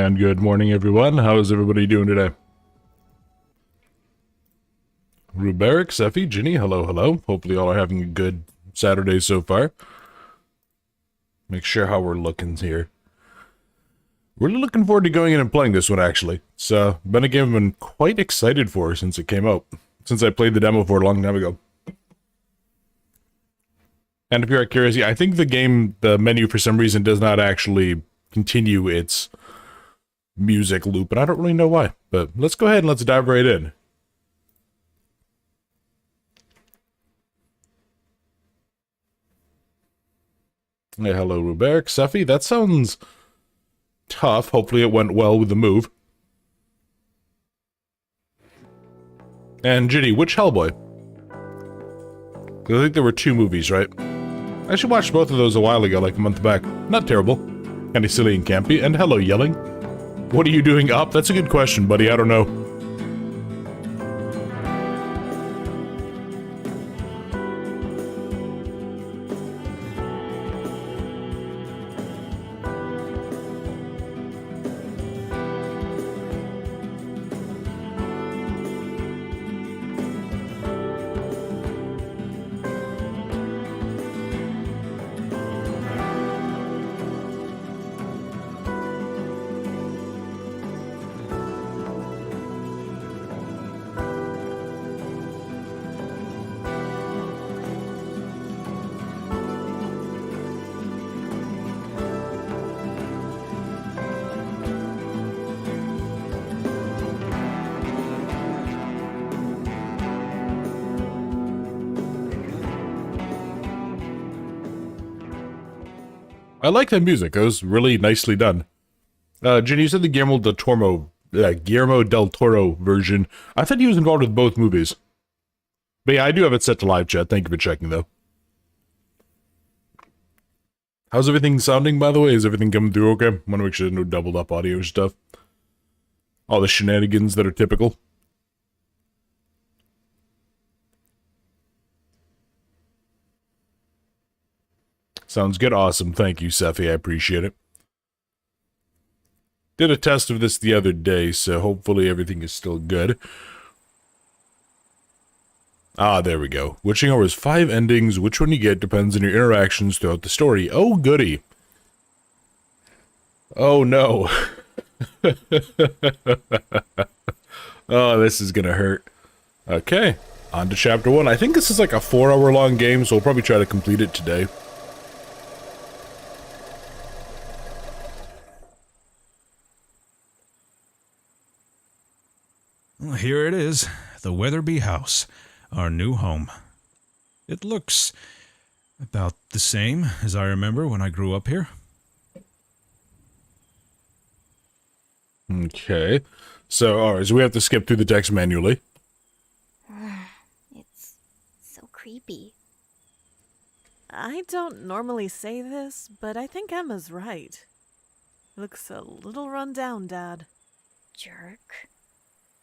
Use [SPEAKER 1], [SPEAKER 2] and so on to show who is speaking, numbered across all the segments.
[SPEAKER 1] And good morning, everyone. How is everybody doing today? Ruberic, Seffi, Ginny, hello, hello. Hopefully all are having a good Saturday so far. Make sure how we're looking here. Really looking forward to going in and playing this one, actually. It's been a game I've been quite excited for since it came out. Since I played the demo for it a long time ago. And if you're curious, I think the menu for some reason does not actually continue its music loop, and I don't really know why. But let's go ahead and let's dive right in. Hey, hello, Ruberic. Seffi, that sounds tough. Hopefully it went well with the move. And Ginny, which Hellboy? I think there were two movies, right? I actually watched both of those a while ago, like a month back. Not terrible. Kinda silly and campy. And hello, Yelling. What are you doing up? That's a good question, buddy. I don't know. I like that music. It was really nicely done. Ginny, you said the Guillermo del Toro version. I thought he was involved with both movies. But yeah, I do have it set to live chat. Thank you for checking, though. How's everything sounding, by the way? Is everything coming through okay? Want to make sure there's no doubled up audio stuff. All the shenanigans that are typical. Sounds good. Awesome. Thank you, Seffi. I appreciate it. Did a test of this the other day, so hopefully everything is still good. Ah, there we go. Witching Hour has 5 endings. Which one you get depends on your interactions throughout the story. Oh, goody. Oh, no. Oh, this is gonna hurt. Okay, on to chapter 1. I think this is like a 4-hour-long game, so we'll probably try to complete it today.
[SPEAKER 2] Well, here it is, the Weatherby House, our new home. It looks about the same as I remember when I grew up here.
[SPEAKER 1] Okay, so alright, so we have to skip through the text manually.
[SPEAKER 3] It's so creepy. I don't normally say this, but I think Emma's right. Looks a little run down, Dad.
[SPEAKER 4] Jerk.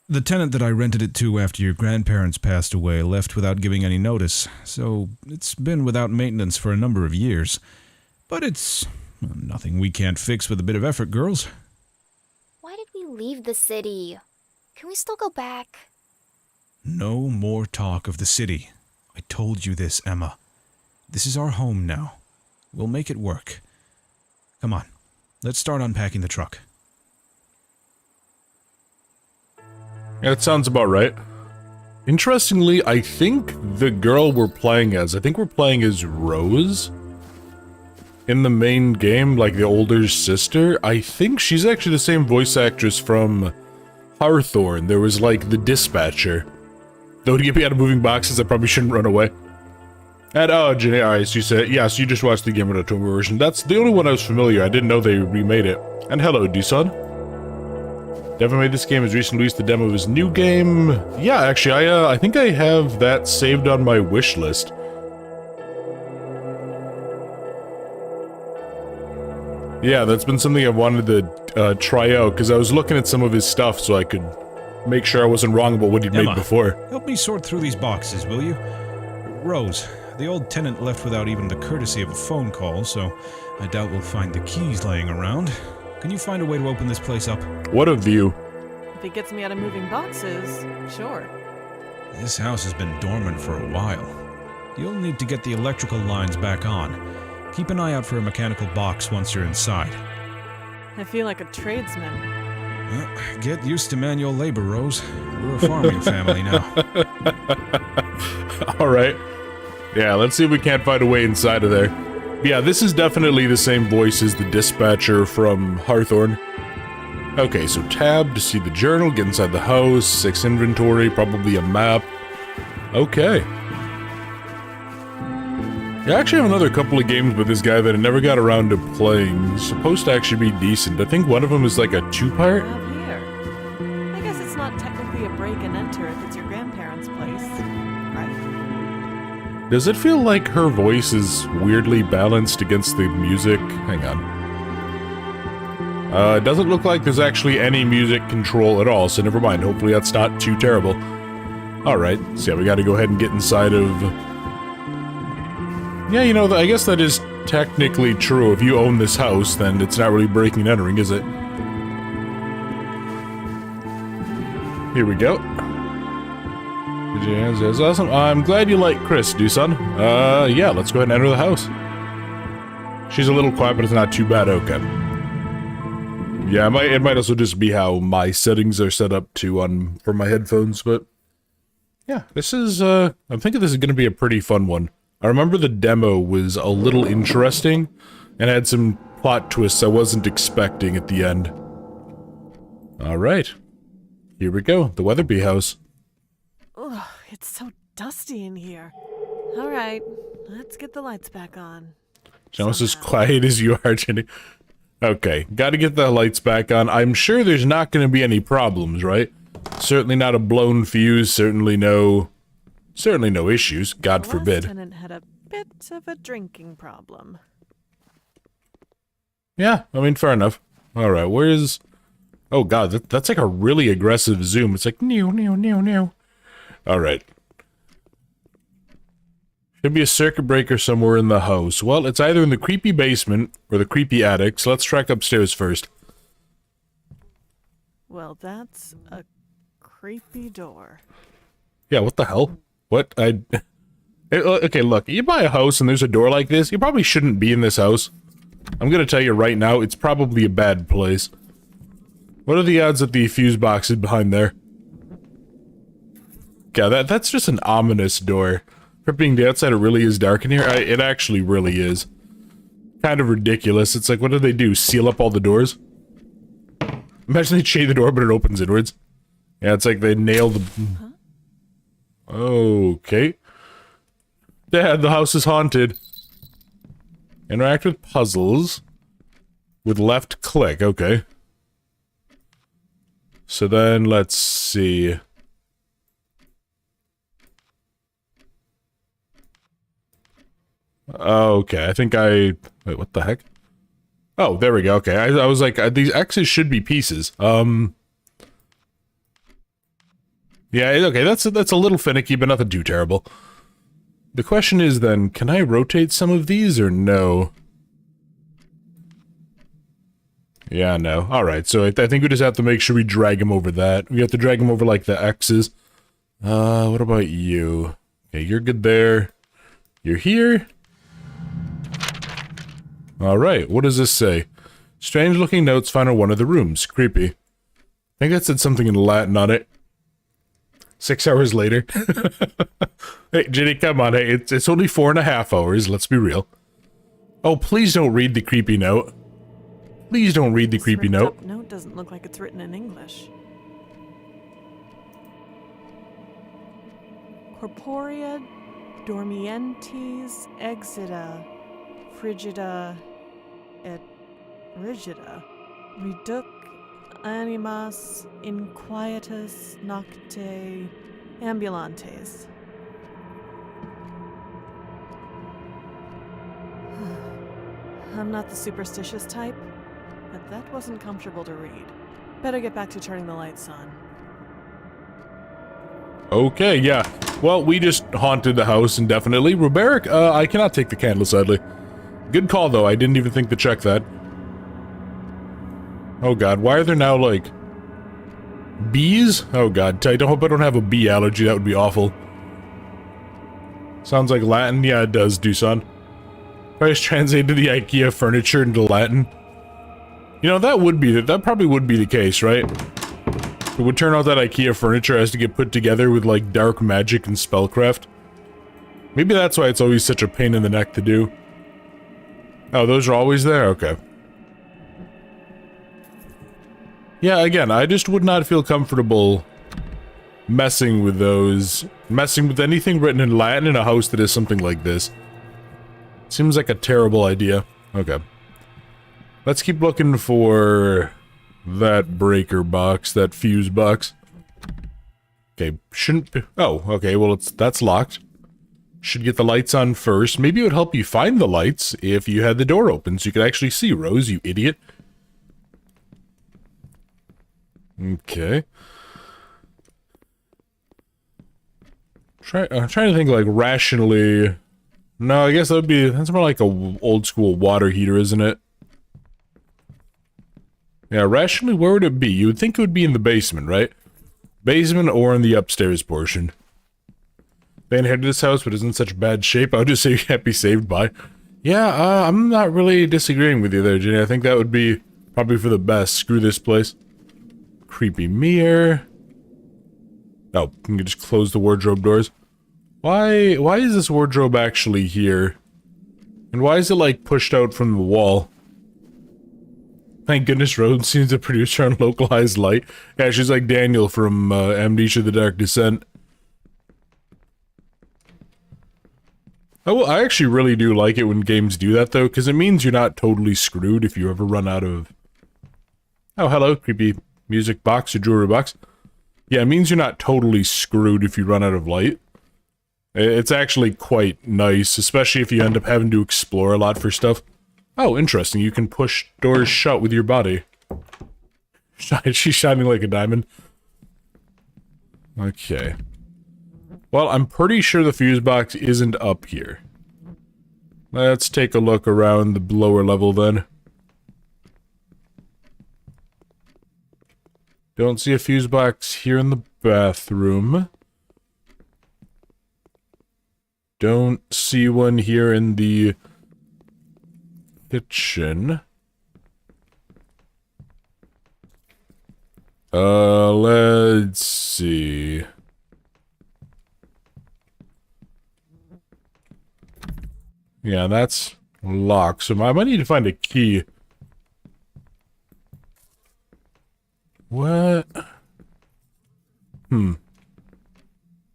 [SPEAKER 2] The tenant that I rented it to after your grandparents passed away left without giving any notice, so it's been without maintenance for a number of years. But it's nothing we can't fix with a bit of effort, girls.
[SPEAKER 4] Why did we leave the city? Can we still go back?
[SPEAKER 2] No more talk of the city. I told you this, Emma. This is our home now. We'll make it work. Come on, let's start unpacking the truck.
[SPEAKER 1] Yeah, that sounds about right. Interestingly, I think the girl we're playing as, Rose. In the main game, like the older sister. I think she's actually the same voice actress from Hawthorne. There was like the dispatcher. Though to get me out of moving boxes, I probably shouldn't run away. And oh, Jenny, alright, so you said, yeah, so you just watched the Guillermo del Toro version. That's the only one I was familiar. I didn't know they remade it. And hello, D-Son. Devin made this game, has recently released the demo of his new game. Yeah, actually, I think I have that saved on my wish list. Yeah, that's been something I've wanted to try out, because I was looking at some of his stuff so I could make sure I wasn't wrong about what he'd made before.
[SPEAKER 2] Help me sort through these boxes, will you? Rose, the old tenant left without even the courtesy of a phone call, so I doubt we'll find the keys laying around. Can you find a way to open this place up?
[SPEAKER 1] What a view.
[SPEAKER 3] If it gets me out of moving boxes, sure.
[SPEAKER 2] This house has been dormant for a while. You'll need to get the electrical lines back on. Keep an eye out for a mechanical box once you're inside.
[SPEAKER 3] I feel like a tradesman.
[SPEAKER 2] Well, get used to manual labor, Rose. We're a farming family now.
[SPEAKER 1] Alright. Yeah, let's see if we can't find a way inside of there. Yeah, this is definitely the same voice as the dispatcher from Hawthorne. Okay, so tab to see the journal, get inside the house, 6 inventory, probably a map. Okay. I actually have another couple of games with this guy that I never got around to playing. It's supposed to actually be decent. I think one of them is like a 2-part.
[SPEAKER 3] Out here. I guess it's not technically a break and enter if it's your grandparents' place, right?
[SPEAKER 1] Does it feel like her voice is weirdly balanced against the music? Hang on. It doesn't look like there's actually any music control at all, so never mind. Hopefully that's not too terrible. Alright, so yeah, we gotta go ahead and get inside of... Yeah, you know, I guess that is technically true. If you own this house, then it's not really breaking and entering, is it? Here we go. That's awesome. I'm glad you like Chris, son. Yeah, let's go ahead and enter the house. She's a little quiet, but it's not too bad. Okay. Yeah, it might also just be how my settings are set up to for my headphones, but yeah, this is I'm thinking this is going to be a pretty fun one. I remember the demo was a little interesting and had some plot twists I wasn't expecting at the end. All right. Here we go. The Weatherby house.
[SPEAKER 3] Ugh, it's so dusty in here. All right, let's get the lights back on.
[SPEAKER 1] Almost as quiet as you are, Jenny. Okay, gotta get the lights back on. I'm sure there's not going to be any problems, right? Certainly not a blown fuse, certainly no issues, God forbid.
[SPEAKER 3] The last tenant had a bit of a drinking problem.
[SPEAKER 1] Yeah, I mean, fair enough. Alright, where's... Oh god, that's like a really aggressive zoom. It's like, new. Alright. Should be a circuit breaker somewhere in the house. Well, it's either in the creepy basement or the creepy attic, so let's track upstairs first.
[SPEAKER 3] Well, that's a creepy door.
[SPEAKER 1] Yeah, what the hell? What? Okay, look, you buy a house and there's a door like this, you probably shouldn't be in this house. I'm gonna tell you right now, it's probably a bad place. What are the odds that the fuse box is behind there? God, that's just an ominous door. For being the outside, it really is dark in here. It actually really is. Kind of ridiculous. It's like, what do they do? Seal up all the doors? Imagine they chain the door, but it opens inwards. Yeah, it's like they nail the... Huh? Okay. Dad, the house is haunted. Interact with puzzles. With left click, okay. So then, let's see... Okay, I think Wait, what the heck? Oh, there we go, okay. I was like, these X's should be pieces. Yeah, okay, that's a little finicky, but nothing too terrible. The question is then, can I rotate some of these, or no? Yeah, no. Alright, so I think we just have to make sure we drag him over that. We have to drag him over, like, the X's. What about you? Okay, you're good there. You're here. Alright, what does this say? Strange-looking notes found in one of the rooms. Creepy. I think that said something in Latin on it. 6 hours later. Hey, Ginny, come on. Hey, it's only 4.5 hours. Let's be real. Oh, please don't read the creepy note. Please don't read the creepy note.
[SPEAKER 3] This note doesn't look like it's written in English. Corporea dormientes exita frigida et rigida reduc animas inquietus nocte ambulantes. I'm not the superstitious type, but that wasn't comfortable to read. Better get back to turning the lights on.
[SPEAKER 1] Okay, yeah. Well, we just haunted the house indefinitely. Ruberic, I cannot take the candle, sadly. Good call, though. I didn't even think to check that. Oh god, why are there now, like, bees? Oh god, I hope I don't have a bee allergy, that would be awful. Sounds like Latin? Yeah, it does, Doosan. If I just translated the IKEA furniture into Latin. You know, that probably would be the case, right? It would turn out that IKEA furniture has to get put together with, like, dark magic and spellcraft. Maybe that's why it's always such a pain in the neck to do. Oh, those are always there? Okay. Yeah, again, I just would not feel comfortable messing with those. Messing with anything written in Latin in a house that is something like this. Seems like a terrible idea. Okay. Let's keep looking for that breaker box, that fuse box. Okay, shouldn't be... Oh, okay, well, that's locked. Should get the lights on first. Maybe it would help you find the lights if you had the door open so you could actually see, Rose, you idiot. Okay. I'm trying to think, like, rationally... No, I guess that's more like a old school water heater, isn't it? Yeah, rationally, where would it be? You would think it would be in the basement, right? Basement or in the upstairs portion. They inherited this house, but is in such bad shape, I would just say you can't be saved by. Yeah, I'm not really disagreeing with you there, Jenny. I think that would be probably for the best. Screw this place. Creepy mirror. Oh, you can just close the wardrobe doors. Why is this wardrobe actually here? And why is it, like, pushed out from the wall? Thank goodness Rose seems to produce her own localized light. Yeah, she's like Daniel from Amnesia: The Dark Descent. Oh, I actually really do like it when games do that, though, because it means you're not totally screwed if you ever run out of... Oh, hello, creepy music box or jewelry box. Yeah, it means you're not totally screwed if you run out of light. It's actually quite nice, especially if you end up having to explore a lot for stuff. Oh, interesting. You can push doors shut with your body. She's shining like a diamond. Okay. Well, I'm pretty sure the fuse box isn't up here. Let's take a look around the lower level then. Don't see a fuse box here in the bathroom. Don't see one here in the kitchen. Let's see. Yeah, that's locked, so I might need to find a key. What?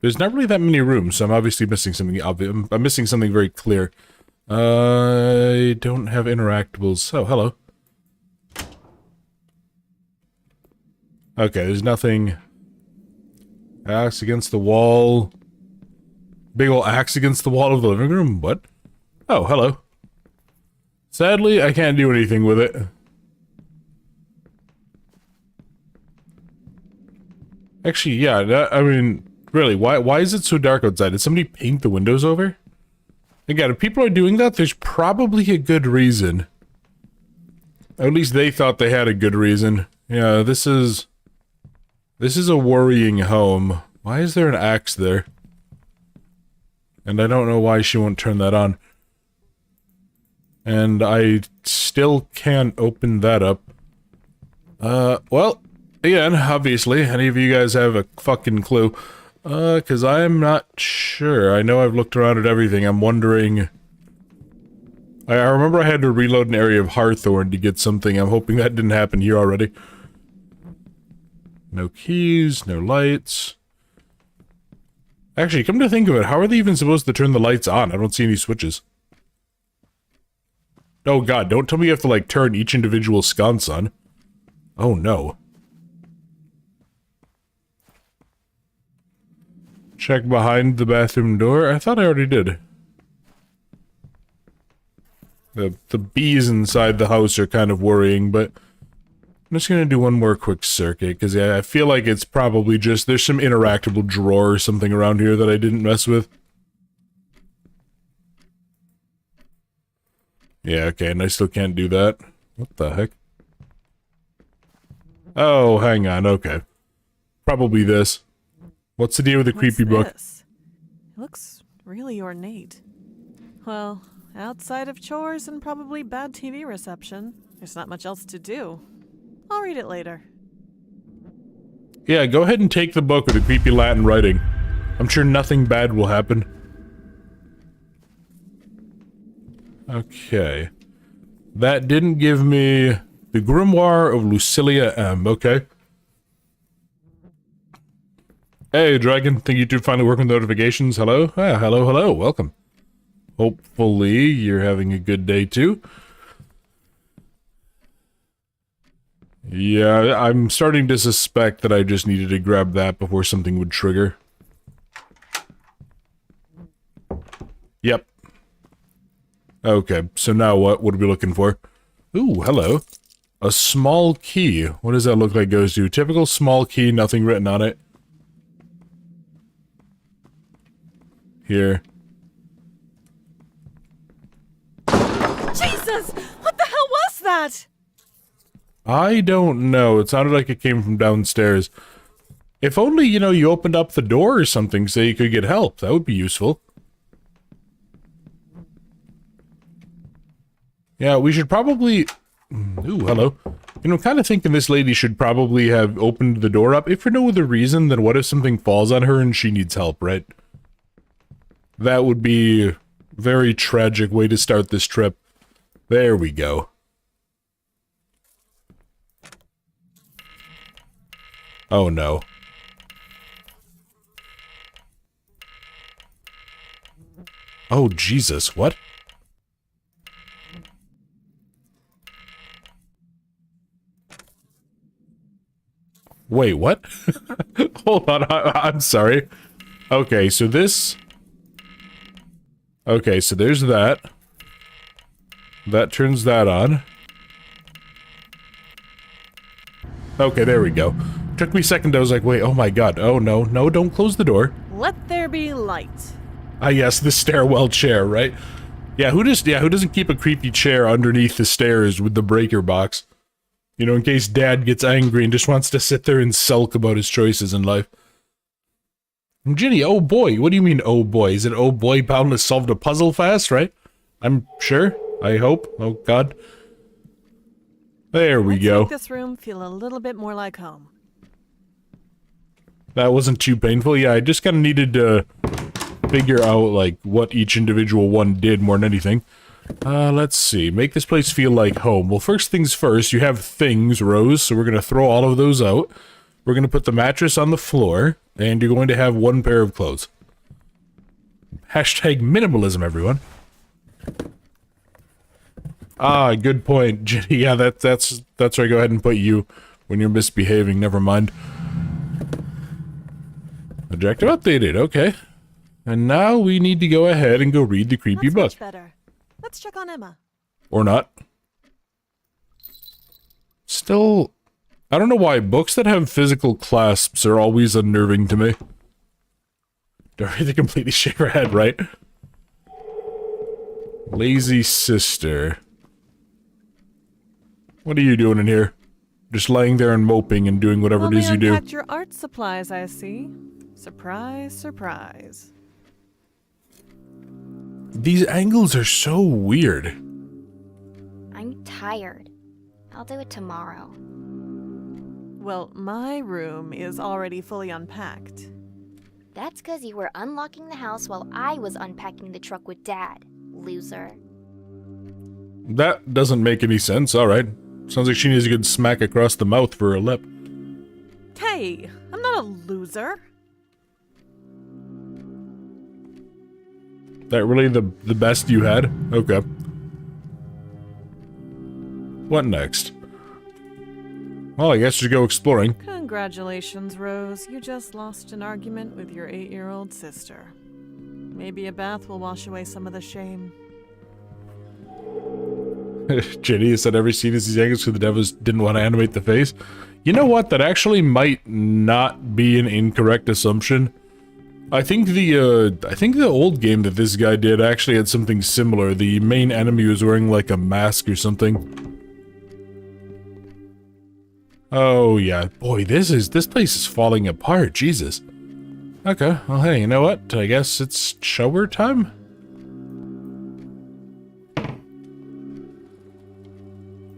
[SPEAKER 1] There's not really that many rooms, so I'm obviously missing something. I'm missing something very clear. I don't have interactables. Oh, hello. Okay, there's nothing. Axe against the wall. Big ol' axe against the wall of the living room? What? Oh, hello. Sadly, I can't do anything with it. Actually, yeah, I mean, really, why is it so dark outside? Did somebody paint the windows over? Again, if people are doing that, there's probably a good reason. At least they thought they had a good reason. Yeah, this is a worrying home. Why is there an axe there? And I don't know why she won't turn that on. And I still can't open that up. Well, again, obviously, any of you guys have a fucking clue. Cause I'm not sure. I know I've looked around at everything. I'm wondering... I remember I had to reload an area of Hawthorne to get something. I'm hoping that didn't happen here already. No keys, no lights. Actually, come to think of it, how are they even supposed to turn the lights on? I don't see any switches. Oh god, don't tell me you have to, like, turn each individual sconce on. Oh no. Check behind the bathroom door? I thought I already did. The bees inside the house are kind of worrying, but... I'm just gonna do one more quick circuit, because yeah, I feel like it's probably just... There's some interactable drawer or something around here that I didn't mess with. Yeah, okay, and I still can't do that. What the heck? Oh, hang on, okay. Probably this. What's the deal with the creepy book?
[SPEAKER 3] This? It looks really ornate. Well, outside of chores and probably bad TV reception, there's not much else to do. I'll read it later.
[SPEAKER 1] Yeah, go ahead and take the book with the creepy Latin writing. I'm sure nothing bad will happen. Okay. That didn't give me the Grimoire of Lucilia M. Okay. Hey, Dragon. Think you two finally working with notifications? Hello? Ah, hello, hello. Welcome. Hopefully, you're having a good day, too. Yeah, I'm starting to suspect that I just needed to grab that before something would trigger. Yep. Okay, so now what? What are we looking for? Ooh, hello. A small key. What does that look like goes to? Typical small key, nothing written on it. Here.
[SPEAKER 3] Jesus! What the hell was that?
[SPEAKER 1] I don't know. It sounded like it came from downstairs. If only, you know, you opened up the door or something so you could get help. That would be useful. Yeah, we should probably... Ooh, hello. You know, I'm kind of thinking this lady should probably have opened the door up. If for no other reason, then what if something falls on her and she needs help, right? That would be a very tragic way to start this trip. There we go. Oh no. Oh Jesus, what? Wait, what? Hold on, I'm sorry. Okay, so this... Okay, so there's that. That turns that on. Okay, there we go. Took me a second, I was like, wait, oh my god, oh no, no, don't close the door.
[SPEAKER 3] Let there be light.
[SPEAKER 1] Ah yes, the stairwell chair, right? Yeah, who doesn't keep a creepy chair underneath the stairs with the breaker box? You know, in case Dad gets angry and just wants to sit there and sulk about his choices in life. Ginny, oh boy, what do you mean, oh boy? Is it, oh boy, Boundless solved a puzzle fast, right? I'm sure, I hope, oh god. There we go.
[SPEAKER 3] Let's make this room feel a little bit more like home.
[SPEAKER 1] That wasn't too painful, yeah, I just kinda needed to figure out, like, what each individual one did more than anything. Let's see, make this place feel like home. Well, first things first, you have things, Rose, so we're gonna throw all of those out. We're gonna put the mattress on the floor, and you're going to have one pair of clothes. Hashtag minimalism, everyone. Ah, good point, Jenny. Yeah, that's where I go ahead and put you when you're misbehaving, never mind. Objective updated, okay. And now we need to go ahead and go read the creepy book.
[SPEAKER 3] Much better. Let's check on Emma.
[SPEAKER 1] Or not. Still, I don't know why books that have physical clasps are always unnerving to me. Dorothy completely shake her head, right? Lazy sister. What are you doing in here? Just laying there and moping and doing whatever it is you do.
[SPEAKER 3] Unpacked your art supplies, I see. Surprise, surprise.
[SPEAKER 1] These angles are so weird.
[SPEAKER 4] I'm tired. I'll do it tomorrow.
[SPEAKER 3] Well, my room is already fully unpacked.
[SPEAKER 4] That's because you were unlocking the house while I was unpacking the truck with Dad, loser.
[SPEAKER 1] That doesn't make any sense, alright. Sounds like she needs a good smack across the mouth for her lip.
[SPEAKER 3] Hey, I'm not a loser.
[SPEAKER 1] That really the best you had? Okay. What next? Well, I guess just go exploring.
[SPEAKER 3] Congratulations, Rose. You just lost an argument with your 8-year-old sister. Maybe a bath will wash away some of the shame.
[SPEAKER 1] Jenny said every scene is these angles because the devils didn't want to animate the face. You know what? That actually might not be an incorrect assumption. I think the old game that this guy did actually had something similar. The main enemy was wearing like a mask or something. Oh, yeah. Boy, this place is falling apart. Jesus. Okay, well, hey, you know what? I guess it's shower time?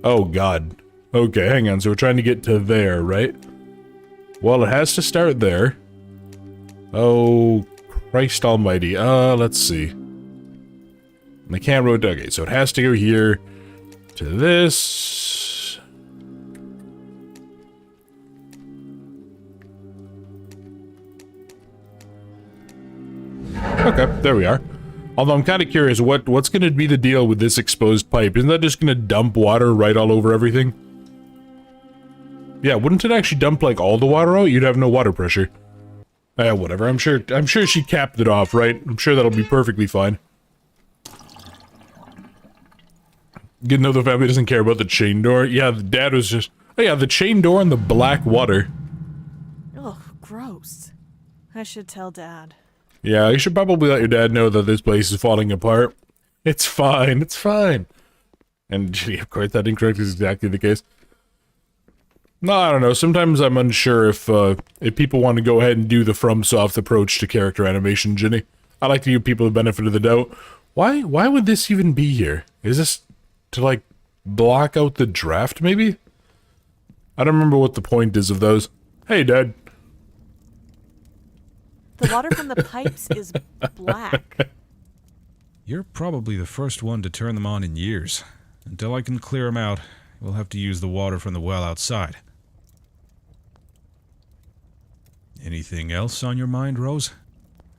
[SPEAKER 1] Oh, God. Okay, hang on. So we're trying to get to there, right? Well, it has to start there. Oh, Christ almighty. Let's see. The camera, okay, so it has to go here to this. Okay, there we are. Although I'm kind of curious, what's going to be the deal with this exposed pipe? Isn't that just going to dump water right all over everything? Yeah, wouldn't it actually dump like all the water out? You'd have no water pressure. Whatever. I'm sure she capped it off, right? I'm sure that'll be perfectly fine. Good to know the family doesn't care about the chain door. Yeah, the dad was just... Oh yeah, the chain door and the black water.
[SPEAKER 3] Ugh, gross. I should tell Dad.
[SPEAKER 1] Yeah, you should probably let your dad know that this place is falling apart. It's fine, it's fine. And, of course, that incorrect is exactly the case. No, I don't know. Sometimes I'm unsure if people want to go ahead and do the FromSoft approach to character animation, Ginny. I like to give people the benefit of the doubt. Why would this even be here? Is this to, like, block out the draft, maybe? I don't remember what the point is of those. Hey, Dad.
[SPEAKER 3] The water from the pipes is black.
[SPEAKER 2] You're probably the first one to turn them on in years. Until I can clear them out, we'll have to use the water from the well outside. Anything else on your mind, Rose?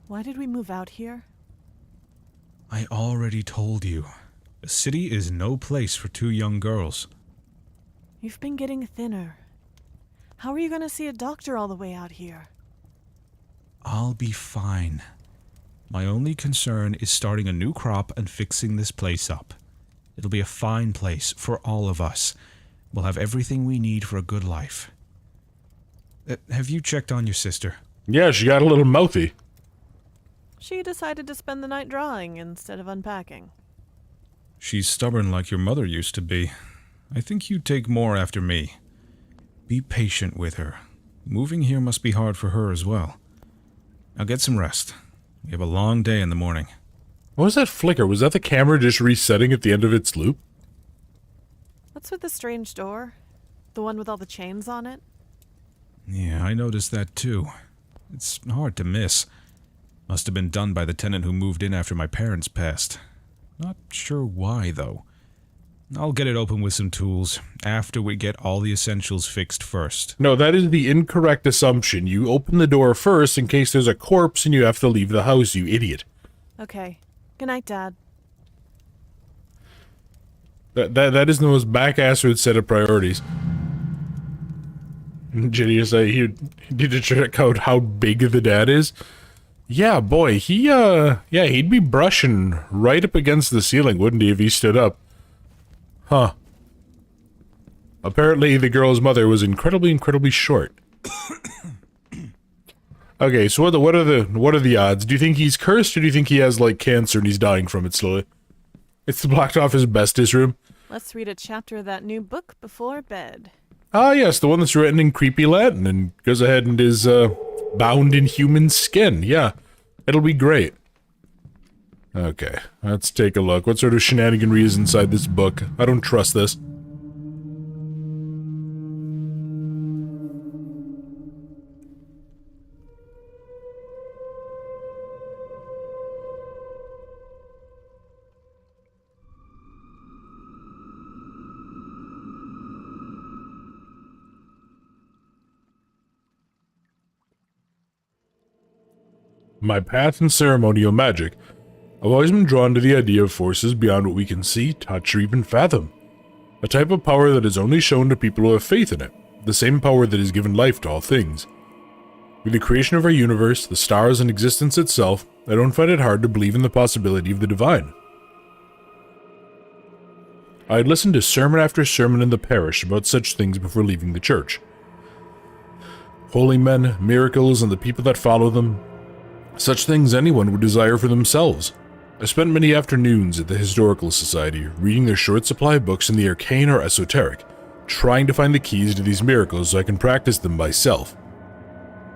[SPEAKER 3] Why did we move out here?
[SPEAKER 2] I already told you. A city is no place for two young girls.
[SPEAKER 3] You've been getting thinner. How are you going to see a doctor all the way out here?
[SPEAKER 2] I'll be fine. My only concern is starting a new crop and fixing this place up. It'll be a fine place for all of us. We'll have everything we need for a good life. Have you checked on your sister?
[SPEAKER 1] Yeah, she got a little mouthy.
[SPEAKER 3] She decided to spend the night drawing instead of unpacking.
[SPEAKER 2] She's stubborn like your mother used to be. I think you'd take more after me. Be patient with her. Moving here must be hard for her as well. Now get some rest. We have a long day in the morning.
[SPEAKER 1] What was that flicker? Was that the camera just resetting at the end of its loop?
[SPEAKER 3] What's with the strange door? The one with all the chains on it?
[SPEAKER 2] Yeah, I noticed that too. It's hard to miss. Must have been done by the tenant who moved in after my parents passed. Not sure why, though. I'll get it open with some tools, after we get all the essentials fixed first.
[SPEAKER 1] No, that is the incorrect assumption. You open the door first in case there's a corpse and you have to leave the house, you idiot.
[SPEAKER 3] Okay. Good night, Dad.
[SPEAKER 1] That is the most back-assed set of priorities. Ginny is like, you need to check out how big the dad is. Yeah, boy, he'd be brushing right up against the ceiling, wouldn't he, if he stood up? Huh. Apparently, the girl's mother was incredibly short. Okay, so what are the odds? Do you think he's cursed, or do you think he has, like, cancer and he's dying from it slowly? It's blocked off his besties room.
[SPEAKER 3] Let's read a chapter of that new book before bed.
[SPEAKER 1] Ah, yes, the one that's written in creepy Latin and goes ahead and is, bound in human skin. Yeah, it'll be great. Okay, let's take a look. What sort of shenaniganry is inside this book? I don't trust this. My path in ceremonial magic, I've always been drawn to the idea of forces beyond what we can see, touch, or even fathom. A type of power that is only shown to people who have faith in it, the same power that has given life to all things. With the creation of our universe, the stars, and existence itself, I don't find it hard to believe in the possibility of the divine. I had listened to sermon after sermon in the parish about such things before leaving the church. Holy men, miracles, and the people that follow them, such things anyone would desire for themselves. I spent many afternoons at the Historical Society, reading their short supply of books in the arcane or esoteric, trying to find the keys to these miracles so I can practice them myself.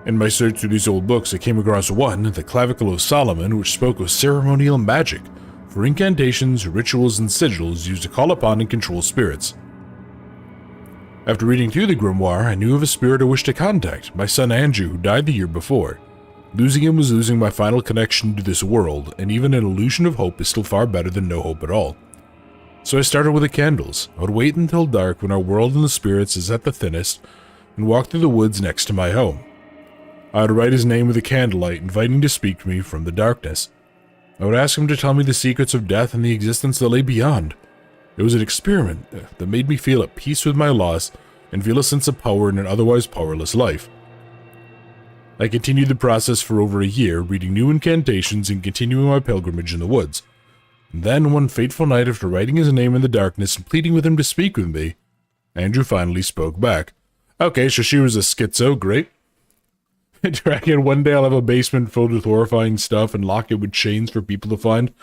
[SPEAKER 1] In my search through these old books, I came across one, the Clavicle of Solomon, which spoke of ceremonial magic for incantations, rituals, and sigils used to call upon and control spirits. After reading through the grimoire, I knew of a spirit I wished to contact, my son Andrew, who died the year before. Losing him was losing my final connection to this world, and even an illusion of hope is still far better than no hope at all. So I started with the candles. I would wait until dark when our world and the spirits is at the thinnest, and walk through the woods next to my home. I would write his name with a candlelight, inviting to speak to me from the darkness. I would ask him to tell me the secrets of death and the existence that lay beyond. It was an experiment that made me feel at peace with my loss and feel a sense of power in an otherwise powerless life. I continued the process for over a year, reading new incantations and continuing my pilgrimage in the woods. Then, one fateful night, after writing his name in the darkness and pleading with him to speak with me, Andrew finally spoke back. Okay, so she was a schizo, great. I reckon one day I'll have a basement filled with horrifying stuff and lock it with chains for people to find.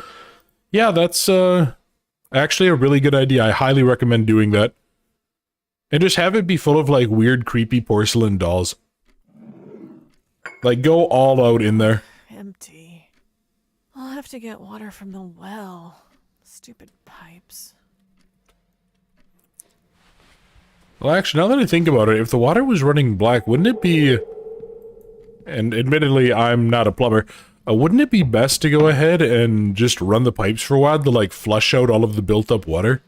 [SPEAKER 1] Yeah, that's, actually a really good idea. I highly recommend doing that. And just have it be full of, like, weird, creepy porcelain dolls. Like, go all out in there.
[SPEAKER 3] Empty. I'll have to get water from the well. Stupid pipes.
[SPEAKER 1] Well, actually, now that I think about it, if the water was running black, wouldn't it be... And admittedly, I'm not a plumber. Wouldn't it be best to go ahead and just run the pipes for a while to, like, flush out all of the built-up water?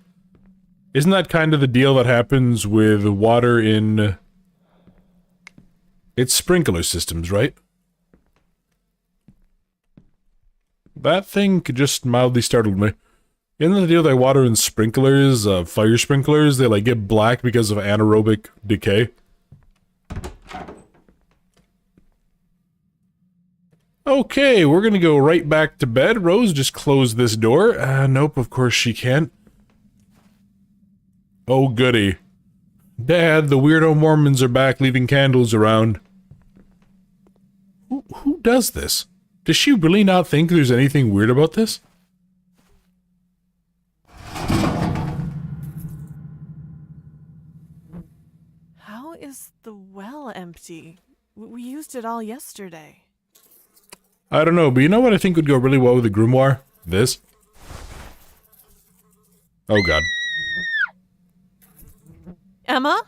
[SPEAKER 1] Isn't that kind of the deal that happens with water in... It's sprinkler systems, right? That thing just mildly startled me. Isn't the deal that water in sprinklers, fire sprinklers, they, like, get black because of anaerobic decay? Okay, we're gonna go right back to bed. Rose, just close this door. Nope, of course she can't. Oh, goody. Dad, the weirdo Mormons are back leaving candles around. Who does this? Does she really not think there's anything weird about this?
[SPEAKER 3] How is the well empty? We used it all yesterday.
[SPEAKER 1] I don't know, but you know what I think would go really well with the grimoire? This. Oh god.
[SPEAKER 3] Emma?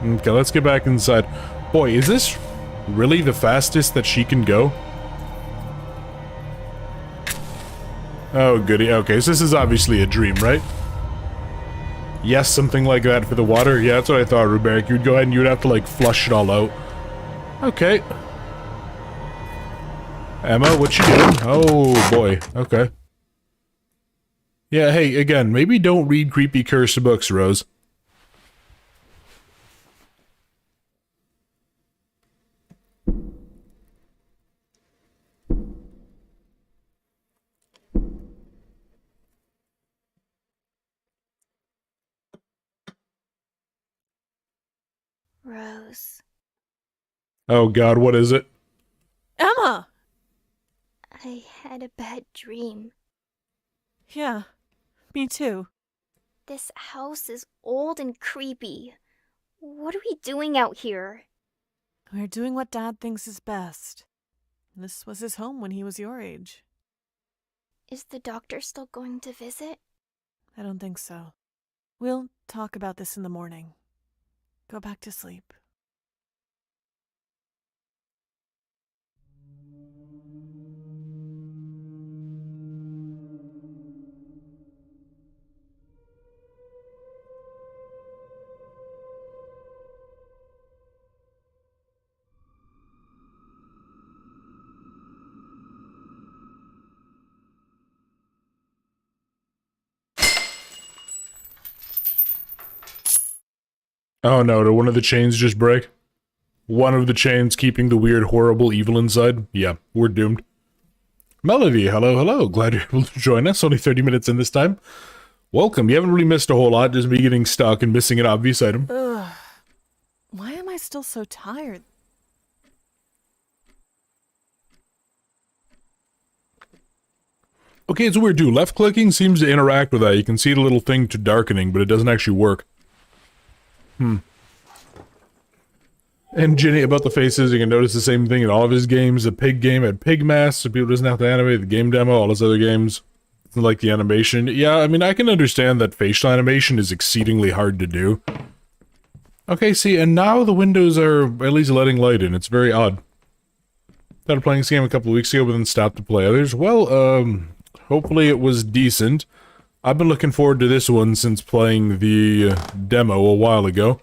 [SPEAKER 1] Okay, let's get back inside. Boy, is this really the fastest that she can go? Oh goody, okay, so this is obviously a dream, right? Yes, something like that for the water. Yeah, that's what I thought, Ruberic. You'd go ahead and you'd have to, like, flush it all out. Okay. Emma, what you doing? Oh, boy. Okay. Yeah, hey, again, maybe don't read creepy cursed books, Rose.
[SPEAKER 4] Rose.
[SPEAKER 1] Oh god, what is it?
[SPEAKER 3] Emma!
[SPEAKER 4] I had a bad dream.
[SPEAKER 3] Yeah, me too.
[SPEAKER 4] This house is old and creepy. What are we doing out here?
[SPEAKER 3] We're doing what Dad thinks is best. This was his home when he was your age.
[SPEAKER 4] Is the doctor still going to visit?
[SPEAKER 3] I don't think so. We'll talk about this in the morning. Go back to sleep.
[SPEAKER 1] Oh no, did one of the chains just break? One of the chains keeping the weird, horrible evil inside? Yeah, we're doomed. Melody, hello, hello. Glad you're able to join us. Only 30 minutes in this time. Welcome. You haven't really missed a whole lot, just me getting stuck and missing an obvious item.
[SPEAKER 3] Ugh. Why am I still so tired?
[SPEAKER 1] Okay, it's weird too. Left clicking seems to interact with that. You can see the little thing to darkening, but it doesn't actually work. And Jenny, about the faces, you can notice the same thing in all of his games. The pig game had pig masks, so people doesn't have to animate. The game demo, all his other games, like the animation. Yeah, I mean, I can understand that facial animation is exceedingly hard to do. Okay, see, and now the windows are at least letting light in. It's very odd. Started playing this game a couple of weeks ago, but then stopped to play others. Well, hopefully it was decent. I've been looking forward to this one since playing the demo a while ago.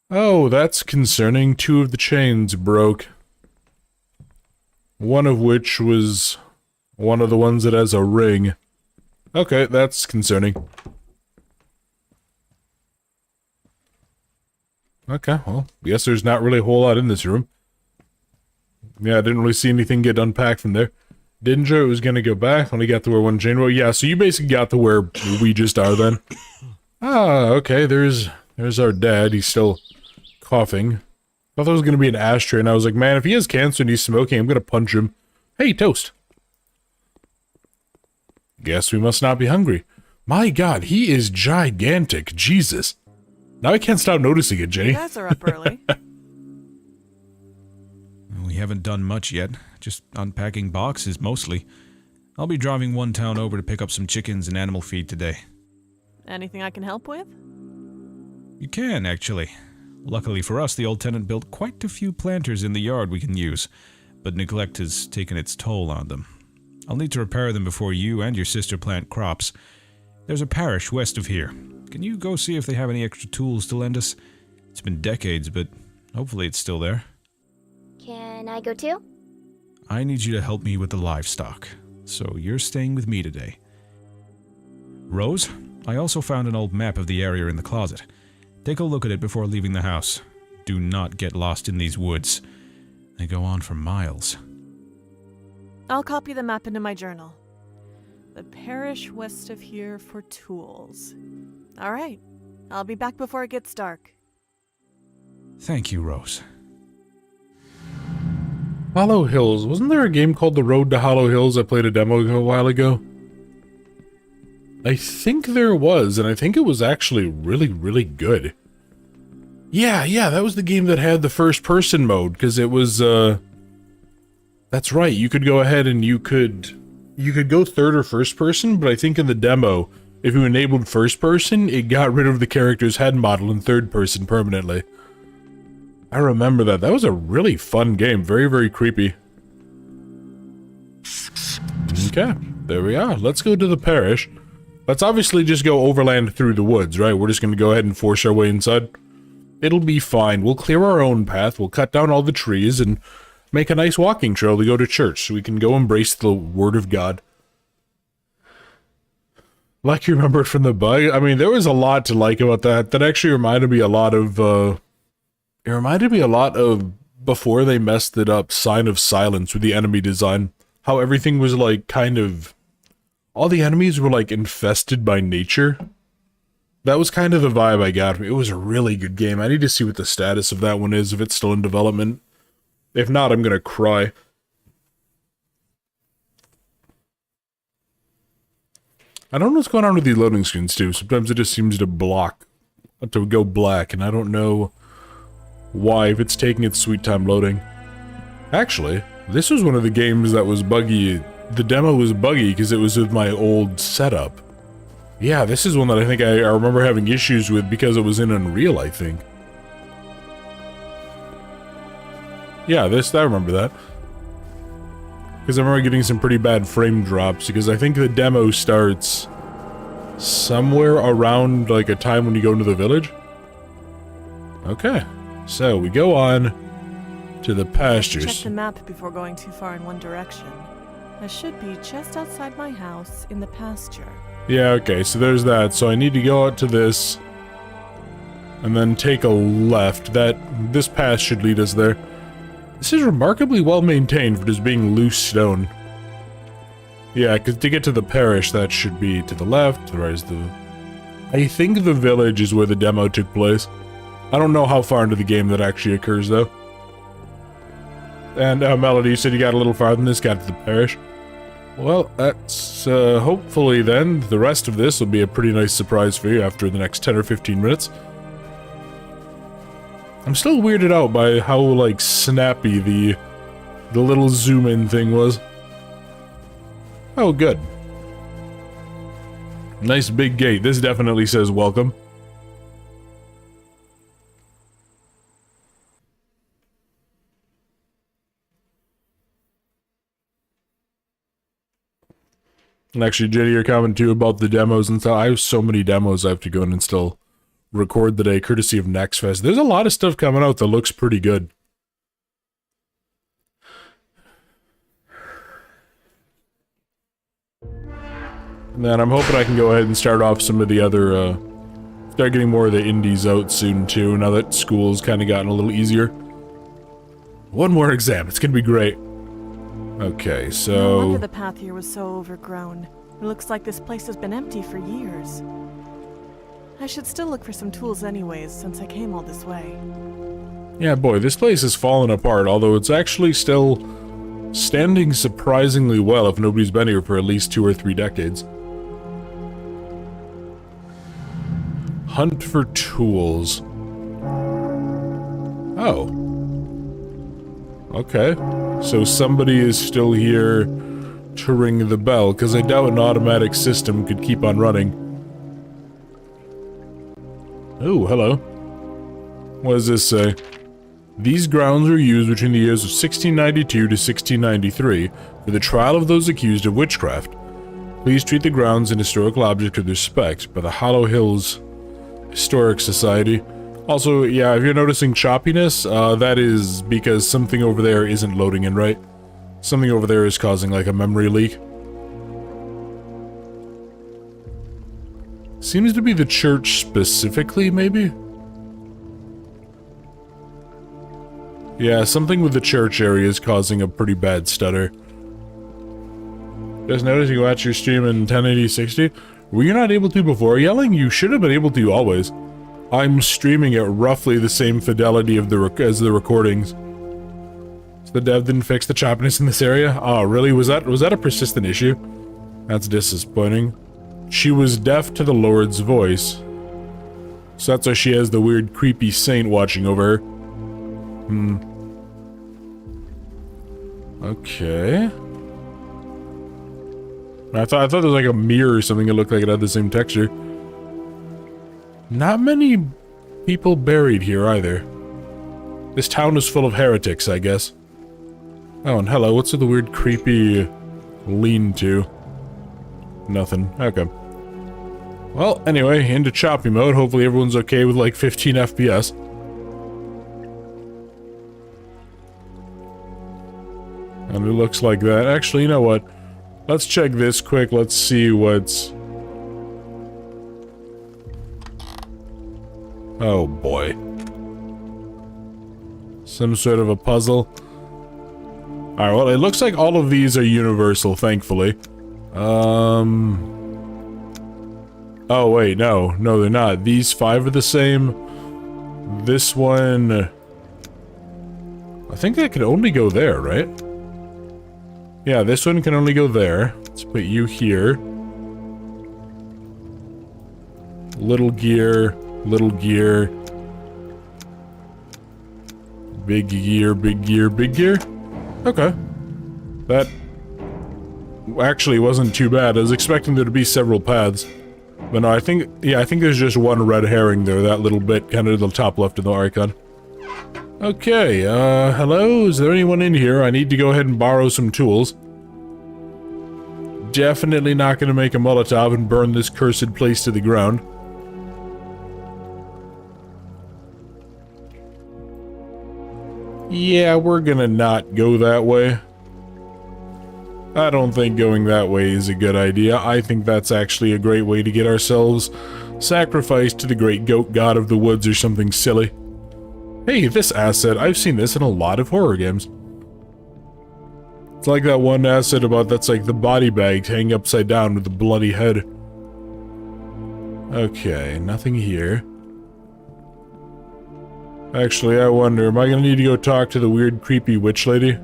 [SPEAKER 1] Oh, that's concerning. 2 of the chains broke. One of which was one of the ones that has a ring. Okay, that's concerning. Okay, well, guess there's not really a whole lot in this room. Yeah, I didn't really see anything get unpacked from there. Didn't you? It was gonna go back, only got to where one chain broke. Yeah, so you basically got to where we just are then. Ah, okay, there's our dad. He's still coughing. Thought there was gonna be an ashtray, and I was like, man, if he has cancer and he's smoking, I'm gonna punch him. Hey, toast. Guess we must not be hungry. My god, he is gigantic. Jesus. Now I can't stop noticing it, Jenny.
[SPEAKER 3] You guys are up early.
[SPEAKER 2] We haven't done much yet. Just unpacking boxes, mostly. I'll be driving one town over to pick up some chickens and animal feed today.
[SPEAKER 3] Anything I can help with?
[SPEAKER 2] You can, actually. Luckily for us, the old tenant built quite a few planters in the yard we can use, but neglect has taken its toll on them. I'll need to repair them before you and your sister plant crops. There's a parish west of here. Can you go see if they have any extra tools to lend us? It's been decades, but hopefully it's still there.
[SPEAKER 4] Can I go too?
[SPEAKER 2] I need you to help me with the livestock, so you're staying with me today. Rose, I also found an old map of the area in the closet. Take a look at it before leaving the house. Do not get lost in these woods. They go on for miles.
[SPEAKER 3] I'll copy the map into my journal. The parish west of here for tools. All right. I'll be back before it gets dark.
[SPEAKER 2] Thank you, Rose.
[SPEAKER 1] Hollow Hills. Wasn't there a game called The Road to Hollow Hills I played a demo a while ago? I think there was, and I think it was actually really, really good. Yeah, that was the game that had the first-person mode, because it was, That's right, you could go ahead and you could go third or first person, but I think in the demo, if you enabled first person, it got rid of the character's head model in third person permanently. I remember that. That was a really fun game. Very, very creepy. Okay, there we are. Let's go to the parish. Let's obviously just go overland through the woods, right? We're just going to go ahead and force our way inside. It'll be fine. We'll clear our own path. We'll cut down all the trees and make a nice walking trail to go to church so we can go embrace the Word of God. Like you remember it from the bug. I mean, there was a lot to like about that. That actually reminded me a lot of, it reminded me a lot of before they messed it up, Sign of Silence with the enemy design. How everything was like kind of, all the enemies were like infested by nature. That was kind of the vibe I got. It was a really good game. I need to see what the status of that one is, if it's still in development. If not, I'm gonna cry. I don't know what's going on with these loading screens too. Sometimes it just seems to go black, and I don't know why, if it's taking its sweet time loading. Actually, this was one of the games that was buggy. The demo was buggy because it was with my old setup. Yeah, this is one that I think I remember having issues with because it was in Unreal, I think. Yeah, I remember that. Because I remember getting some pretty bad frame drops, because I think the demo starts somewhere around, like, a time when you go into the village. Okay, so we go on to the pastures.
[SPEAKER 3] Check the map before going too far in one direction. I should be just outside my house in the pasture.
[SPEAKER 1] Yeah, okay, so there's that. So I need to go out to this, and then take a left. This path should lead us there. This is remarkably well maintained for just being loose stone. Yeah, because to get to the parish, that should be to the left. The right is the... I think the village is where the demo took place. I don't know how far into the game that actually occurs, though. And Melody, you said you got a little farther than this, got to the parish. Well, that's, hopefully then, the rest of this will be a pretty nice surprise for you after the next 10 or 15 minutes. I'm still weirded out by how, like, snappy the little zoom-in thing was. Oh, good. Nice big gate. This definitely says welcome. And actually, Jenny, you're commenting too about the demos and stuff. I have so many demos I have to go in and still record today, courtesy of Next Fest. There's a lot of stuff coming out that looks pretty good. And then I'm hoping I can go ahead and start off some of the other, start getting more of the indies out soon too, now that school's kind of gotten a little easier. One more exam, it's gonna be great. Okay, so...
[SPEAKER 3] No wonder the path here was so overgrown. It looks like this place has been empty for years. I should still look for some tools anyways, since I came all this way.
[SPEAKER 1] Yeah, boy, this place has fallen apart, although it's actually still standing surprisingly well if nobody's been here for at least 2 or 3 decades. Hunt for tools. Oh. Okay. So somebody is still here to ring the bell, because I doubt an automatic system could keep on running. Oh, hello. What does this say? These grounds were used between the years of 1692 to 1693 for the trial of those accused of witchcraft. Please treat the grounds and historical objects with respect by the Hollow Hills Historic Society. Also, yeah, if you're noticing choppiness, that is because something over there isn't loading in right. Something over there is causing, like, a memory leak. Seems to be the church specifically, maybe? Yeah, something with the church area is causing a pretty bad stutter. Just notice you watch your stream in 1080 60. Were you not able to before yelling? You should have been able to always. I'm streaming at roughly the same fidelity of as the recordings. So the dev didn't fix the choppiness in this area? Oh, really? Was that a persistent issue? That's disappointing. She was deaf to the Lord's voice. So that's why she has the weird creepy saint watching over her. Okay. I thought there was like a mirror or something that looked like it had the same texture. Not many people buried here either. This town is full of heretics, I guess. Oh, and hello, what's with the weird creepy lean-to? Nothing. Okay. Well, anyway, into choppy mode. Hopefully everyone's okay with like 15 FPS. And it looks like that. Actually, you know what? Let's check this quick. Let's see what's... Oh boy. Some sort of a puzzle. Alright, well, it looks like all of these are universal, thankfully. Oh, wait, no. No, they're not. These 5 are the same. This one... I think that could only go there, right? Yeah, this one can only go there. Let's put you here. Little gear, little gear. Big gear, big gear, big gear. Okay. That actually wasn't too bad. I was expecting there to be several paths. But no, I think there's just one red herring there, that little bit, kind of to the top left of the icon. Okay, hello? Is there anyone in here? I need to go ahead and borrow some tools. Definitely not gonna make a Molotov and burn this cursed place to the ground. Yeah, we're gonna not go that way. I don't think going that way is a good idea. I think that's actually a great way to get ourselves sacrificed to the great goat god of the woods or something silly. Hey, this asset, I've seen this in a lot of horror games. It's like that one asset about that's like the body bag hanging upside down with the bloody head. Okay, nothing here. Actually, I wonder, am I gonna need to go talk to the weird creepy witch lady?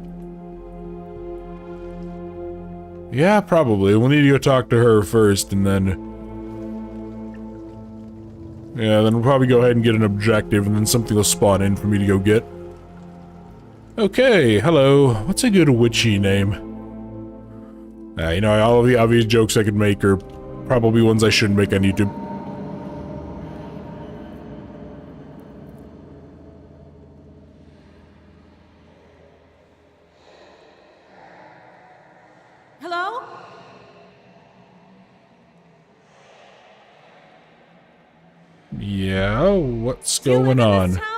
[SPEAKER 1] Yeah, probably. We'll need to go talk to her first, and then... Yeah, then we'll probably go ahead and get an objective, and then something will spawn in for me to go get. Okay, hello. What's a good witchy name? You know, all of the obvious jokes I could make are probably ones I shouldn't make on YouTube.
[SPEAKER 3] Hello?
[SPEAKER 1] Yeah, what's
[SPEAKER 3] Do you live
[SPEAKER 1] going
[SPEAKER 3] in
[SPEAKER 1] on?
[SPEAKER 3] this town?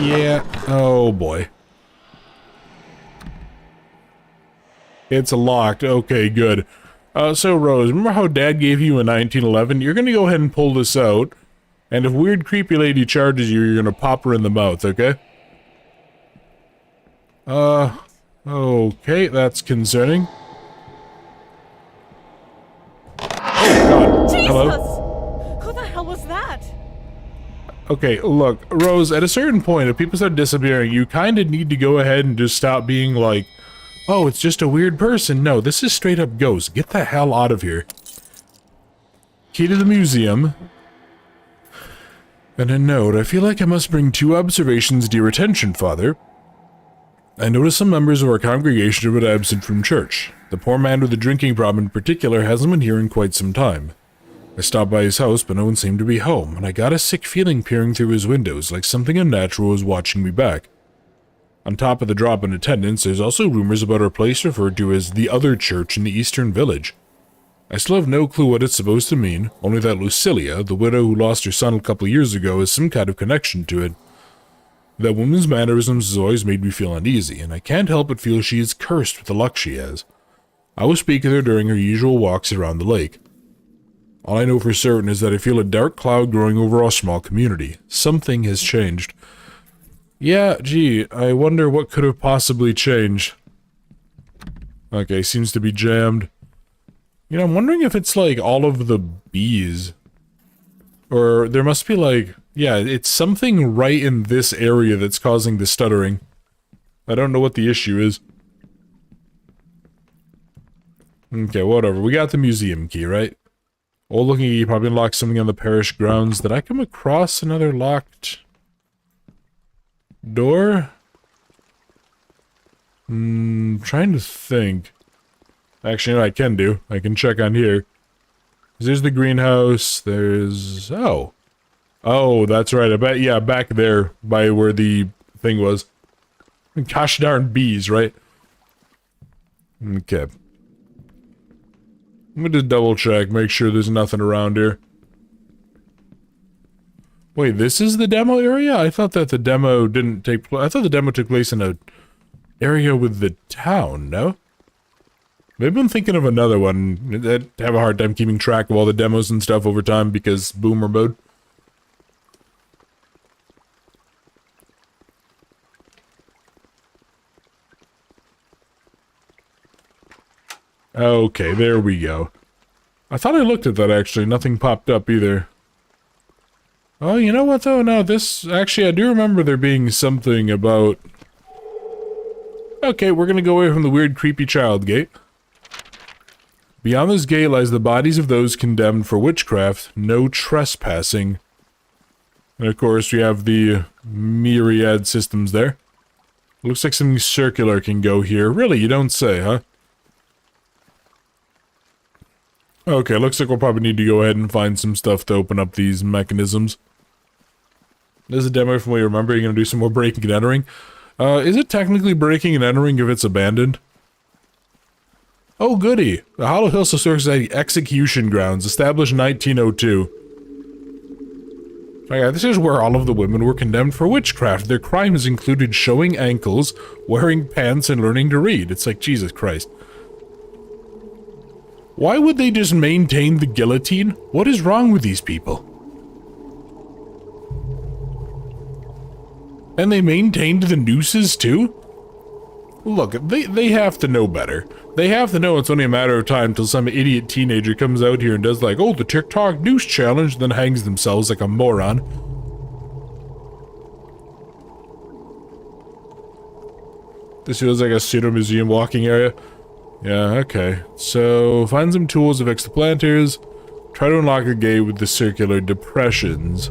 [SPEAKER 1] Yeah, oh boy. It's locked. Okay, good. So Rose, remember how Dad gave you a 1911? You're gonna go ahead and pull this out, and if weird creepy lady charges you, you're gonna pop her in the mouth, okay? Okay, that's concerning. Oh, God.
[SPEAKER 3] Jesus!
[SPEAKER 1] Hello?
[SPEAKER 3] Who the hell was that?
[SPEAKER 1] Okay, look, Rose, at a certain point, if people start disappearing, you kind of need to go ahead and just stop being like, oh, it's just a weird person. No, this is straight up ghost. Get the hell out of here. Key to the museum. And a note. I feel like I must bring 2 observations to your attention, Father. I notice some members of our congregation have been absent from church. The poor man with the drinking problem in particular hasn't been here in quite some time. I stopped by his house, but no one seemed to be home, and I got a sick feeling peering through his windows, like something unnatural was watching me back. On top of the drop in attendance, there's also rumors about our place referred to as the other church in the eastern village. I still have no clue what it's supposed to mean, only that Lucilia, the widow who lost her son a couple years ago, has some kind of connection to it. That woman's mannerisms has always made me feel uneasy, and I can't help but feel she is cursed with the luck she has. I will speak with her during her usual walks around the lake. All I know for certain is that I feel a dark cloud growing over our small community. Something has changed. Yeah, gee, I wonder what could have possibly changed. Okay, seems to be jammed. You know, I'm wondering if it's like all of the bees. Or there must be like, yeah, it's something right in this area that's causing the stuttering. I don't know what the issue is. Okay, whatever. We got the museum key, right? Old looking key probably unlocks something on the parish grounds. Did I come across another locked door? Trying to think. Actually, no, I can do. I can check on here. There's the greenhouse. There's... Oh. Oh, that's right. I bet, yeah, back there by where the thing was. Gosh darn bees, right? Okay. I'm gonna just double check, make sure there's nothing around here. Wait, this is the demo area? I thought that the demo didn't take place. I thought the demo took place in a area with the town, no? Maybe I'm thinking of another one. I'd have a hard time keeping track of all the demos and stuff over time because boomer mode. Okay, there we go. I thought I looked at that actually, nothing popped up either. Oh, you know what though? No, this... Actually, I do remember there being something about... Okay, we're gonna go away from the weird creepy child gate. Beyond this gate lies the bodies of those condemned for witchcraft, no trespassing. And of course we have the myriad systems there. Looks like something circular can go here. Really, you don't say, huh? Okay, looks like we'll probably need to go ahead and find some stuff to open up these mechanisms. This is a demo from what you remember. You're going to do some more breaking and entering. Is it technically breaking and entering if it's abandoned? Oh, goody. The Hollow Hill Historic Society Execution Grounds, established 1902. Okay, this is where all of the women were condemned for witchcraft. Their crimes included showing ankles, wearing pants, and learning to read. It's like, Jesus Christ. Why would they just maintain the guillotine? What is wrong with these people? And they maintained the nooses too? Look, they have to know better. They have to know it's only a matter of time till some idiot teenager comes out here and does like, oh, the TikTok noose challenge, then hangs themselves like a moron. This feels like a pseudo-museum walking area. Yeah, okay. So, find some tools to fix the planters. Try to unlock a gate with the circular depressions.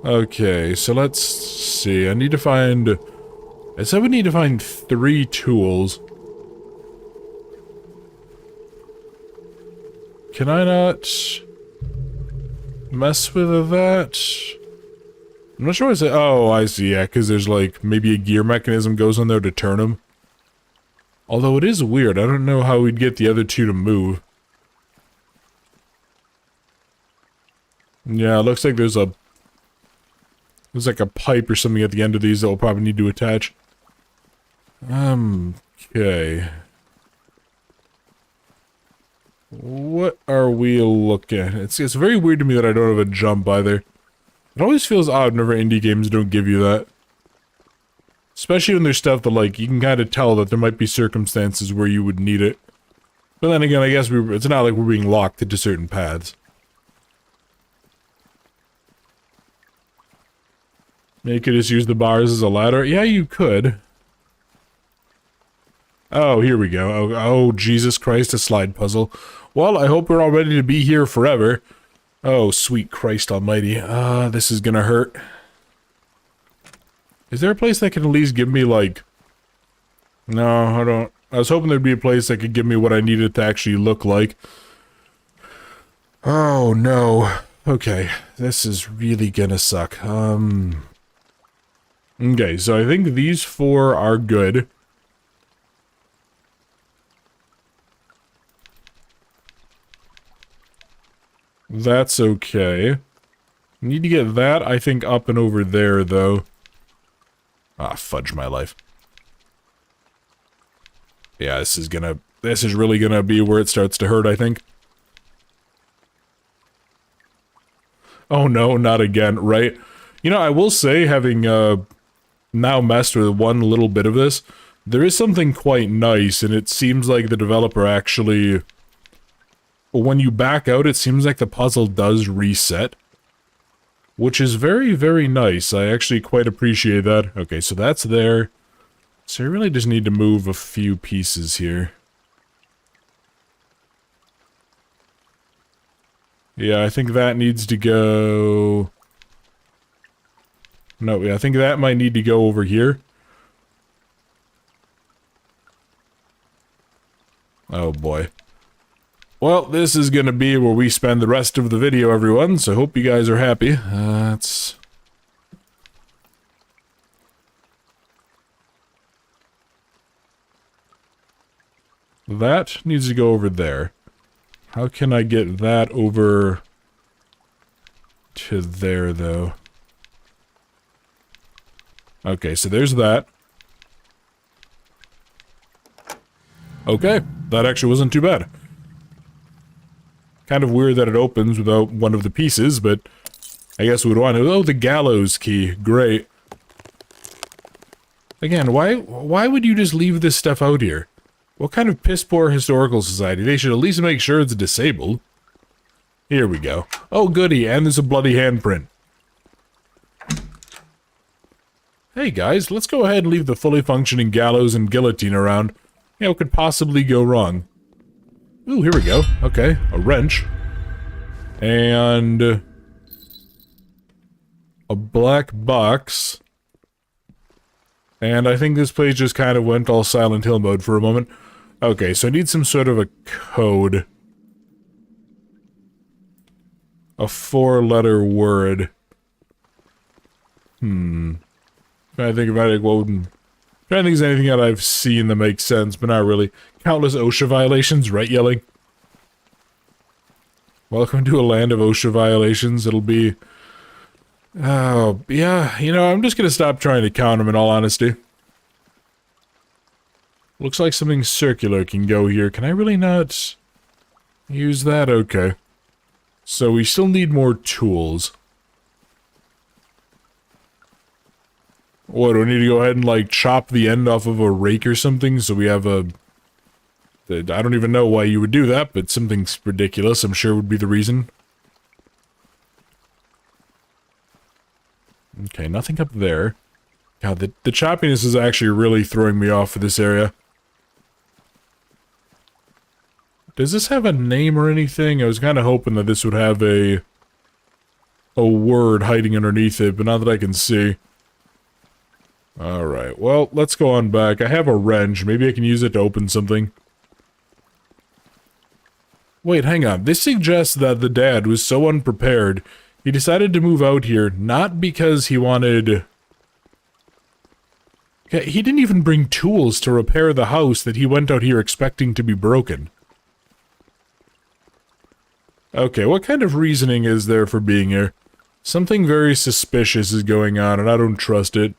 [SPEAKER 1] Okay, so let's see. I need to find... I said we need to find 3 tools. Can I not... mess with that? I'm not sure what I said. Oh, I see, yeah, because there's like, maybe a gear mechanism goes on there to turn them. Although it is weird, I don't know how we'd get the other 2 to move. Yeah, it looks like there's a... there's like a pipe or something at the end of these that we'll probably need to attach. Okay. What are we looking at? It's very weird to me that I don't have a jump either. It always feels odd whenever indie games don't give you that. Especially when there's stuff that, like, you can kind of tell that there might be circumstances where you would need it. But then again, I guess it's not like we're being locked into certain paths. You could just use the bars as a ladder. Yeah, you could. Oh, here we go. Oh, Jesus Christ, a slide puzzle. Well, I hope we're all ready to be here forever. Oh, sweet Christ almighty. This is gonna hurt. Is there a place that can at least give me, like... No, I don't. I was hoping there'd be a place that could give me what I needed to actually look like. Oh, no. Okay, this is really gonna suck. Okay, so I think these 4 are good. That's okay. Need to get that, I think, up and over there, though. Ah, fudge my life. Yeah, this is really gonna be where it starts to hurt, I think. Oh no, not again, right? You know, I will say, having, now messed with one little bit of this, there is something quite nice, and it seems like the developer actually... when you back out, it seems like the puzzle does reset. Which is very, very nice. I actually quite appreciate that. Okay, so that's there. So I really just need to move a few pieces here. Yeah, I think that needs to go... No, yeah, I think that might need to go over here. Oh boy. Well, this is gonna be where we spend the rest of the video, everyone, so hope you guys are happy. That needs to go over there. How can I get that over to there, though? Okay, so there's that. Okay, that actually wasn't too bad. Kind of weird that it opens without one of the pieces, but I guess we would want to. Oh, the gallows key. Great. Again, why would you just leave this stuff out here? What kind of piss-poor historical society? They should at least make sure it's disabled. Here we go. Oh, goody, and there's a bloody handprint. Hey guys, let's go ahead and leave the fully functioning gallows and guillotine around. Yeah, what could possibly go wrong? Ooh, here we go. Okay, a wrench. And... a black box. And I think this place just kind of went all Silent Hill mode for a moment. Okay, so I need some sort of a code. A 4-letter word. Trying to think about it, trying to think there's anything that I've seen that makes sense, but not really. Countless OSHA violations, right, Yelling? Welcome to a land of OSHA violations. It'll be... oh, yeah, you know, I'm just gonna stop trying to count them in all honesty. Looks like something circular can go here. Can I really not use that? Okay. So we still need more tools. What, do we need to go ahead and, like, chop the end off of a rake or something so we have a... I don't even know why you would do that, but something's ridiculous, I'm sure would be the reason. Okay, nothing up there. God, the choppiness is actually really throwing me off for this area. Does this have a name or anything? I was kind of hoping that this would have a word hiding underneath it, but not that I can see. Alright, well, let's go on back. I have a wrench. Maybe I can use it to open something. Wait, hang on. This suggests that the dad was so unprepared, he decided to move out here not because he wanted... Yeah, he didn't even bring tools to repair the house that he went out here expecting to be broken. Okay, what kind of reasoning is there for being here? Something very suspicious is going on, and I don't trust it.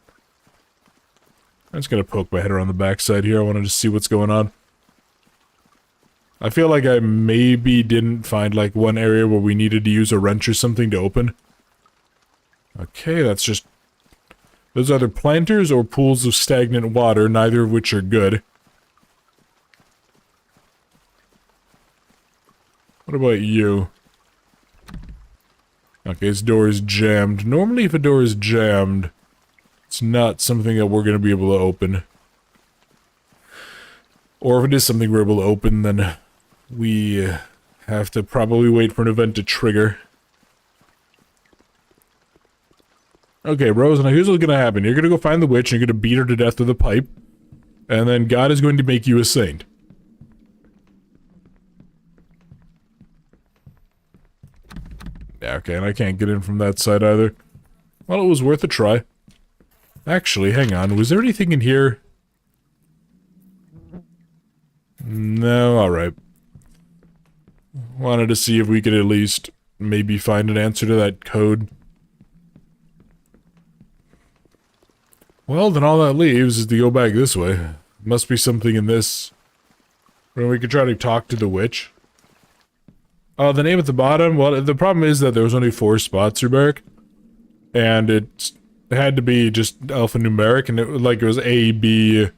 [SPEAKER 1] I'm just gonna poke my head around the backside here. I wanted to see what's going on. I feel like I maybe didn't find, like, one area where we needed to use a wrench or something to open. Okay, that's just... Those are either planters or pools of stagnant water, neither of which are good. What about you? Okay, this door is jammed. Normally if a door is jammed, it's not something that we're going to be able to open. Or if it is something we're able to open, then we have to probably wait for an event to trigger. Okay, Rose, now here's what's going to happen. You're going to go find the witch, and you're going to beat her to death with a pipe. And then God is going to make you a saint. Yeah, okay, and I can't get in from that side either. Well, it was worth a try. Actually, hang on. Was there anything in here? No, alright. Wanted to see if we could at least maybe find an answer to that code. Well, then all that leaves is to go back this way. Must be something in this... where we could try to talk to the witch. Oh, the name at the bottom? Well, the problem is that there was only 4 spots, Ruberk. And it had to be just alphanumeric, and it was A, B,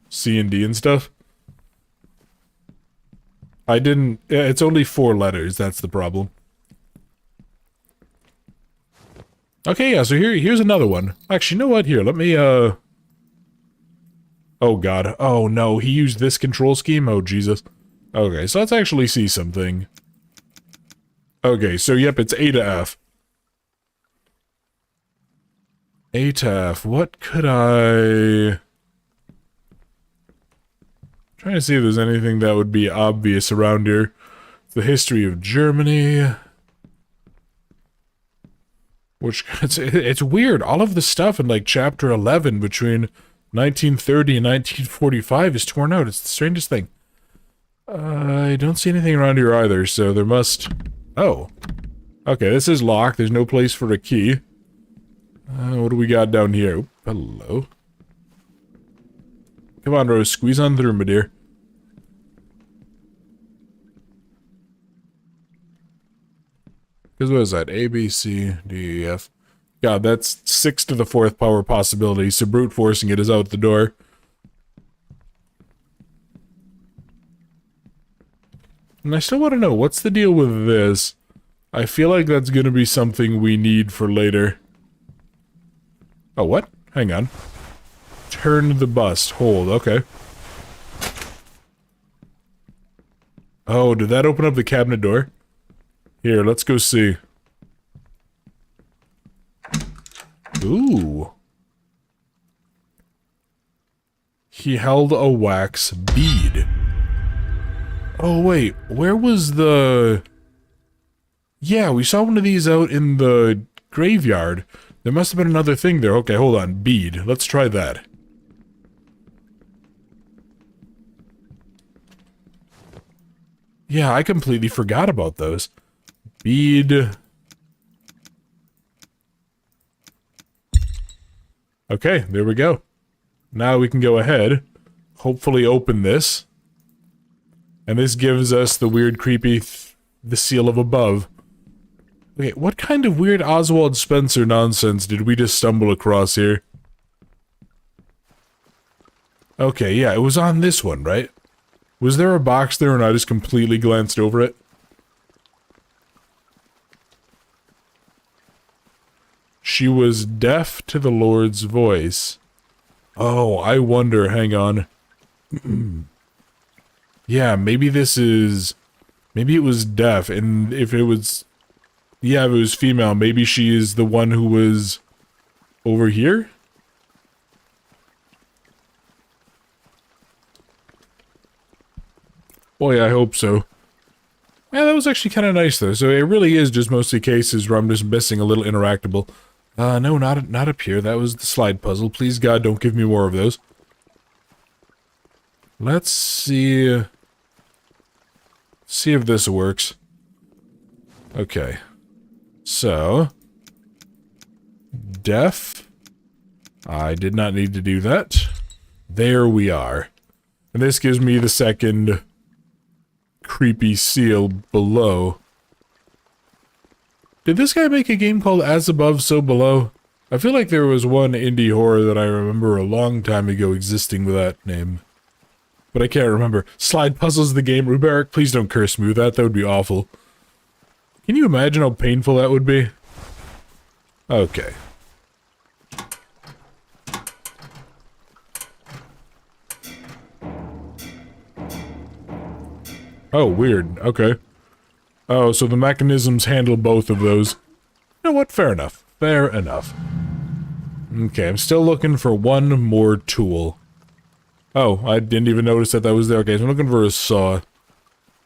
[SPEAKER 1] C, and D and stuff. I didn't... It's only 4 letters, that's the problem. Okay, yeah, so here's another one. Actually, you know what? Here, let me, Oh, God. Oh, no, he used this control scheme? Oh, Jesus. Okay, so let's actually see something. Okay, so yep, it's A to F. A to F. What could I... Trying to see if there's anything that would be obvious around here. The history of Germany... Which, it's weird, all of the stuff in, like, chapter 11 between 1930 and 1945 is torn out. It's the strangest thing. I don't see anything around here either, so there must... Oh. Okay, this is locked. There's no place for a key. What do we got down here? Oop, hello. Come on, Rose. Squeeze on through, my dear. Because what is that? A, B, C, D, E, F. God, that's 6 to the 4th power possibility, so brute forcing it is out the door. And I still want to know, what's the deal with this? I feel like that's going to be something we need for later. Oh, what? Hang on. Turn the bust. Hold, okay. Oh, did that open up the cabinet door? Here, let's go see. Ooh. He held a wax bead. Oh, wait. Where was the... Yeah, we saw one of these out in the graveyard. There must have been another thing there. Okay, hold on. Bead. Let's try that. Yeah, I completely forgot about those. Bead. Okay, there we go. Now we can go ahead, hopefully open this. And this gives us the weird, creepy, the seal of above. Okay, what kind of weird Oswald Spencer nonsense did we just stumble across here? Okay, yeah, it was on this one, right? Was there a box there and I just completely glanced over it? She was deaf to the Lord's voice. Oh, I wonder, hang on. Yeah, maybe this is... Maybe it was deaf, and if it was... Yeah, if it was female, maybe she is the one who was... over here? Boy, I hope so. Yeah, that was actually kind of nice, though. So it really is just mostly cases where I'm just missing a little interactable. No, not up here. That was the slide puzzle. Please, God, don't give me more of those. Let's see... see if this works. Okay. So... deaf. I did not need to do that. There we are. And this gives me the second... creepy seal below. Did this guy make a game called As Above, So Below? I feel like there was one indie horror that I remember a long time ago existing with that name. But I can't remember. Slide Puzzles the game. Ruberic, please don't curse me with that. That would be awful. Can you imagine how painful that would be? Okay. Oh, weird. Okay. Oh, so the mechanisms handle both of those. You know what? Fair enough. Fair enough. Okay, I'm still looking for one more tool. Oh, I didn't even notice that that was there. Okay, so I'm looking for a saw.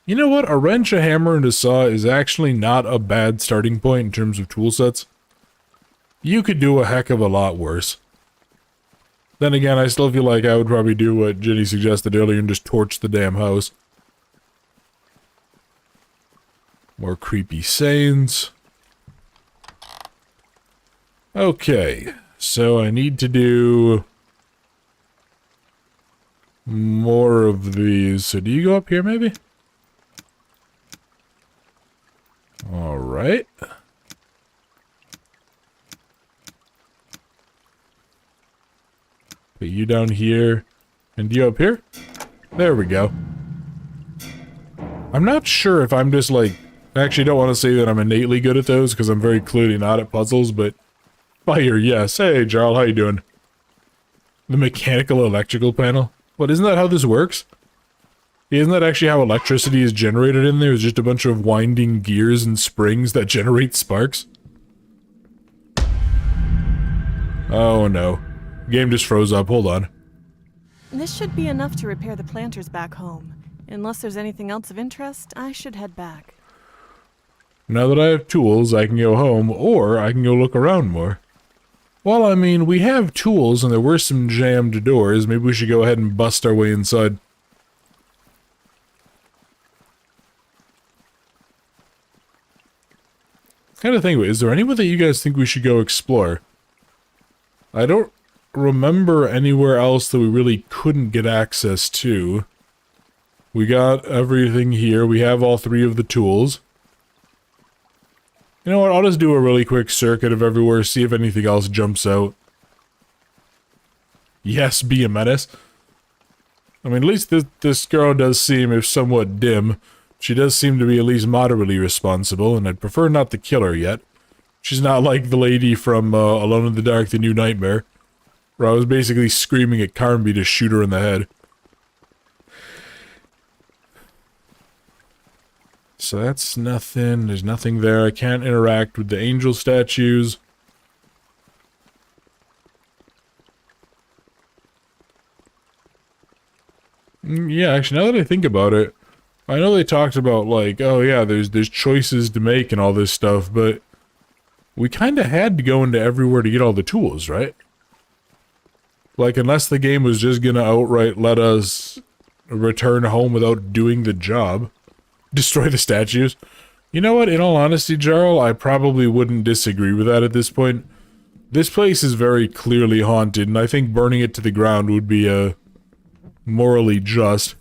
[SPEAKER 1] You know what? A wrench, a hammer, and a saw is actually not a bad starting point in terms of tool sets. You could do a heck of a lot worse. Then again, I still feel like I would probably do what Jenny suggested earlier and just torch the damn house. More creepy sayings. Okay, so I need to do more of these. So do you go up here, maybe? Alright. Put you down here, and you up here? There we go. I'm not sure if I'm just like... I actually don't want to say that I'm innately good at those, because I'm very clearly not at puzzles, but... Fire, yes. Hey, Jarl, how you doing? The mechanical electrical panel? What, isn't that how this works? Isn't that actually how electricity is generated in there? It's just a bunch of winding gears and springs that generate sparks? Oh no. Game just froze up, hold on.
[SPEAKER 3] This should be enough to repair the planters back home. Unless there's anything else of interest, I should head back.
[SPEAKER 1] Now that I have tools, I can go home, or I can go look around more. Well, I mean, we have tools and there were some jammed doors. Maybe we should go ahead and bust our way inside. Kind of think, is there anywhere that you guys think we should go explore? I don't remember anywhere else that we really couldn't get access to. We got everything here. We have all three of the tools. You know what, I'll just do a really quick circuit of everywhere, see if anything else jumps out. Yes, be a menace. I mean, at least this girl does seem somewhat dim. She does seem to be at least moderately responsible, and I'd prefer not to kill her yet. She's not like the lady from Alone in the Dark, The New Nightmare, where I was basically screaming at Carnby to shoot her in the head. So that's nothing. There's nothing there. I can't interact with the angel statues. Yeah, actually, now that I think about it, I know they talked about, like, oh yeah, there's choices to make and all this stuff, but we kind of had to go into everywhere to get all the tools, right? Like, unless the game was just gonna outright let us return home without doing the job. Destroy the statues. You know what, in all honesty, Jarl, I probably wouldn't disagree with that at this point. This place is very clearly haunted, and I think burning it to the ground would be, morally just.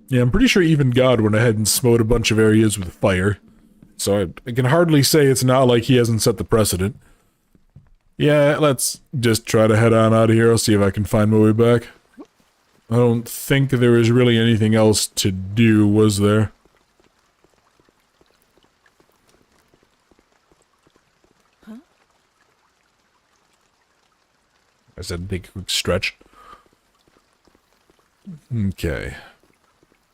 [SPEAKER 1] Yeah, I'm pretty sure even God went ahead and smote a bunch of areas with fire. So I can hardly say it's not like he hasn't set the precedent. Yeah, let's just try to head on out of here. I'll see if I can find my way back. I don't think there was really anything else to do, was there? I said take a quick stretch. Okay.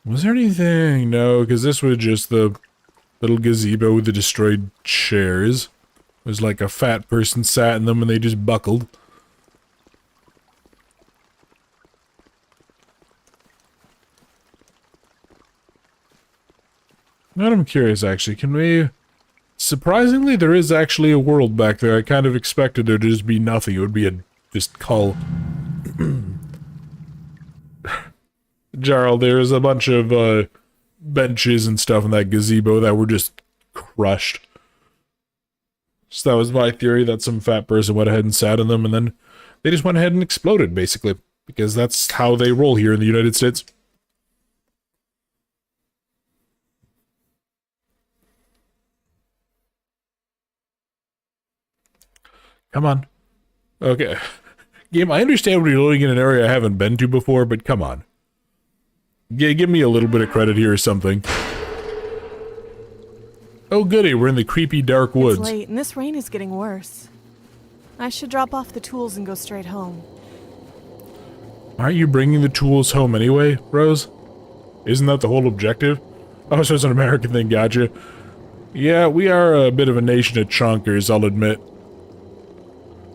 [SPEAKER 1] Was there anything? No, because this was just the little gazebo with the destroyed chairs. It was like a fat person sat in them and they just buckled. Now I'm curious, actually. Can we... Surprisingly, there is actually a world back there. I kind of expected there to just be nothing. It would be a... just cull. Jarl, there's a bunch of, benches and stuff in that gazebo that were just crushed. So that was my theory, that some fat person went ahead and sat in them, and then they just went ahead and exploded, basically. Because that's how they roll here in the United States. Come on. Okay. Game, I understand we're loading in an area I haven't been to before, but come on. Give me a little bit of credit here or something. Oh goody, we're in the creepy dark woods.
[SPEAKER 3] It's late, and this rain is getting worse. I should drop off the tools and go straight home.
[SPEAKER 1] Aren't you bringing the tools home anyway, Rose? Isn't that the whole objective? Oh, so it's an American thing, gotcha. Yeah, we are a bit of a nation of chonkers, I'll admit.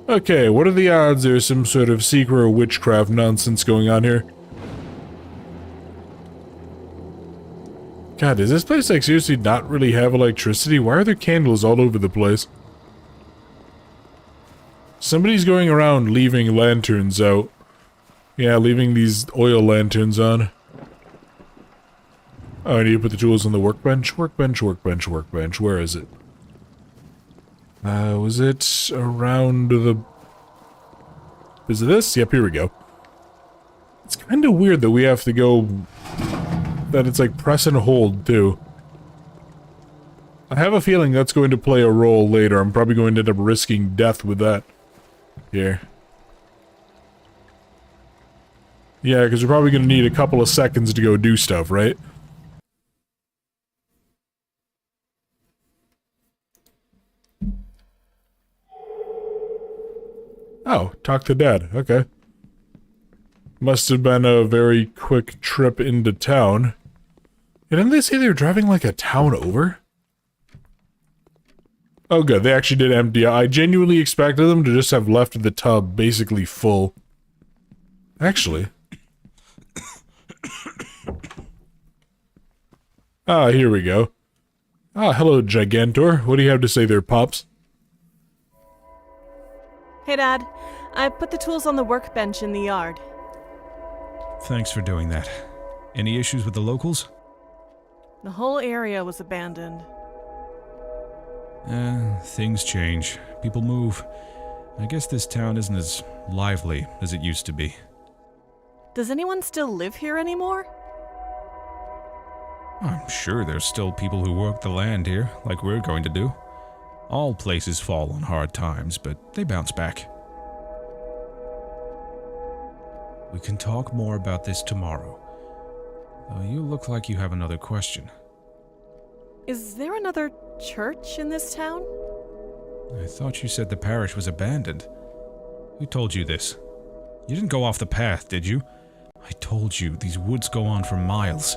[SPEAKER 1] Okay, what are the odds there's some sort of secret or witchcraft nonsense going on here? God, does this place, like, seriously not really have electricity? Why are there candles all over the place? Somebody's going around leaving lanterns out. Yeah, leaving these oil lanterns on. Oh, I need to put the tools on the workbench? Workbench, workbench, workbench. Where is it? Was it around the... Is it this? Yep, here we go. It's kind of weird that we have to go... That it's like press and hold, too. I have a feeling that's going to play a role later. I'm probably going to end up risking death with that. Here. Yeah, because we're probably going to need a couple of seconds to go do stuff, right? Oh, talk to Dad. Okay. Must have been a very quick trip into town. Didn't they say they were driving like a town over? Oh good, they actually did empty. I genuinely expected them to just have left the tub basically full. Actually. Ah, here we go. Ah, hello, Gigantor. What do you have to say there, Pops?
[SPEAKER 3] Hey, Dad. I put the tools on the workbench in the yard.
[SPEAKER 2] Thanks for doing that. Any issues with the locals?
[SPEAKER 3] The whole area was abandoned.
[SPEAKER 2] Things change. People move. I guess this town isn't as lively as it used to be.
[SPEAKER 3] Does anyone still live here anymore?
[SPEAKER 2] I'm sure there's still people who work the land here, like we're going to do. All places fall on hard times, but they bounce back. We can talk more about this tomorrow. Though you look like you have another question.
[SPEAKER 3] Is there another church in this town?
[SPEAKER 2] I thought you said the parish was abandoned. Who told you this? You didn't go off the path, did you? I told you, these woods go on for miles.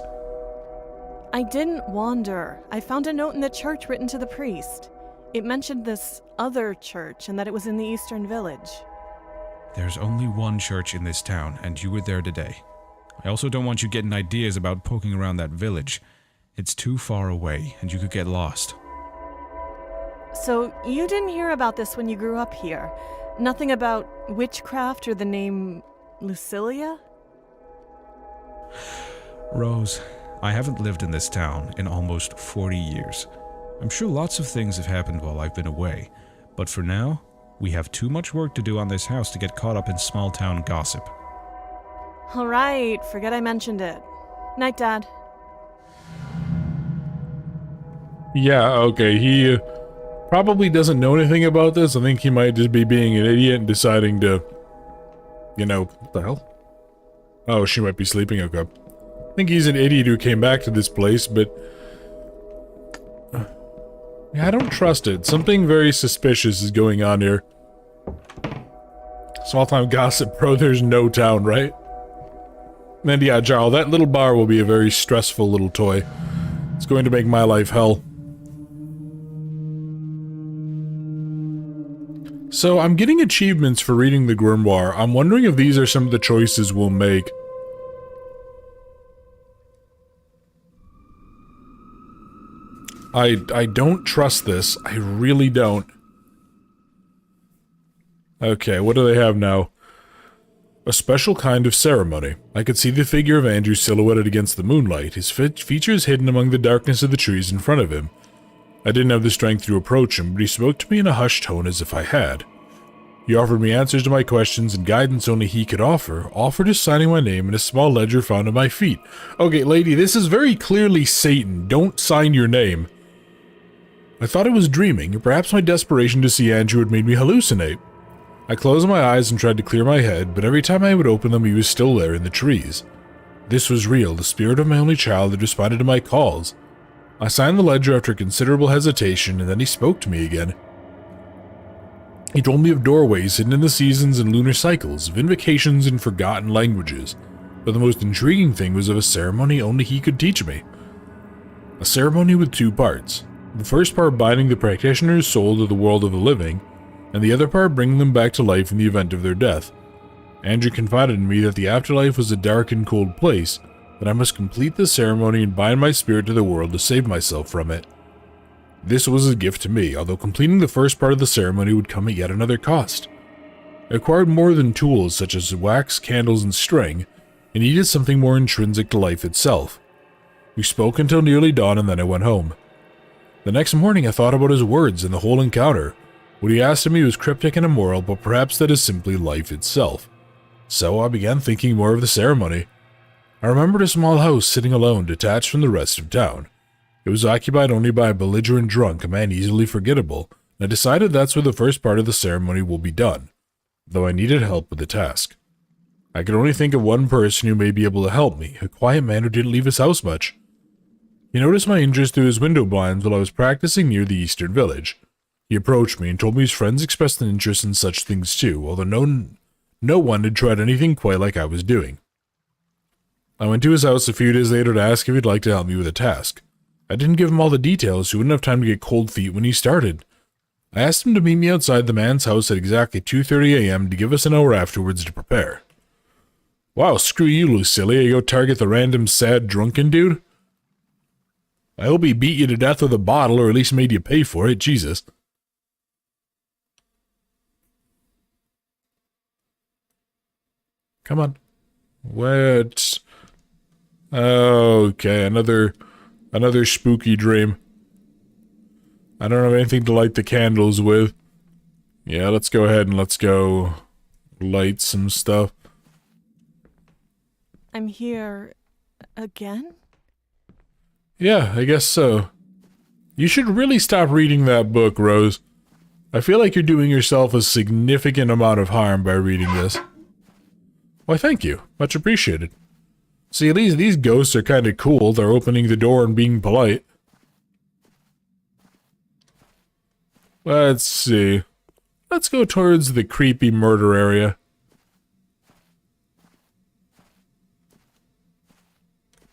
[SPEAKER 3] I didn't wander. I found a note in the church written to the priest. It mentioned this other church and that it was in the eastern village.
[SPEAKER 2] There's only one church in this town, and you were there today. I also don't want you getting ideas about poking around that village. It's too far away, and you could get lost.
[SPEAKER 3] So, you didn't hear about this when you grew up here? Nothing about witchcraft or the name Lucilia?
[SPEAKER 2] Rose, I haven't lived in this town in almost 40 years. I'm sure lots of things have happened while I've been away, but for now, we have too much work to do on this house to get caught up in small-town gossip.
[SPEAKER 3] Alright, forget I mentioned it. Night, Dad.
[SPEAKER 1] Yeah, okay, he probably doesn't know anything about this. I think he might just be being an idiot and deciding to, you know, what the hell? Oh, she might be sleeping, okay. I think he's an idiot who came back to this place, but... yeah, I don't trust it. Something very suspicious is going on here. Small-time gossip, bro. There's no town, right? And yeah, Jarl, that little bar will be a very stressful little toy. It's going to make my life hell. So, I'm getting achievements for reading the grimoire. I'm wondering if these are some of the choices we'll make. I don't trust this. I really don't. Okay, what do they have now? A special kind of ceremony. I could see the figure of Andrew silhouetted against the moonlight, his features hidden among the darkness of the trees in front of him. I didn't have the strength to approach him, but he spoke to me in a hushed tone as if I had. He offered me answers to my questions and guidance only he could offered us signing my name in a small ledger found at my feet. Okay, lady, this is very clearly Satan. Don't sign your name. I thought I was dreaming, or perhaps my desperation to see Andrew had made me hallucinate. I closed my eyes and tried to clear my head, but every time I would open them he was still there in the trees. This was real, the spirit of my only child had responded to my calls. I signed the ledger after considerable hesitation, and then he spoke to me again. He told me of doorways hidden in the seasons and lunar cycles, of invocations in forgotten languages, but the most intriguing thing was of a ceremony only he could teach me. A ceremony with two parts. The first part binding the practitioner's soul to the world of the living, and the other part bringing them back to life in the event of their death. Andrew confided in me that the afterlife was a dark and cold place, that I must complete the ceremony and bind my spirit to the world to save myself from it. This was a gift to me, although completing the first part of the ceremony would come at yet another cost. It required more than tools such as wax, candles, and string, and needed something more intrinsic to life itself. We spoke until nearly dawn and then I went home. The next morning I thought about his words and the whole encounter. What he asked of me was cryptic and immoral, but perhaps that is simply life itself. So I began thinking more of the ceremony. I remembered a small house sitting alone, detached from the rest of town. It was occupied only by a belligerent drunk, a man easily forgettable, and I decided that's where the first part of the ceremony will be done, though I needed help with the task. I could only think of one person who may be able to help me, a quiet man who didn't leave his house much. He noticed my interest through his window blinds while I was practicing near the eastern village. He approached me and told me his friends expressed an interest in such things too, although no one had tried anything quite like I was doing. I went to his house a few days later to ask if he'd like to help me with a task. I didn't give him all the details, so he wouldn't have time to get cold feet when he started. I asked him to meet me outside the man's house at exactly 2:30 a.m. to give us an hour afterwards to prepare. Wow, screw you, Lucilia, you go target the random sad drunken dude? I hope he beat you to death with a bottle, or at least made you pay for it, Jesus. Come on. What? Okay, another spooky dream. I don't have anything to light the candles with. Yeah, let's go ahead and let's go light some stuff.
[SPEAKER 3] I'm here again?
[SPEAKER 1] Yeah, I guess so. You should really stop reading that book, Rose. I feel like you're doing yourself a significant amount of harm by reading this. Why, thank you. Much appreciated. See, these ghosts are kind of cool. They're opening the door and being polite. Let's see. Let's go towards the creepy murder area.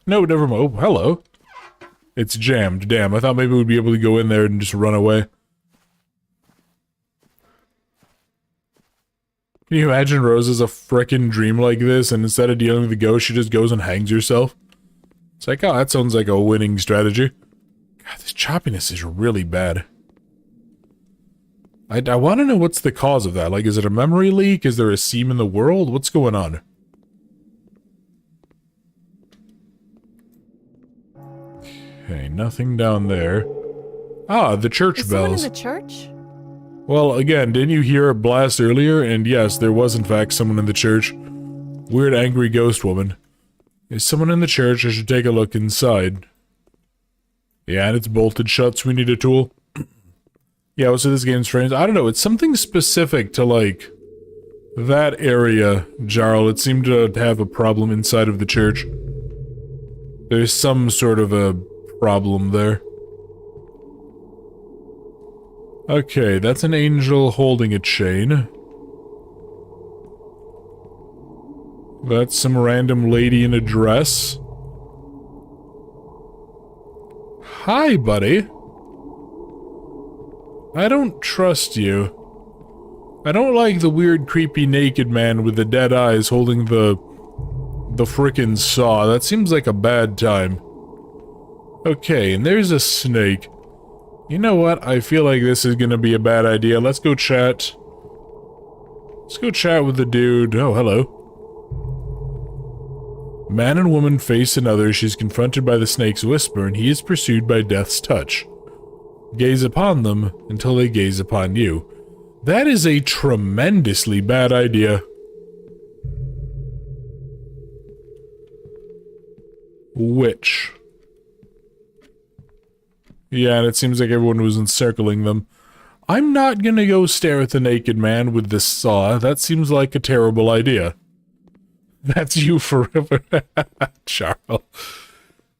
[SPEAKER 1] No, never mind. Oh, hello. It's jammed. Damn, I thought maybe we'd be able to go in there and just run away. Can you imagine Rose has a frickin' dream like this, and instead of dealing with the ghost, she just goes and hangs herself? It's like, oh, that sounds like a winning strategy. God, this choppiness is really bad. I want to know what's the cause of that. Like, is it a memory leak? Is there a seam in the world? What's going on? Okay, nothing down there. Ah, the church
[SPEAKER 3] Is
[SPEAKER 1] bells.
[SPEAKER 3] someone in the church?
[SPEAKER 1] Well, again, didn't you hear a blast earlier? And yes, there was in fact someone in the church. Weird angry ghost woman. Is someone in the church? I should take a look inside. Yeah, and it's bolted shut, so we need a tool. Yeah, so this game's strange. I don't know, it's something specific to, like, that area, Jarl. It seemed to have a problem inside of the church. There's some sort of a problem there. Okay, that's an angel holding a chain. That's some random lady in a dress. Hi, buddy. I don't trust you. I don't like the weird, creepy, naked man with the dead eyes holding the frickin' saw. That seems like a bad time. Okay, and there's a snake. You know what? I feel like this is gonna be a bad idea. Let's go chat. Let's go chat with the dude. Oh, hello. Man and woman face another. She's confronted by the snake's whisper, and he is pursued by death's touch. Gaze upon them until they gaze upon you. That is a tremendously bad idea. Which? Yeah, and it seems like everyone was encircling them. I'm not gonna go stare at the naked man with this saw. That seems like a terrible idea. That's you forever, Charles.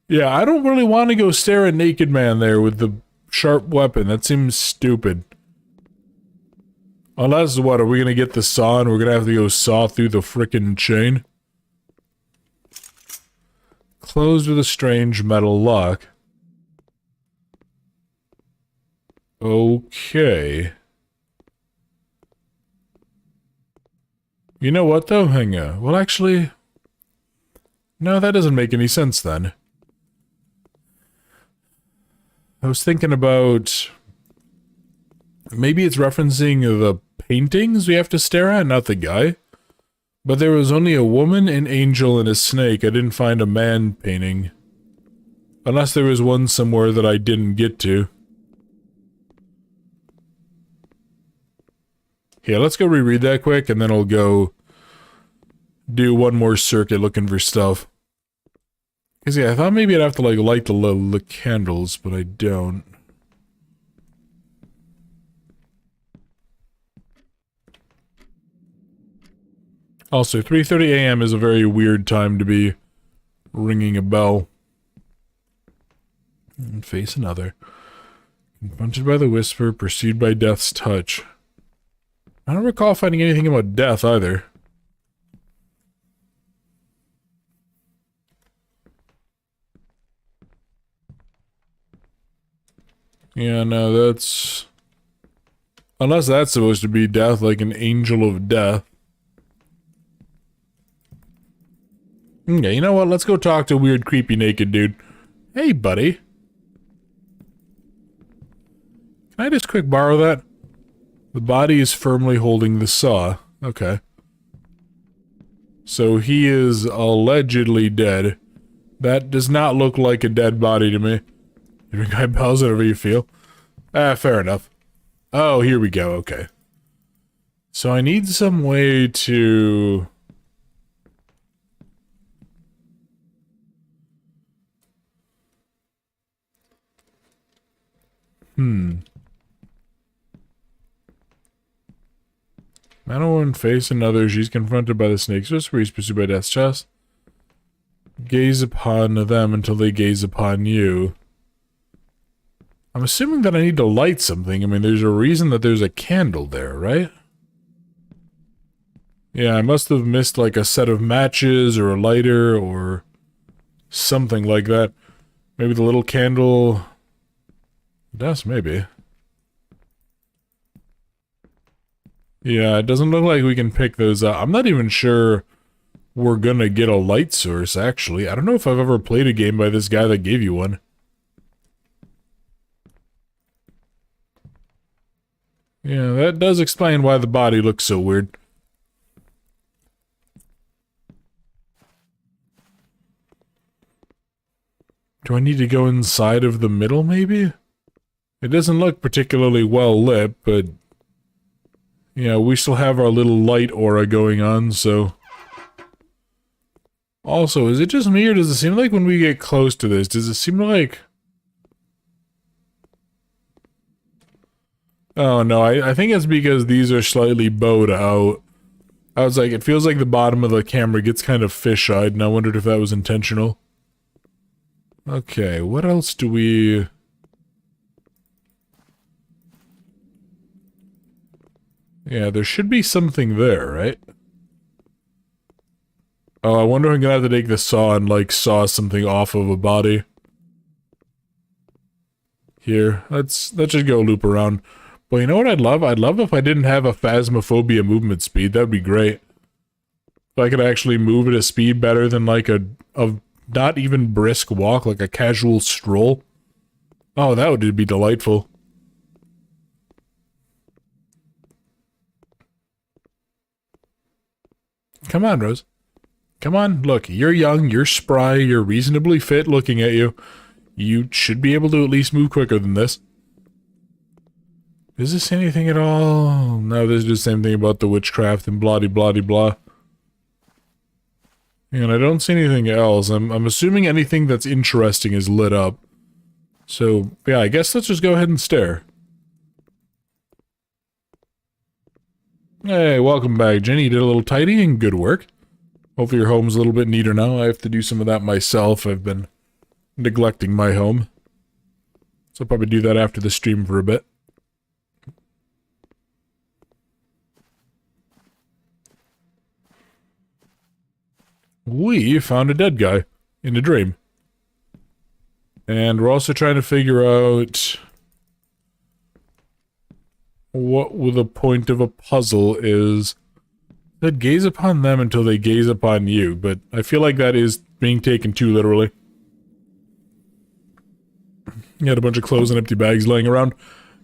[SPEAKER 1] Yeah, I don't really want to go stare at naked man there with the sharp weapon. That seems stupid. Unless, what, are we gonna get the saw and we're gonna have to go saw through the frickin' chain? Closed with a strange metal lock. Okay. You know what, though? Hang on. Well, actually... No, that doesn't make any sense, then. I was thinking about... Maybe it's referencing the paintings we have to stare at, not the guy. But there was only a woman, an angel, and a snake. I didn't find a man painting. Unless there was one somewhere that I didn't get to. Yeah, let's go reread that quick, and then I'll go do one more circuit looking for stuff. Because, yeah, I thought maybe I'd have to, like, light the candles, but I don't. Also, 3:30 a.m. is a very weird time to be ringing a bell. And face another. Confronted by the whisper, pursued by death's touch. I don't recall finding anything about death, either. Yeah, no, that's... Unless that's supposed to be death, like an angel of death. Okay, you know what? Let's go talk to a weird, creepy, naked dude. Hey, buddy. Can I just quick borrow that? The body is firmly holding the saw. Okay. So he is allegedly dead. That does not look like a dead body to me. You ring my bells, whatever you feel. Fair enough. Oh, here we go, okay. So I need some way to... Man or woman face another. She's confronted by the snake's whisper. He's pursued by death's chest. Gaze upon them until they gaze upon you. I'm assuming that I need to light something. I mean, there's a reason that there's a candle there, right? Yeah, I must have missed like a set of matches or a lighter or something like that. Maybe the little candle... Dust, maybe. Yeah, it doesn't look like we can pick those up. I'm not even sure we're gonna get a light source, actually. I don't know if I've ever played a game by this guy that gave you one. Yeah, that does explain why the body looks so weird. Do I need to go inside of the middle, maybe? It doesn't look particularly well lit, but... Yeah, we still have our little light aura going on, so... Also, is it just me, or does it seem like when we get close to this, does it seem like... Oh, no, I think it's because these are slightly bowed out. I was like, it feels like the bottom of the camera gets kind of fish-eyed, and I wondered if that was intentional. Okay, what else do we... Yeah, there should be something there, right? Oh, I wonder if I'm gonna have to take the saw and, like, saw something off of a body. Here, let's just go loop around. But you know what I'd love? I'd love if I didn't have a phasmophobia movement speed. That'd be great. If I could actually move at a speed better than, like, a not even brisk walk, like a casual stroll. Oh, that would be delightful. Come on, Rose. Come on, look, you're young, you're spry, you're reasonably fit looking at you. You should be able to at least move quicker than this. Is this anything at all? No, this is the same thing about the witchcraft and blah-de-blah-de-blah. And I don't see anything else. I'm assuming anything that's interesting is lit up. So, yeah, I guess let's just go ahead and stare. Hey, welcome back, Jenny. You did a little tidying. Good work. Hopefully your home's a little bit neater now. I have to do some of that myself. I've been neglecting my home. So I'll probably do that after the stream for a bit. We found a dead guy in a dream. And we're also trying to figure out what the point of a puzzle is. That gaze upon them until they gaze upon you, but I feel like that is being taken too literally. You had a bunch of clothes and empty bags laying around.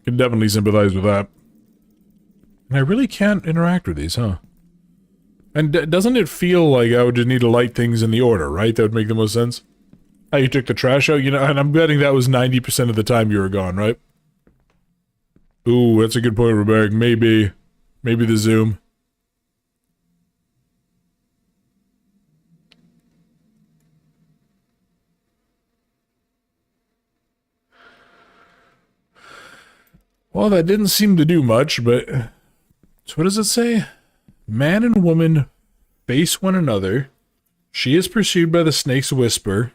[SPEAKER 1] Can definitely sympathize with that. And I really can't interact with these, huh? And doesn't it feel like I would just need to light things in the order, right? That would make the most sense. How you took the trash out, you know, and I'm betting that was 90% of the time you were gone, right? Ooh, that's a good point, Rebecca. Maybe the zoom. Well, that didn't seem to do much, but... So what does it say? Man and woman face one another. She is pursued by the snake's whisper.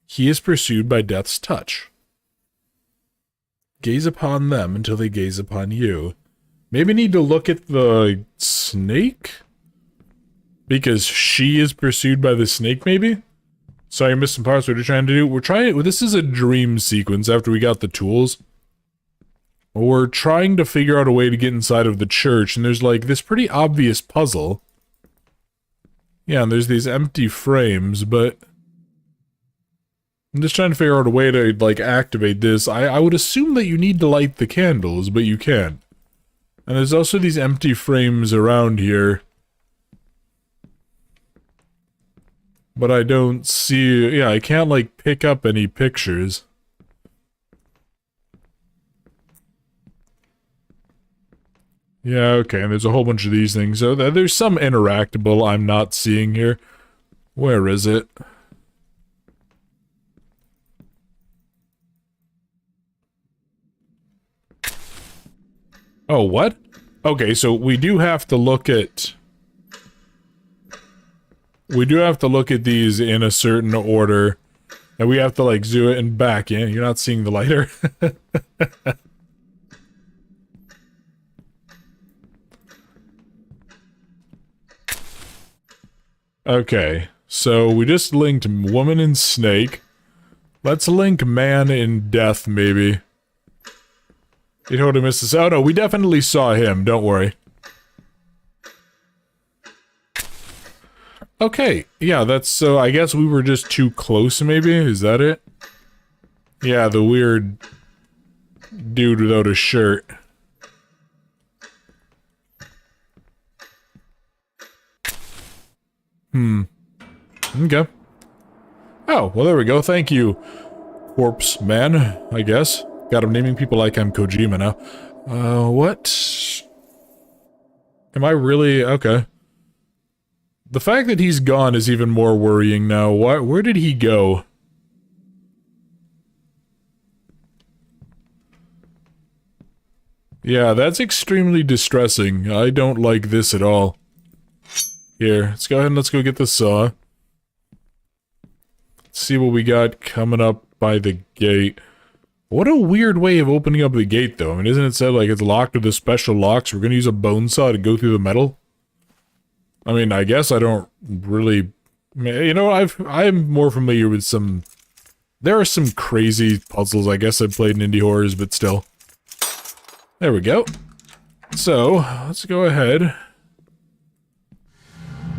[SPEAKER 1] He is pursued by death's touch. Gaze upon them until they gaze upon you. Maybe need to look at the snake? Because she is pursued by the snake, maybe? Sorry, I missed some parts. What are we trying to do? This is a dream sequence after we got the tools. We're trying to figure out a way to get inside of the church, and there's, like, this pretty obvious puzzle. Yeah, and there's these empty frames, but... I'm just trying to figure out a way to, like, activate this. I would assume that you need to light the candles, but you can't. And there's also these empty frames around here. But I don't see... Yeah, I can't, like, pick up any pictures. Yeah, okay, and there's a whole bunch of these things. So there's some interactable I'm not seeing here. Where is it? Oh, what? Okay, so we do have to look at... We do have to look at these in a certain order. And we have to, like, zoom it and back in. You're not seeing the lighter. Okay, so we just linked woman and snake. Let's link man and death, maybe. You totally missed this. Oh no, we definitely saw him, don't worry. Okay, yeah, that's so I guess we were just too close, maybe? Is that it? Yeah, the weird dude without a shirt. Okay. Oh, well there we go. Thank you, Corpse Man, I guess. God, I'm naming people like I'm Kojima now. What? Am I really... Okay. The fact that he's gone is even more worrying now. Where did he go? Yeah, that's extremely distressing. I don't like this at all. Here, let's go ahead and let's go get the saw. Let's see what we got coming up by the gate. What a weird way of opening up the gate, though. I mean, isn't it said, like, it's locked with a special lock, so we're gonna use a bone saw to go through the metal? I mean, I guess I don't really You know, I'm more familiar with some... There are some crazy puzzles, I guess I've played in indie horrors, but still. There we go. So, let's go ahead.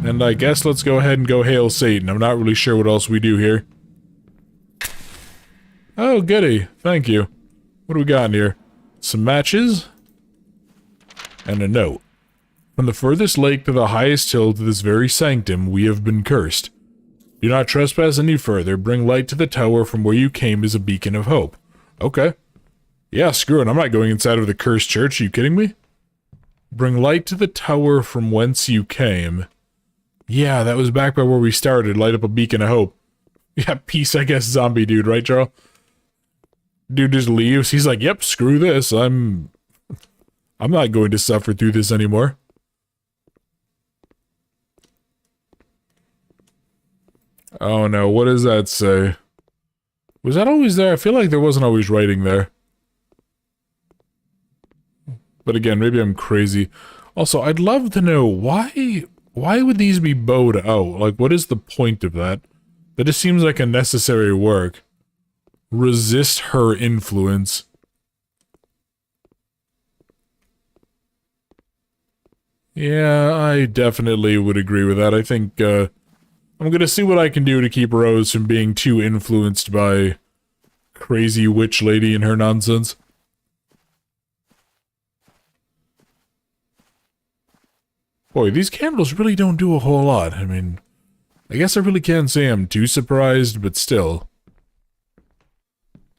[SPEAKER 1] And I guess let's go ahead and go hail Satan. I'm not really sure what else we do here. Oh, goody. Thank you. What do we got in here? Some matches. And a note. From the furthest lake to the highest hill to this very sanctum, we have been cursed. Do not trespass any further. Bring light to the tower from where you came as a beacon of hope. Okay. Yeah, screw it. I'm not going inside of the cursed church. Are you kidding me? Bring light to the tower from whence you came. Yeah, that was back by where we started. Light up a beacon of hope. Yeah, peace, I guess, zombie dude, right, Charles? Dude just leaves. He's like, yep, screw this. I'm not going to suffer through this anymore. Oh no, what does that say? Was that always there? I feel like there wasn't always writing there. But again, maybe I'm crazy. Also, I'd love to know why would these be bowed out? Like, what is the point of that? That just seems like unnecessary work. Resist her influence. Yeah, I definitely would agree with that. I think, I'm gonna see what I can do to keep Rose from being too influenced by crazy witch lady and her nonsense. Boy, these candles really don't do a whole lot. I mean, I guess I really can't say I'm too surprised, but still.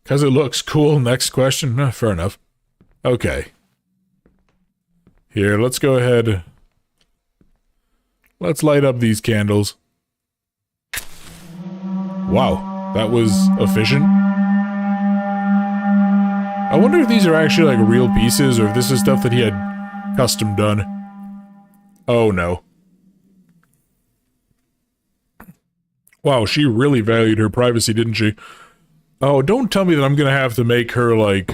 [SPEAKER 1] 'Cause it looks cool, next question? Fair enough. Okay. Here, let's go ahead. Let's light up these candles. Wow, that was efficient. I wonder if these are actually like real pieces or if this is stuff that he had custom done. Oh no. Wow, she really valued her privacy, didn't she? Oh, don't tell me that I'm gonna have to make her like...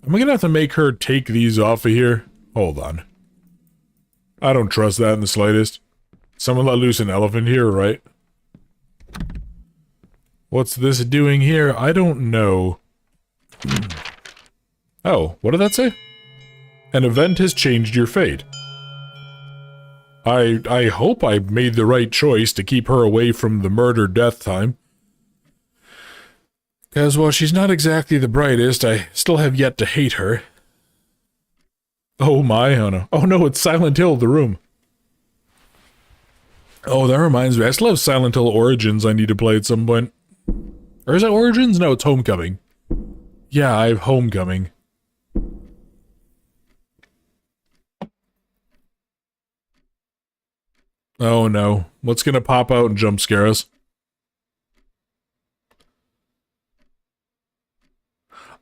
[SPEAKER 1] Am I gonna have to make her take these off of here? Hold on. I don't trust that in the slightest. Someone let loose an elephant here, right? What's this doing here? I don't know. Oh, what did that say? An event has changed your fate. I hope I made the right choice to keep her away from the murder-death time. Because, well, she's not exactly the brightest, I still have yet to hate her. Oh my, oh no. Oh no, it's Silent Hill, the room. Oh, that reminds me, I still have Silent Hill Origins I need to play at some point. Or is it Origins? No, it's Homecoming. Yeah, I have Homecoming. Oh no. What's gonna pop out and jump scare us?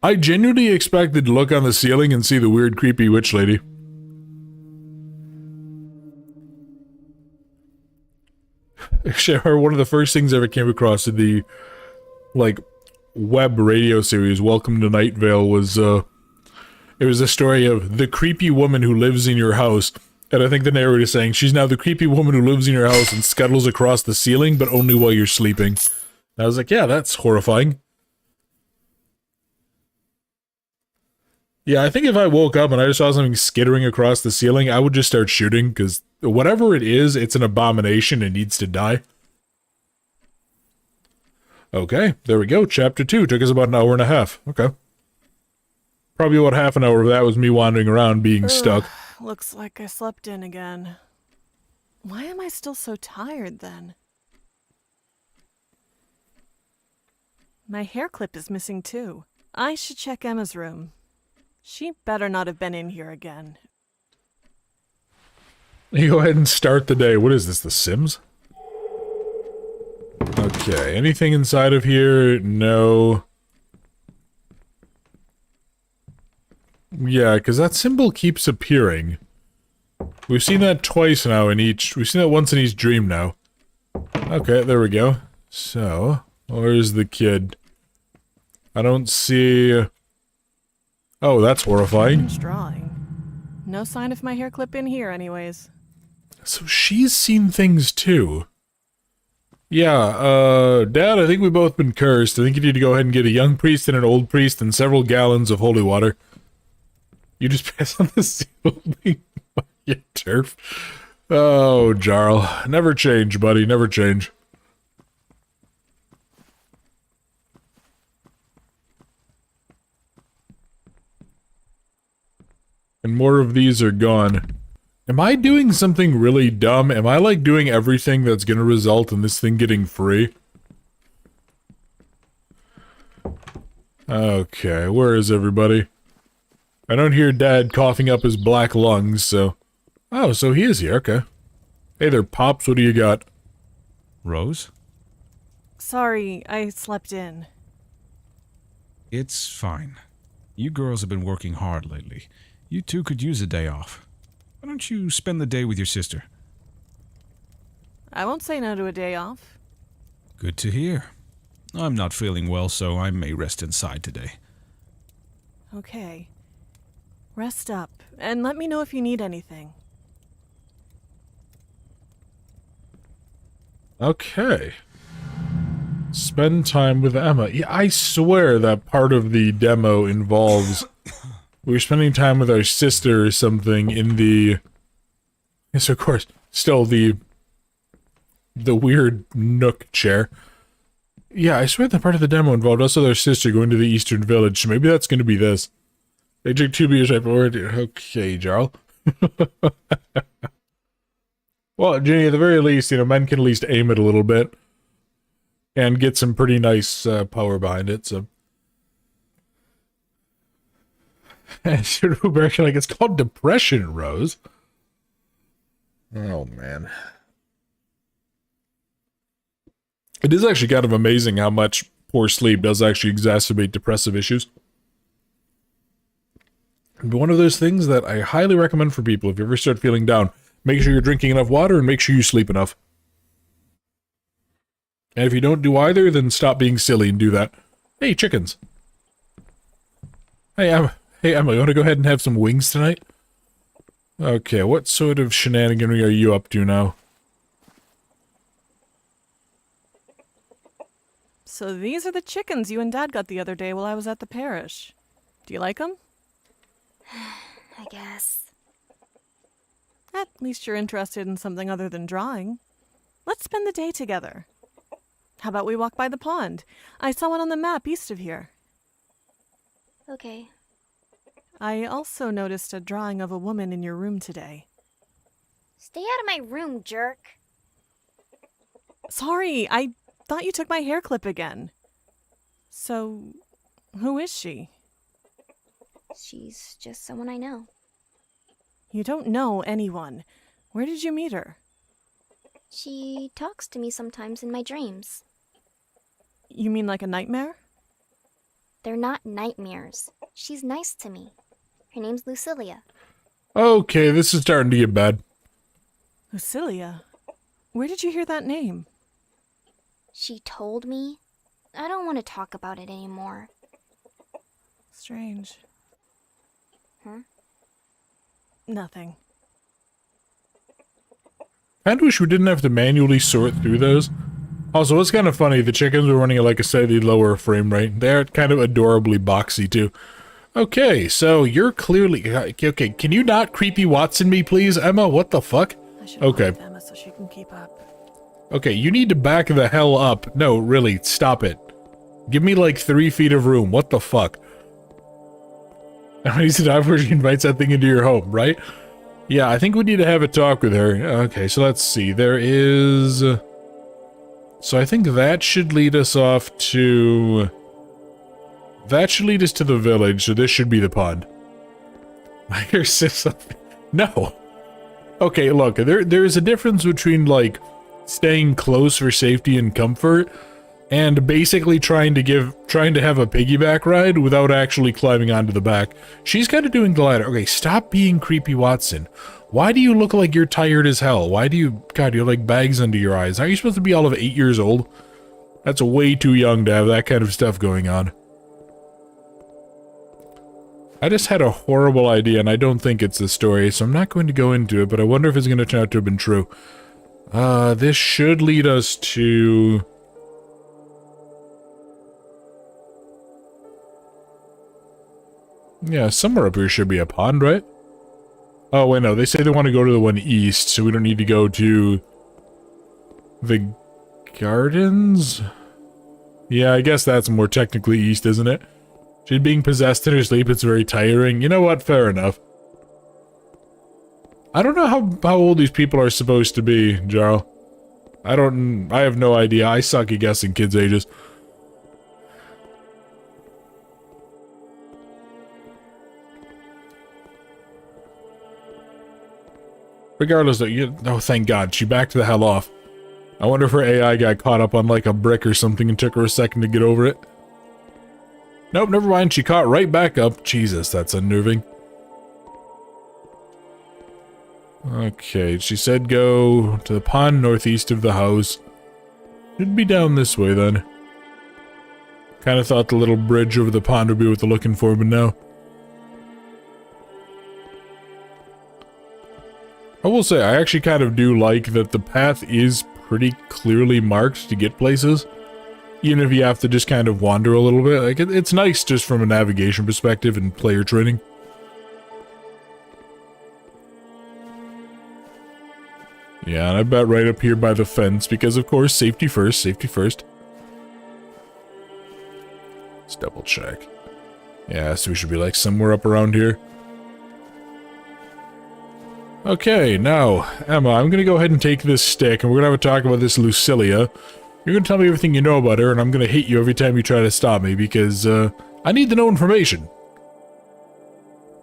[SPEAKER 1] I genuinely expected to look on the ceiling and see the weird creepy witch lady. Actually, one of the first things I ever came across in the, like, web radio series, Welcome to Night Vale, was, it was a story of the creepy woman who lives in your house, and I think the narrator is saying, she's now the creepy woman who lives in your house and scuttles across the ceiling, but only while you're sleeping. And I was like, yeah, that's horrifying. Yeah, I think if I woke up and I just saw something skittering across the ceiling, I would just start shooting, because whatever it is, it's an abomination and needs to die. Okay, there we go. Chapter 2 took us about an hour and a half. Okay. Probably about half an hour of that was me wandering around being stuck.
[SPEAKER 3] Looks like I slept in again. Why am I still so tired then? My hair clip is missing too. I should check Emma's room. She better not have been in here again.
[SPEAKER 1] You go ahead and start the day. What is this, The Sims? Okay, anything inside of here? No. Yeah, because that symbol keeps appearing. We've seen that twice now in each... We've seen that once in each dream now. Okay, there we go. So, where's the kid? I don't see... Oh, that's horrifying.
[SPEAKER 3] Strange drawing. No sign of my hair clip in here anyways.
[SPEAKER 1] So she's seen things too. Yeah, Dad, I think we've both been cursed. I think you need to go ahead and get a young priest and an old priest and several gallons of holy water. You just pass on the ceiling. You turf. Oh, Jarl. Never change, buddy. Never change. And more of these are gone. Am I doing something really dumb? Am I, like, doing everything that's gonna result in this thing getting free? Okay, where is everybody? I don't hear Dad coughing up his black lungs, so... Oh, so he is here, okay. Hey there, Pops, what do you got?
[SPEAKER 2] Rose?
[SPEAKER 3] Sorry, I slept in.
[SPEAKER 2] It's fine. You girls have been working hard lately. You two could use a day off. Why don't you spend the day with your sister?
[SPEAKER 3] I won't say no to a day off.
[SPEAKER 2] Good to hear. I'm not feeling well, so I may rest inside today.
[SPEAKER 3] Okay. Rest up, and let me know if you need anything.
[SPEAKER 1] Okay. Spend time with Emma. Yeah, I swear that part of the demo involves... we're spending time with our sister or something in the... Yes, of course. Still the weird nook chair. Yeah, I swear that part of the demo involved us with our sister going to the Eastern Village, so maybe that's going to be this. They drink 2 beers right forward. Okay, Jarl. Well, Ginny, at the very least, you know, men can at least aim it a little bit. And get some pretty nice power behind it, so... like, it's called depression, Rose. Oh, man. It is actually kind of amazing how much poor sleep does actually exacerbate depressive issues. But one of those things that I highly recommend for people if you ever start feeling down. Make sure you're drinking enough water and make sure you sleep enough. And if you don't do either, then stop being silly and do that. Hey, chickens. Hey, Emma, you want to go ahead and have some wings tonight? Okay, what sort of shenaniganry are you up to now?
[SPEAKER 3] So these are the chickens you and Dad got the other day while I was at the parish. Do you like them?
[SPEAKER 4] I guess.
[SPEAKER 3] At least you're interested in something other than drawing. Let's spend the day together. How about we walk by the pond? I saw one on the map east of here.
[SPEAKER 4] Okay.
[SPEAKER 3] I also noticed a drawing of a woman in your room today.
[SPEAKER 4] Stay out of my room, jerk.
[SPEAKER 3] Sorry, I thought you took my hair clip again. So, who is she?
[SPEAKER 4] She's just someone I know.
[SPEAKER 3] You don't know anyone. Where did you meet her?
[SPEAKER 4] She talks to me sometimes in my dreams.
[SPEAKER 3] You mean like a nightmare?
[SPEAKER 4] They're not nightmares. She's nice to me. Her name's Lucilia.
[SPEAKER 1] Okay, this is starting to get bad.
[SPEAKER 3] Lucilia? Where did you hear that name?
[SPEAKER 4] She told me. I don't want to talk about it anymore.
[SPEAKER 3] Strange.
[SPEAKER 4] Huh?
[SPEAKER 3] Nothing.
[SPEAKER 1] I wish we didn't have to manually sort through those. Also, it's kind of funny, the chickens were running at like a slightly lower frame rate. They're kind of adorably boxy, too. Okay, so you're clearly... Okay, can you not creepy Watson me, please, Emma? What the fuck?
[SPEAKER 3] I should
[SPEAKER 1] Okay.
[SPEAKER 3] with Emma so she can keep up.
[SPEAKER 1] Okay, you need to back the hell up. No, really, stop it. Give me like 3 feet of room. What the fuck? How many times where she invites that thing into your home, right? Yeah, I think we need to have a talk with her. Okay, so let's see. There is... So I think that should lead us off to... That should lead us to the village, so this should be the pond. I hear sis up. No. Okay, look, there's a difference between, like, staying close for safety and comfort, and basically trying to have a piggyback ride without actually climbing onto the back. She's kind of doing the latter. Okay, stop being creepy Watson. Why do you look like you're tired as hell? Why do you... God, you have like bags under your eyes. Are you supposed to be all of 8 years old? That's way too young to have that kind of stuff going on. I just had a horrible idea, and I don't think it's the story, so I'm not going to go into it, but I wonder if it's going to turn out to have been true. This should lead us to... Yeah, somewhere up here should be a pond, right? Oh, wait, no. They say they want to go to the one east, so we don't need to go to... the gardens? Yeah, I guess that's more technically east, isn't it? She's being possessed in her sleep. It's very tiring. You know what? Fair enough. I don't know how old these people are supposed to be, Jarl. I have no idea. I suck at guessing kids' ages. Regardless, oh, thank God, she backed the hell off. I wonder if her AI got caught up on like a brick or something and took her a second to get over it. Nope, never mind, she caught right back up. Jesus, that's unnerving. Okay, she said go to the pond northeast of the house. Should be down this way then. Kinda thought the little bridge over the pond would be what they're looking for, but no. I will say, I actually kind of do like that the path is pretty clearly marked to get places. Even if you have to just kind of wander a little bit. Like, it's nice just from a navigation perspective and player training. Yeah, and I bet right up here by the fence, because of course, safety first, safety first. Let's double check. Yeah, so we should be like somewhere up around here. Okay, now, Emma, I'm gonna go ahead and take this stick, and we're gonna have a talk about this Lucilia. You're gonna tell me everything you know about her, and I'm gonna hate you every time you try to stop me, because, I need to know information.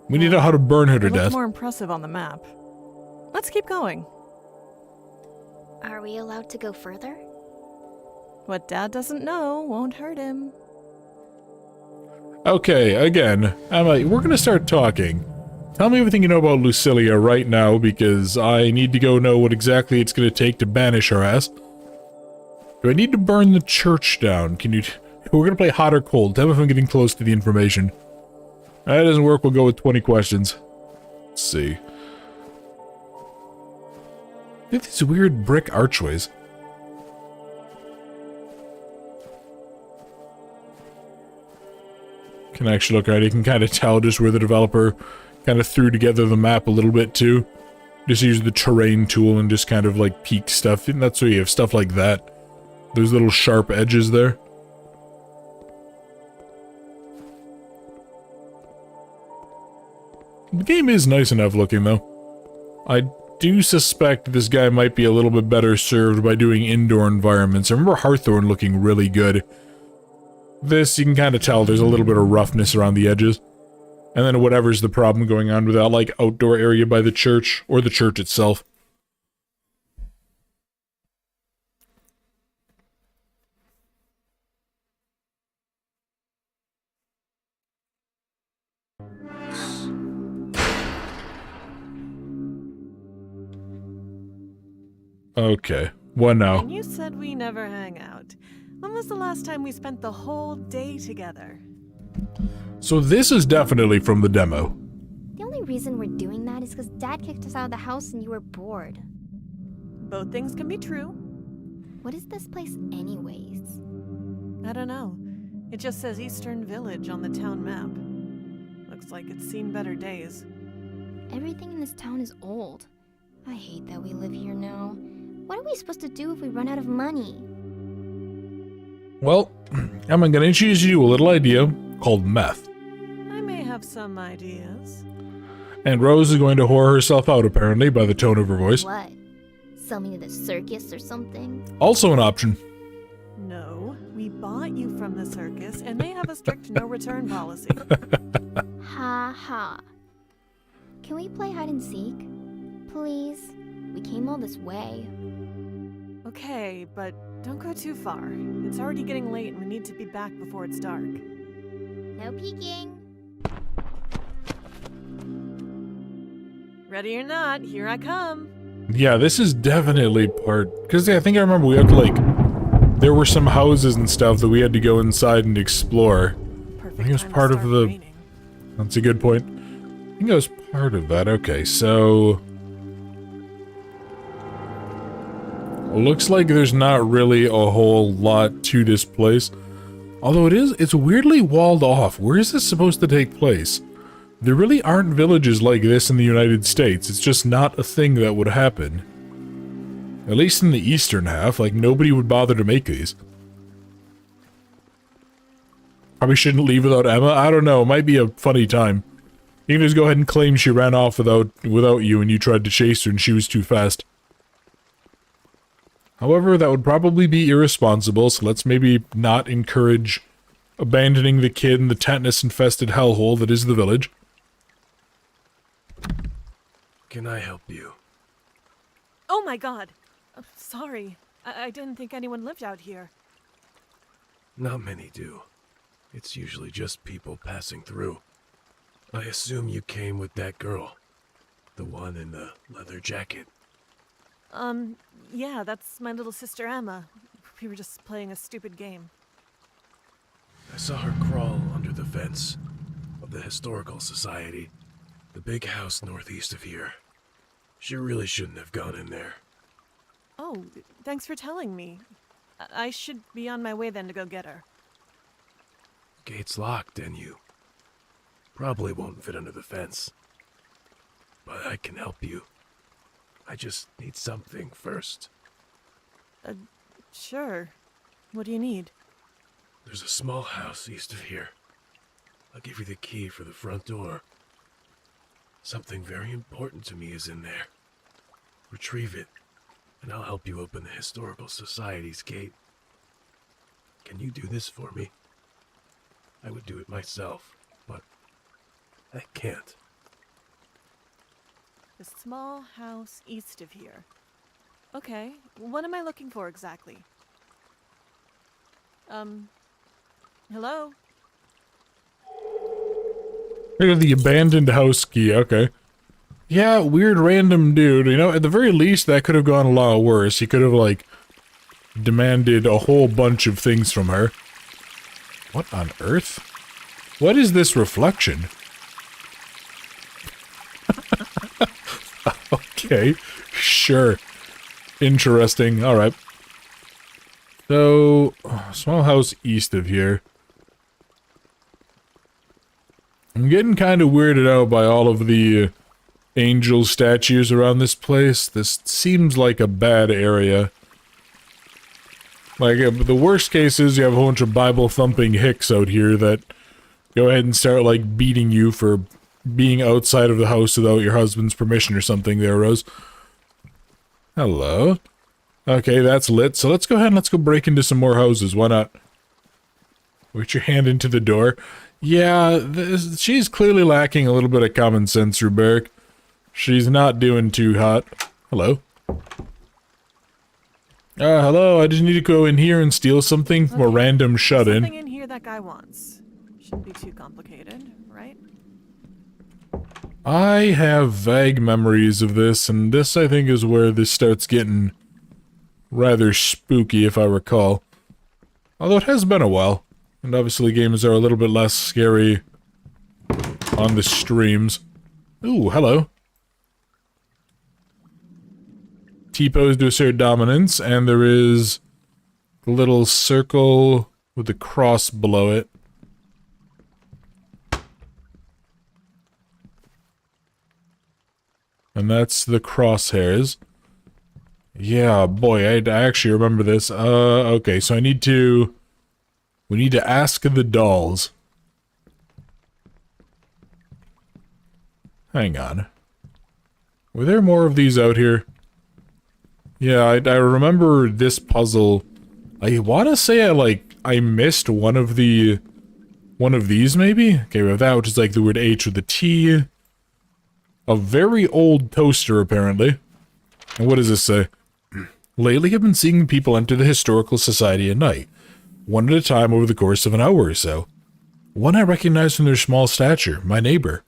[SPEAKER 1] We need to know how to burn her to
[SPEAKER 3] It looks
[SPEAKER 1] death.
[SPEAKER 3] more impressive on the map. Let's keep going.
[SPEAKER 4] Are we allowed to go further?
[SPEAKER 3] What Dad doesn't know won't hurt him.
[SPEAKER 1] Okay, again, Emma, we're gonna start talking. Tell me everything you know about Lucilia right now, because I need to go know what exactly it's gonna take to banish her ass. Do I need to burn the church down? Can you... We're gonna play hot or cold. Tell me if I'm getting close to the information. If that doesn't work, we'll go with 20 questions. Let's see. Look at these weird brick archways. Can actually look right. You can kind of tell just where the developer kind of threw together the map a little bit too. Just use the terrain tool and just kind of like peek stuff. And that's where you have stuff like that. Those little sharp edges there. The game is nice enough looking though. I do suspect this guy might be a little bit better served by doing indoor environments. I remember Hawthorne looking really good. This, you can kind of tell there's a little bit of roughness around the edges. And then whatever's the problem going on with that, like, outdoor area by the church, or the church itself. Okay, what now?
[SPEAKER 3] And you said we never hang out. When was the last time we spent the whole day together?
[SPEAKER 1] So this is definitely from the demo.
[SPEAKER 4] The only reason we're doing that is because Dad kicked us out of the house and you were bored.
[SPEAKER 3] Both things can be true.
[SPEAKER 4] What is this place anyways?
[SPEAKER 3] I don't know. It just says Eastern Village on the town map. Looks like it's seen better days.
[SPEAKER 4] Everything in this town is old. I hate that we live here now. What are we supposed to do if we run out of money?
[SPEAKER 1] Well, I'm going to introduce you to a little idea called meth.
[SPEAKER 3] I may have some ideas.
[SPEAKER 1] And Rose is going to whore herself out, apparently, by the tone of her voice.
[SPEAKER 4] What? Sell me to the circus or something?
[SPEAKER 1] Also an option.
[SPEAKER 3] No, we bought you from the circus, and they have a strict no-return policy.
[SPEAKER 4] Ha ha. Can we play hide and seek? Please? We came all this way.
[SPEAKER 3] Okay, but don't go too far. It's already getting late, and we need to be back before it's dark.
[SPEAKER 4] No peeking.
[SPEAKER 3] Ready or not, here I come.
[SPEAKER 1] Yeah, this is definitely part... Because I think I remember we had to, like... There were some houses and stuff that we had to go inside and explore.
[SPEAKER 3] Perfect
[SPEAKER 1] I think it was
[SPEAKER 3] time to
[SPEAKER 1] part of
[SPEAKER 3] start
[SPEAKER 1] the...
[SPEAKER 3] raining.
[SPEAKER 1] That's a good point. I think it was part of that. Okay, so... Looks like there's not really a whole lot to this place. Although it's weirdly walled off. Where is this supposed to take place? There really aren't villages like this in the United States. It's just not a thing that would happen. At least in the eastern half, like nobody would bother to make these. Probably shouldn't leave without Emma. I don't know. It might be a funny time. You can just go ahead and claim she ran off without you and you tried to chase her and she was too fast. However, that would probably be irresponsible, so let's maybe not encourage abandoning the kid in the tetanus-infested hellhole that is the village.
[SPEAKER 5] Can I help you?
[SPEAKER 3] Oh my god! Sorry. I didn't think anyone lived out here.
[SPEAKER 5] Not many do. It's usually just people passing through. I assume you came with that girl. The one in the leather jacket.
[SPEAKER 3] Yeah, that's my little sister Emma. We were just playing a stupid game.
[SPEAKER 5] I saw her crawl under the fence of the Historical Society. The big house northeast of here. She really shouldn't have gone in there.
[SPEAKER 3] Oh, thanks for telling me. I should be on my way then to go get her.
[SPEAKER 5] Gate's locked, and you probably won't fit under the fence. But I can help you. I just need something first.
[SPEAKER 3] Sure. What do you need?
[SPEAKER 5] There's a small house east of here. I'll give you the key for the front door. Something very important to me is in there. Retrieve it, and I'll help you open the Historical Society's gate. Can you do this for me? I would do it myself, but I can't.
[SPEAKER 3] The small house east of here. Okay, what am I looking for exactly? Hello?
[SPEAKER 1] Look at the abandoned house key, okay. Yeah, weird random dude, you know, at the very least that could have gone a lot worse. He could have, like, demanded a whole bunch of things from her. What on earth? What is this reflection? Okay, sure. Interesting, alright. So, small house east of here. I'm getting kind of weirded out by all of the angel statues around this place. This seems like a bad area. Like, the worst case is you have a bunch of Bible-thumping hicks out here that go ahead and start, like, beating you for being outside of the house without your husband's permission or something there, Rose. Hello? Okay, that's lit, so let's go ahead and let's go break into some more houses, why not? Put your hand into the door. Yeah, she's clearly lacking a little bit of common sense, Ruberg. She's not doing too hot. Hello? Hello, I just need to go in here and steal something from a random shut-in.
[SPEAKER 3] Something in here that guy wants. Shouldn't be too complicated, right?
[SPEAKER 1] I have vague memories of this, and this, I think, is where this starts getting rather spooky, if I recall. Although it has been a while, and obviously games are a little bit less scary on the streams. Ooh, hello. T-pose to assert dominance, and there is a little circle with a cross below it. And that's the crosshairs. Yeah, boy, I actually remember this. Okay, so we need to ask the dolls. Hang on. Were there more of these out here? Yeah, I remember this puzzle. I want to say I missed one of these maybe? Okay, we have that, which is like the word H with the T. A very old toaster, apparently. And what does this say? Lately, I've been seeing people enter the Historical Society at night, one at a time over the course of an hour or so. One I recognized from their small stature, my neighbor.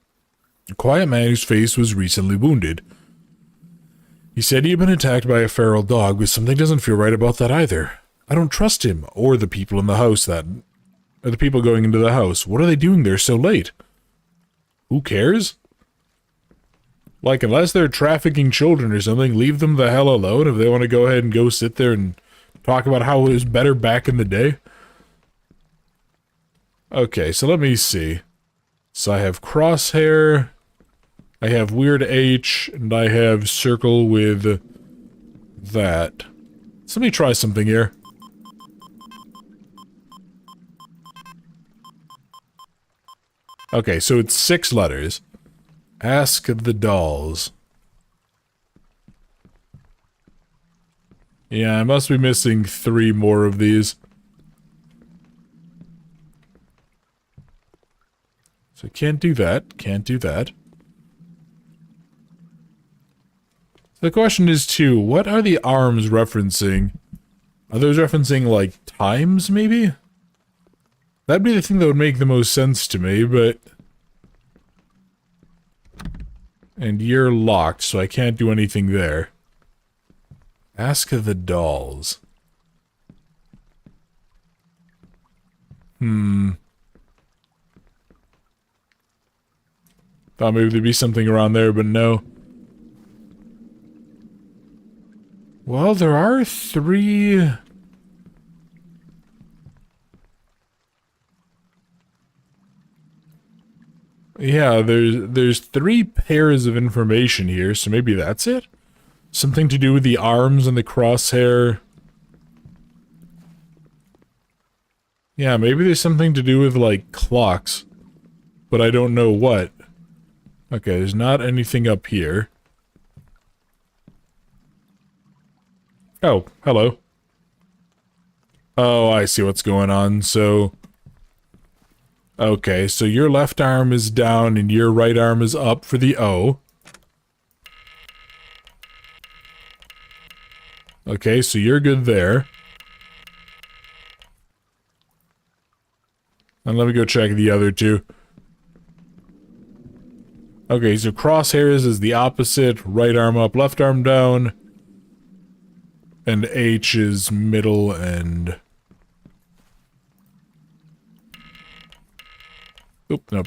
[SPEAKER 1] A quiet man whose face was recently wounded. He said he had been attacked by a feral dog, but something doesn't feel right about that either. I don't trust him, or the people in the house or the people going into the house. What are they doing there so late? Who cares? Like, unless they're trafficking children or something, leave them the hell alone if they want to go ahead and go sit there and talk about how it was better back in the day. Okay, so let me see. So I have crosshair, I have weird H, and I have circle with that. So let me try something here. Okay, so it's 6 letters. Ask the dolls. Yeah, I must be missing 3 more of these. So can't do that, can't do that. The question is too, what are the arms referencing? Are those referencing, like, times, maybe? That'd be the thing that would make the most sense to me, but... And you're locked, so I can't do anything there. Ask the dolls. Thought maybe there'd be something around there, but no. Well, there are 3... Yeah, there's 3 pairs of information here, so maybe that's it? Something to do with the arms and the crosshair. Yeah, maybe there's something to do with, like, clocks. But I don't know what. Okay, there's not anything up here. Oh, hello. Oh, I see what's going on, so... Okay, so your left arm is down and your right arm is up for the O. Okay, so you're good there. And let me go check the other 2. Okay, so crosshairs is the opposite. Right arm up, left arm down. And H is middle and... Oop, nope.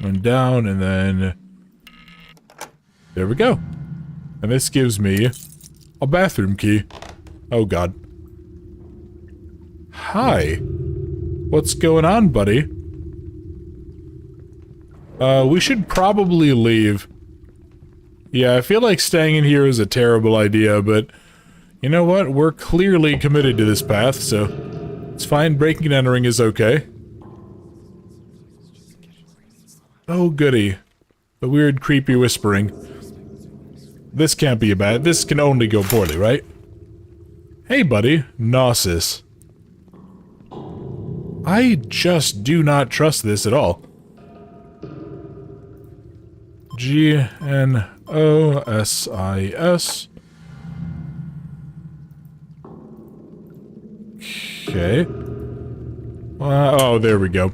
[SPEAKER 1] One down, and then... There we go. And this gives me a bathroom key. Oh god. Hi. What's going on, buddy? We should probably leave. Yeah, I feel like staying in here is a terrible idea, but... You know what? We're clearly committed to this path, so... It's fine, breaking and entering is okay. Oh goody. The weird creepy whispering. This can't be bad. This can only go poorly, right? Hey buddy, Gnosis. I just do not trust this at all. Gnosis. Okay. Oh, there we go.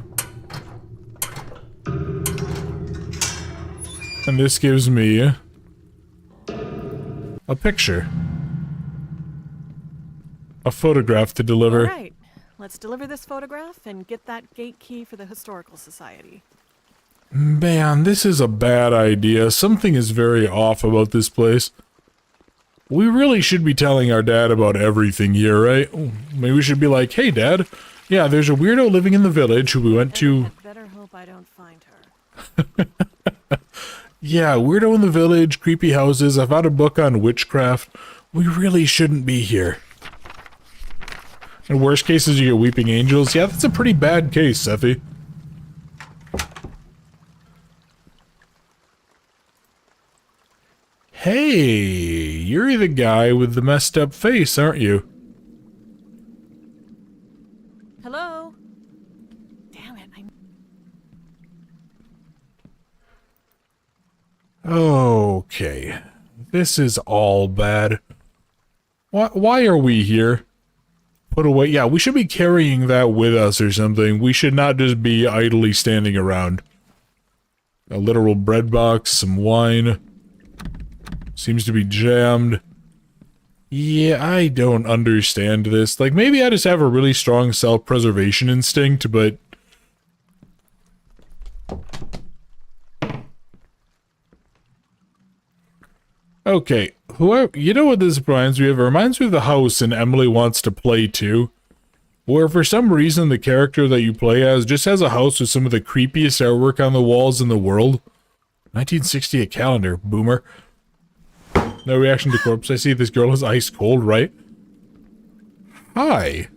[SPEAKER 1] And this gives me a picture. A photograph to deliver.
[SPEAKER 3] Alright, let's deliver this photograph and get that gate key for the Historical Society.
[SPEAKER 1] Man, this is a bad idea. Something is very off about this place. We really should be telling our dad about everything here, right? Maybe we should be like, hey dad, yeah, there's a weirdo living in the village who we went to...
[SPEAKER 3] I better hope I don't find her.
[SPEAKER 1] Yeah, weirdo in the village, creepy houses, I found a book on witchcraft. We really shouldn't be here. In worst cases, you get weeping angels. Yeah, that's a pretty bad case, Seffi. Hey, you're the guy with the messed up face, aren't you?
[SPEAKER 3] Hello? Damn it,
[SPEAKER 1] Okay. This is all bad. Why are we here? Put away. Yeah, we should be carrying that with us or something. We should not just be idly standing around. A literal bread box, some wine. Seems to be jammed. Yeah, I don't understand this. Like, maybe I just have a really strong self-preservation instinct, but... Okay, whoever, you know what this reminds me of? It reminds me of the house in Emily Wants to Play 2, where for some reason the character that you play as just has a house with some of the creepiest artwork on the walls in the world. 1968 calendar, boomer. No reaction to corpse. I see this girl is ice cold, right? Hi.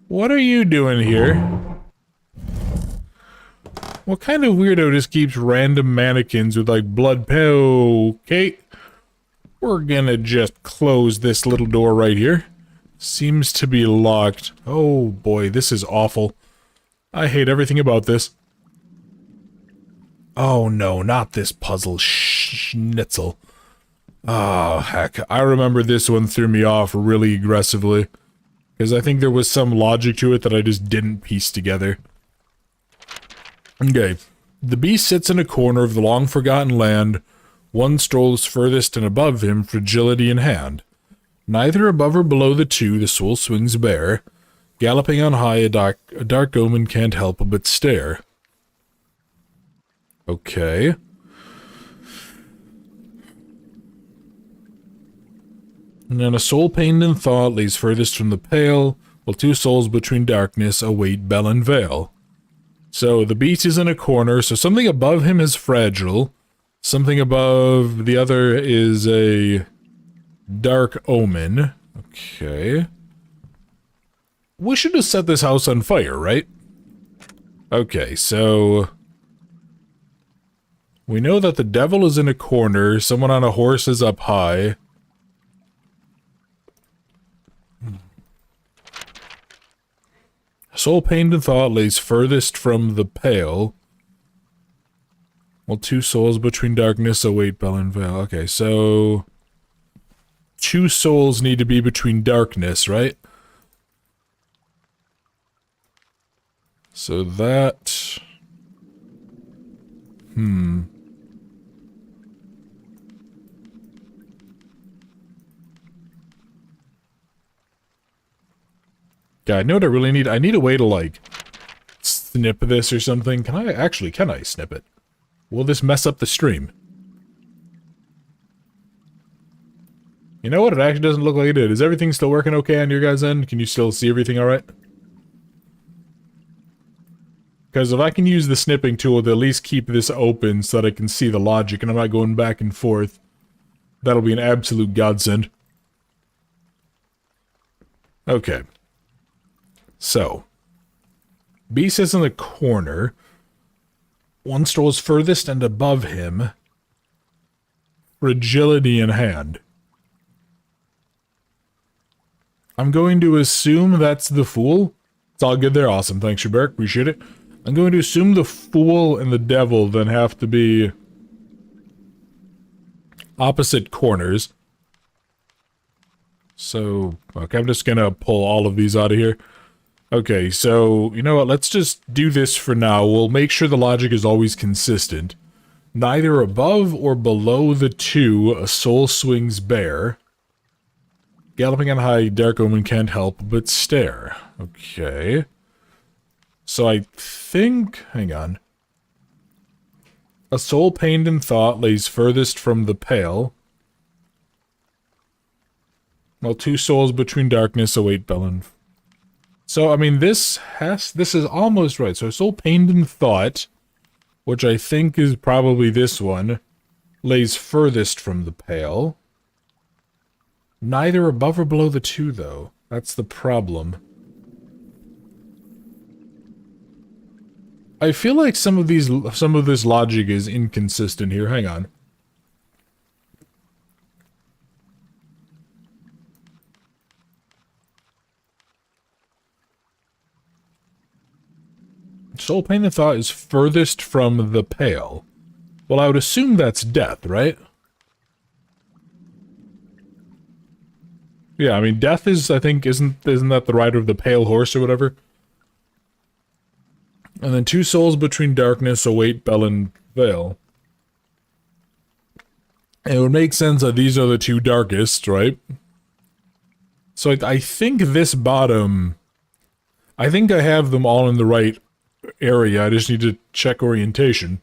[SPEAKER 1] What are you doing here? What kind of weirdo just keeps random mannequins with like blood? Okay. We're gonna just close this little door right here. Seems to be locked. Oh boy, this is awful. I hate everything about this. Oh no, not this puzzle schnitzel. Oh heck, I remember this one threw me off really aggressively. Because I think there was some logic to it that I just didn't piece together. Okay. The beast sits in a corner of the long-forgotten land. One strolls furthest and above him, fragility in hand. Neither above or below the two, the soul swings bare. Galloping on high, a dark omen can't help but stare. Okay. And then a soul pained in thought lays furthest from the pale, while two souls between darkness await bell and veil. So the beast is in a corner, so something above him is fragile. Something above the other is a dark omen. Okay. We should just set this house on fire, right? Okay, so we know that the devil is in a corner, someone on a horse is up high. Soul pained in thought lays furthest from the pale, while two souls between darkness await bell and veil. Okay, so two souls need to be between darkness, right? So that... Yeah, I know what I really need. I need a way to, like, snip this or something. Can I snip it? Will this mess up the stream? You know what? It actually doesn't look like it did. Is everything still working okay on your guys' end? Can you still see everything alright? Because if I can use the snipping tool to at least keep this open so that I can see the logic and I'm not going back and forth, that'll be an absolute godsend. Okay. So, beast is in the corner. One strolls furthest and above him. Fragility in hand. I'm going to assume that's the fool. It's all good there. Awesome. Thanks, Schubert. Appreciate it. I'm going to assume the fool and the devil then have to be opposite corners. So, okay, I'm just gonna pull all of these out of here. Okay, so, you know what, let's just do this for now. We'll make sure the logic is always consistent. Neither above or below the two, a soul swings bare. Galloping on high, dark omen can't help but stare. Okay. So I think... hang on. A soul pained in thought lays furthest from the pale, while two souls between darkness await bell and... So, I mean, this is almost right. So, soul pained in thought, which I think is probably this one, lays furthest from the pale. Neither above or below the two, though. That's the problem. I feel like some of this logic is inconsistent here. Hang on. Soul pain and thought is furthest from the pale. Well, I would assume that's death, right? Yeah, I mean, death is, I think, isn't that the rider of the pale horse or whatever? And then two souls between darkness await bell and veil. And it would make sense that these are the two darkest, right? So I think this bottom... I think I have them all in the right area. I just need to check orientation.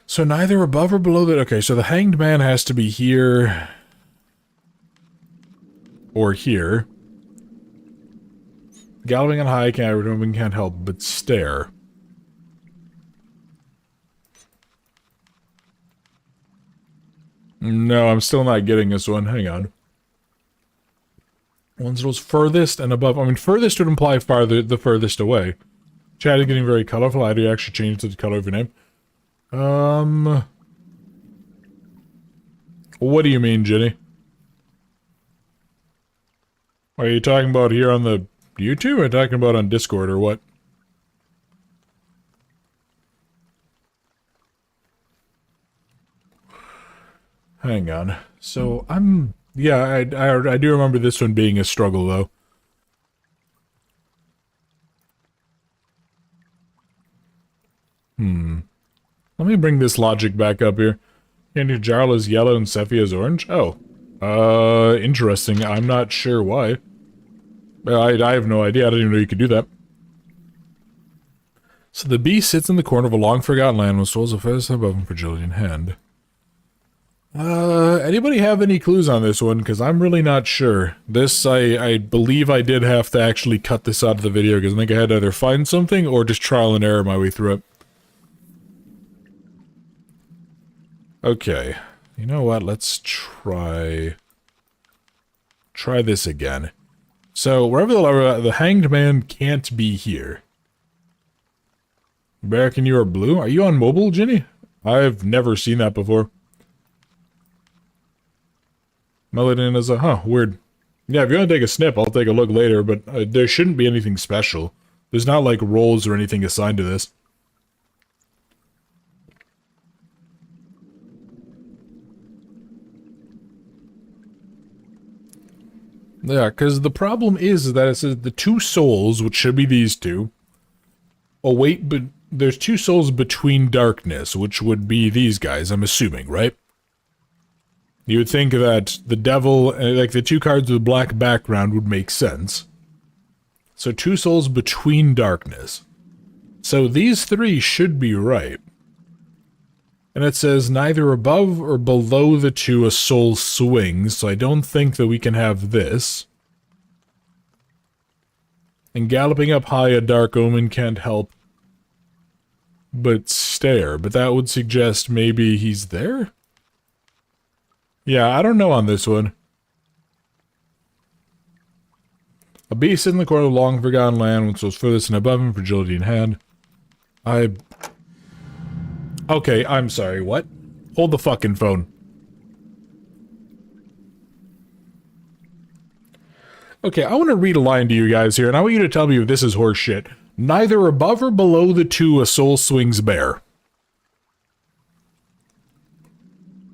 [SPEAKER 1] So neither above or below that. Okay, so the hanged man has to be here. Or here. Galloping on high, can't help but stare. No, I'm still not getting this one. Hang on. One's those furthest and above. I mean, furthest would imply farther, the furthest away. Chat is getting very colorful. I do actually change the color of your name. What do you mean, Jenny? Are you talking about here on the YouTube, or are you talking about on Discord, or what? Hang on. So, yeah, I do remember this one being a struggle, though. Let me bring this logic back up here. Candy Jarl is yellow and Sephi is orange? Oh. Interesting. I'm not sure why. I have no idea. I didn't even know you could do that. So the beast sits in the corner of a long-forgotten land with souls of feathers above him, fragility in hand. Anybody have any clues on this one? Because I'm really not sure. This, I believe I did have to actually cut this out of the video, because I think I had to either find something or just trial and error my way through it. Okay. You know what? Let's try this again. So, wherever the hanged man can't be here. American, you are blue? Are you on mobile, Ginny? I've never seen that before. Melodin is weird. Yeah, if you want to take a snip, I'll take a look later, but there shouldn't be anything special. There's not, like, roles or anything assigned to this. Yeah, because the problem is that it says the two souls, which should be these two, await, but there's two souls between darkness, which would be these guys, I'm assuming, right? You would think that the devil, like the two cards with a black background would make sense. So two souls between darkness. So these three should be right. And it says neither above or below the two a soul swings, so I don't think that we can have this. And galloping up high, a dark omen can't help but stare, but that would suggest maybe he's there? Yeah, I don't know on this one. A beast in the corner of the long forgotten land, which was furthest and above him, fragility in hand. Okay, I'm sorry, what? Hold the fucking phone. Okay, I want to read a line to you guys here, and I want you to tell me if this is horse shit. Neither above or below the two a soul swings bare.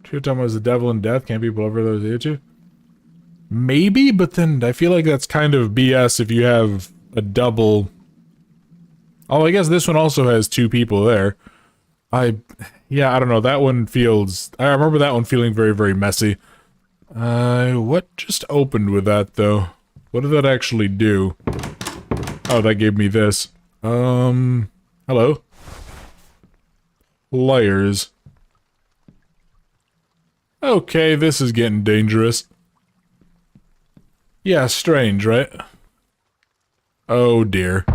[SPEAKER 1] Two time was the devil and death, can't be below those other two? Maybe, but then I feel like that's kind of BS if you have a double... Oh, I guess this one also has two people there. Yeah, I don't know, that one feels... I remember that one feeling very, very messy. What just opened with that, though? What did that actually do? Oh, that gave me this. Hello? Liars. Okay, this is getting dangerous. Yeah, strange, right? Oh, dear.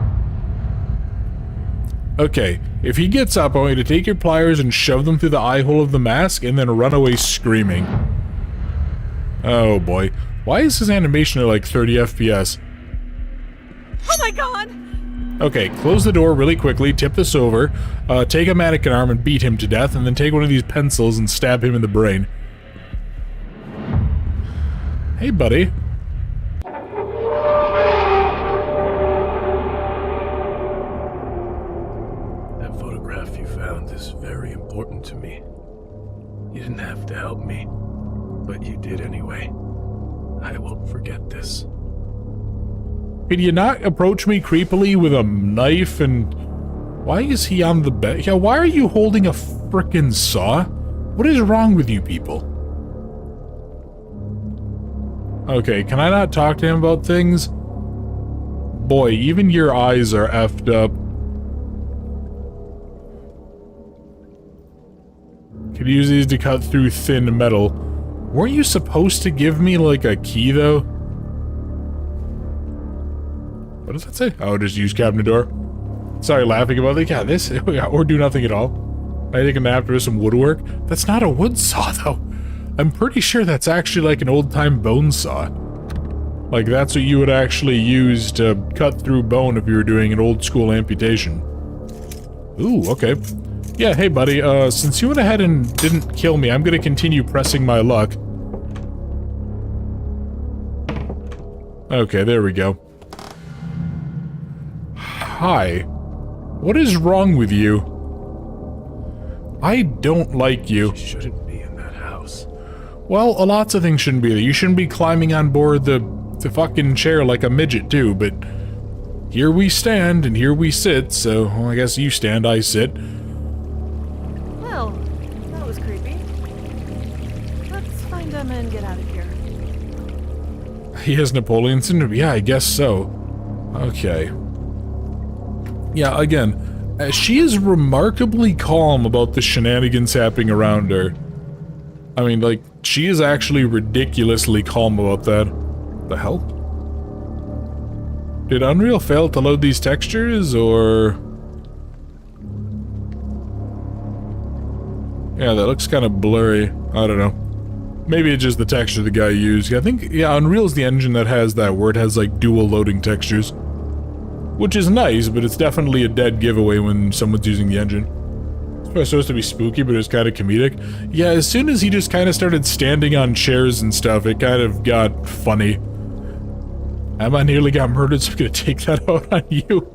[SPEAKER 1] Okay, if he gets up, I want you to take your pliers and shove them through the eye hole of the mask and then run away screaming. Oh boy. Why is his animation at like 30 FPS?
[SPEAKER 3] Oh my god!
[SPEAKER 1] Okay, close the door really quickly, tip this over, take a mannequin arm and beat him to death, and then take one of these pencils and stab him in the brain. Hey, buddy.
[SPEAKER 5] Very important to me. You didn't have to help me, but you did anyway. I won't forget this.
[SPEAKER 1] Could you not approach me creepily with a knife and... Why is he on the bed? Yeah, why are you holding a frickin' saw? What is wrong with you people? Okay, can I not talk to him about things? Boy, even your eyes are effed up. use these to cut through thin metal. Weren't you supposed to give me, like, a key, though? What does that say? Oh, just use cabinet door. Sorry, laughing about it. Yeah, this, or do nothing at all. I take a nap to do some woodwork. That's not a wood saw, though. I'm pretty sure that's actually like an old-time bone saw. Like, that's what you would actually use to cut through bone if you were doing an old-school amputation. Ooh, okay. Yeah, hey, buddy, since you went ahead and didn't kill me, I'm gonna continue pressing my luck. Okay, there we go. Hi. What is wrong with you? I don't like you.
[SPEAKER 5] She shouldn't be in that house.
[SPEAKER 1] Well, lots of things shouldn't be there. You shouldn't be climbing on board the fucking chair like a midget, too, but... Here we stand, and here we sit, so well, I guess you stand, I sit.
[SPEAKER 3] Well, that was creepy. Let's find him and get out of here.
[SPEAKER 1] He has Napoleon syndrome? Yeah, I guess so. Okay. Yeah, again, she is remarkably calm about the shenanigans happening around her. I mean, like, she is actually ridiculously calm about that. The hell? Did Unreal fail to load these textures, or... Yeah, that looks kind of blurry. I don't know. Maybe it's just the texture the guy used. I think, yeah, Unreal's the engine that has that, where it has, like, dual loading textures. Which is nice, but it's definitely a dead giveaway when someone's using the engine. It's supposed to be spooky, but it's kind of comedic. Yeah, as soon as he just kind of started standing on chairs and stuff, it kind of got funny. Emma nearly got murdered, so I'm gonna take that out on you.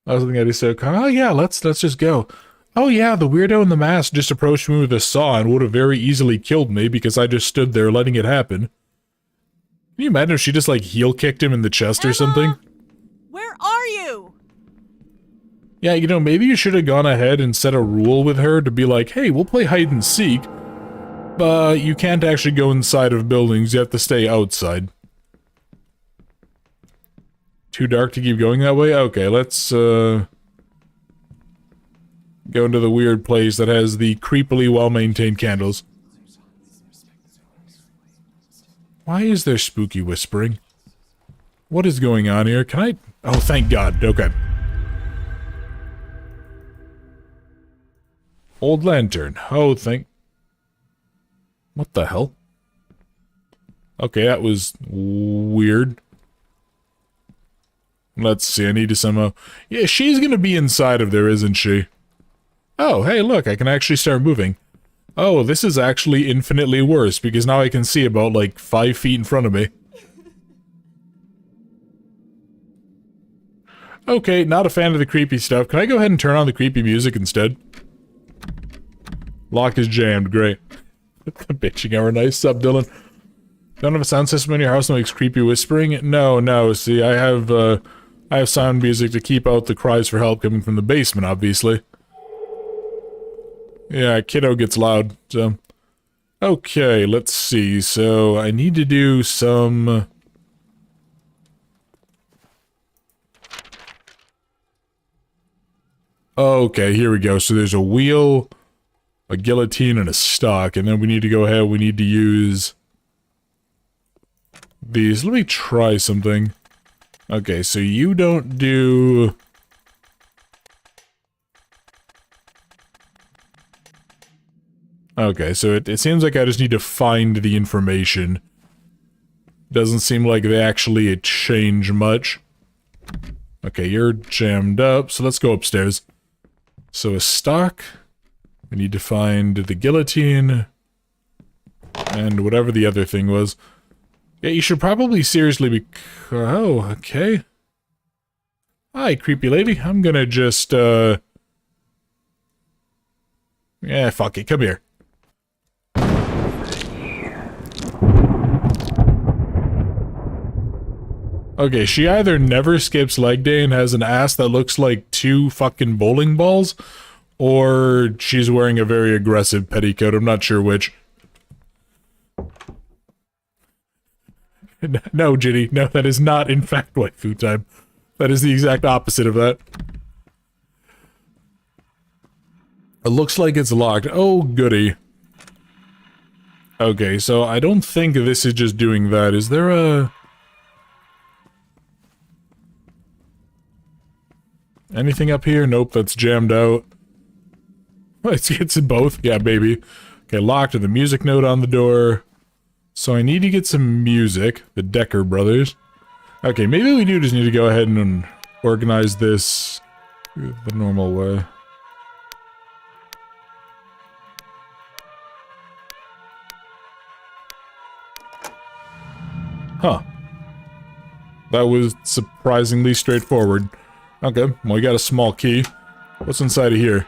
[SPEAKER 1] I was thinking I'd say, oh yeah, let's just go. Oh yeah, the weirdo in the mask just approached me with a saw and would have very easily killed me because I just stood there letting it happen. Can you imagine if she just, like, heel-kicked him in the chest or something?
[SPEAKER 3] Where are you?
[SPEAKER 1] Yeah, you know, maybe you should have gone ahead and set a rule with her to be like, hey, we'll play hide-and-seek, but you can't actually go inside of buildings, you have to stay outside. Too dark to keep going that way? Okay, let's, go into the weird place that has the creepily well-maintained candles. Why is there spooky whispering? What is going on here? Can I... Oh, thank God. Okay. Old lantern. Oh, thank... What the hell? Okay, that was weird. Let's see, I need to somehow... Yeah, she's gonna be inside of there, isn't she? Oh, hey, look, I can actually start moving. Oh, this is actually infinitely worse, because now I can see about, like, 5 feet in front of me. Okay, not a fan of the creepy stuff. Can I go ahead and turn on the creepy music instead? Lock is jammed, great. Bitching hour, nice. Sup, Dylan? Don't have a sound system in your house that makes creepy whispering? No, see, I have sound music to keep out the cries for help coming from the basement, obviously. Yeah, kiddo gets loud, so... Okay, let's see, so I need to do some... Okay, here we go, so there's a wheel, a guillotine, and a stock, and then we need to go ahead, we need to use... these. Let me try something. Okay, so you don't do... Okay, so it seems like I just need to find the information. Doesn't seem like they actually change much. Okay, you're jammed up, so let's go upstairs. So a stock. We need to find the guillotine. And whatever the other thing was. Yeah, you should probably seriously be... Oh, okay. Hi, creepy lady. I'm gonna just, Yeah, fuck it. Come here. Okay, she either never skips leg day and has an ass that looks like 2 fucking bowling balls, or she's wearing a very aggressive petticoat. I'm not sure which. No, Ginny. No, that is not, in fact, waifu time. That is the exact opposite of that. It looks like it's locked. Oh, goody. Okay, so I don't think this is just doing that. Is there a... anything up here? Nope, that's jammed out. It's in both. Yeah, baby. Okay, locked with a music note on the door. So I need to get some music. The Decker brothers. Okay, maybe we do just need to go ahead and organize this the normal way. Huh. That was surprisingly straightforward. Okay, well, we got a small key. What's inside of here?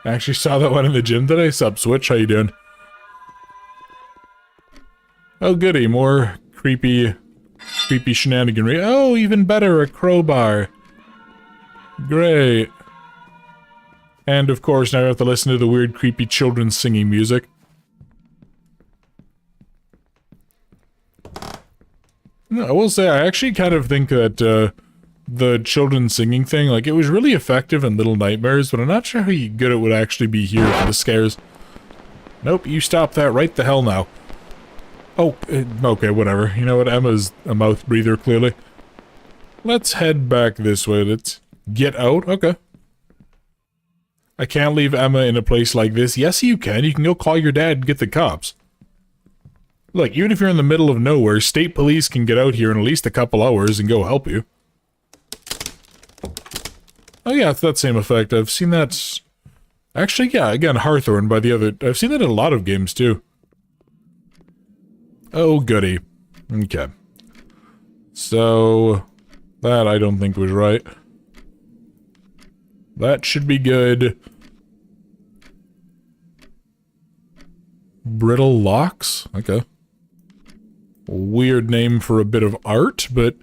[SPEAKER 1] I actually saw that one in the gym today. Sup, Switch? How you doing? Oh, goody. More creepy shenaniganry. Oh, even better, a crowbar. Great. And, of course, now I have to listen to the weird, creepy children singing music. I will say, I actually kind of think that, the children singing thing, like, it was really effective in Little Nightmares, but I'm not sure how good it would actually be here for the scares. Nope, you stop that right the hell now. Oh, okay, whatever. You know what, Emma's a mouth breather, clearly. Let's head back this way. Let's get out. Okay. I can't leave Emma in a place like this. Yes, you can. You can go call your dad and get the cops. Look, even if you're in the middle of nowhere, state police can get out here in at least a couple hours and go help you. Oh yeah, it's that same effect. I've seen that... Actually, yeah, again, Hawthorne by the other... I've seen that in a lot of games, too. Oh, goody. Okay. So... that I don't think was right. That should be good. Brittle locks? Okay. Weird name for a bit of art, but...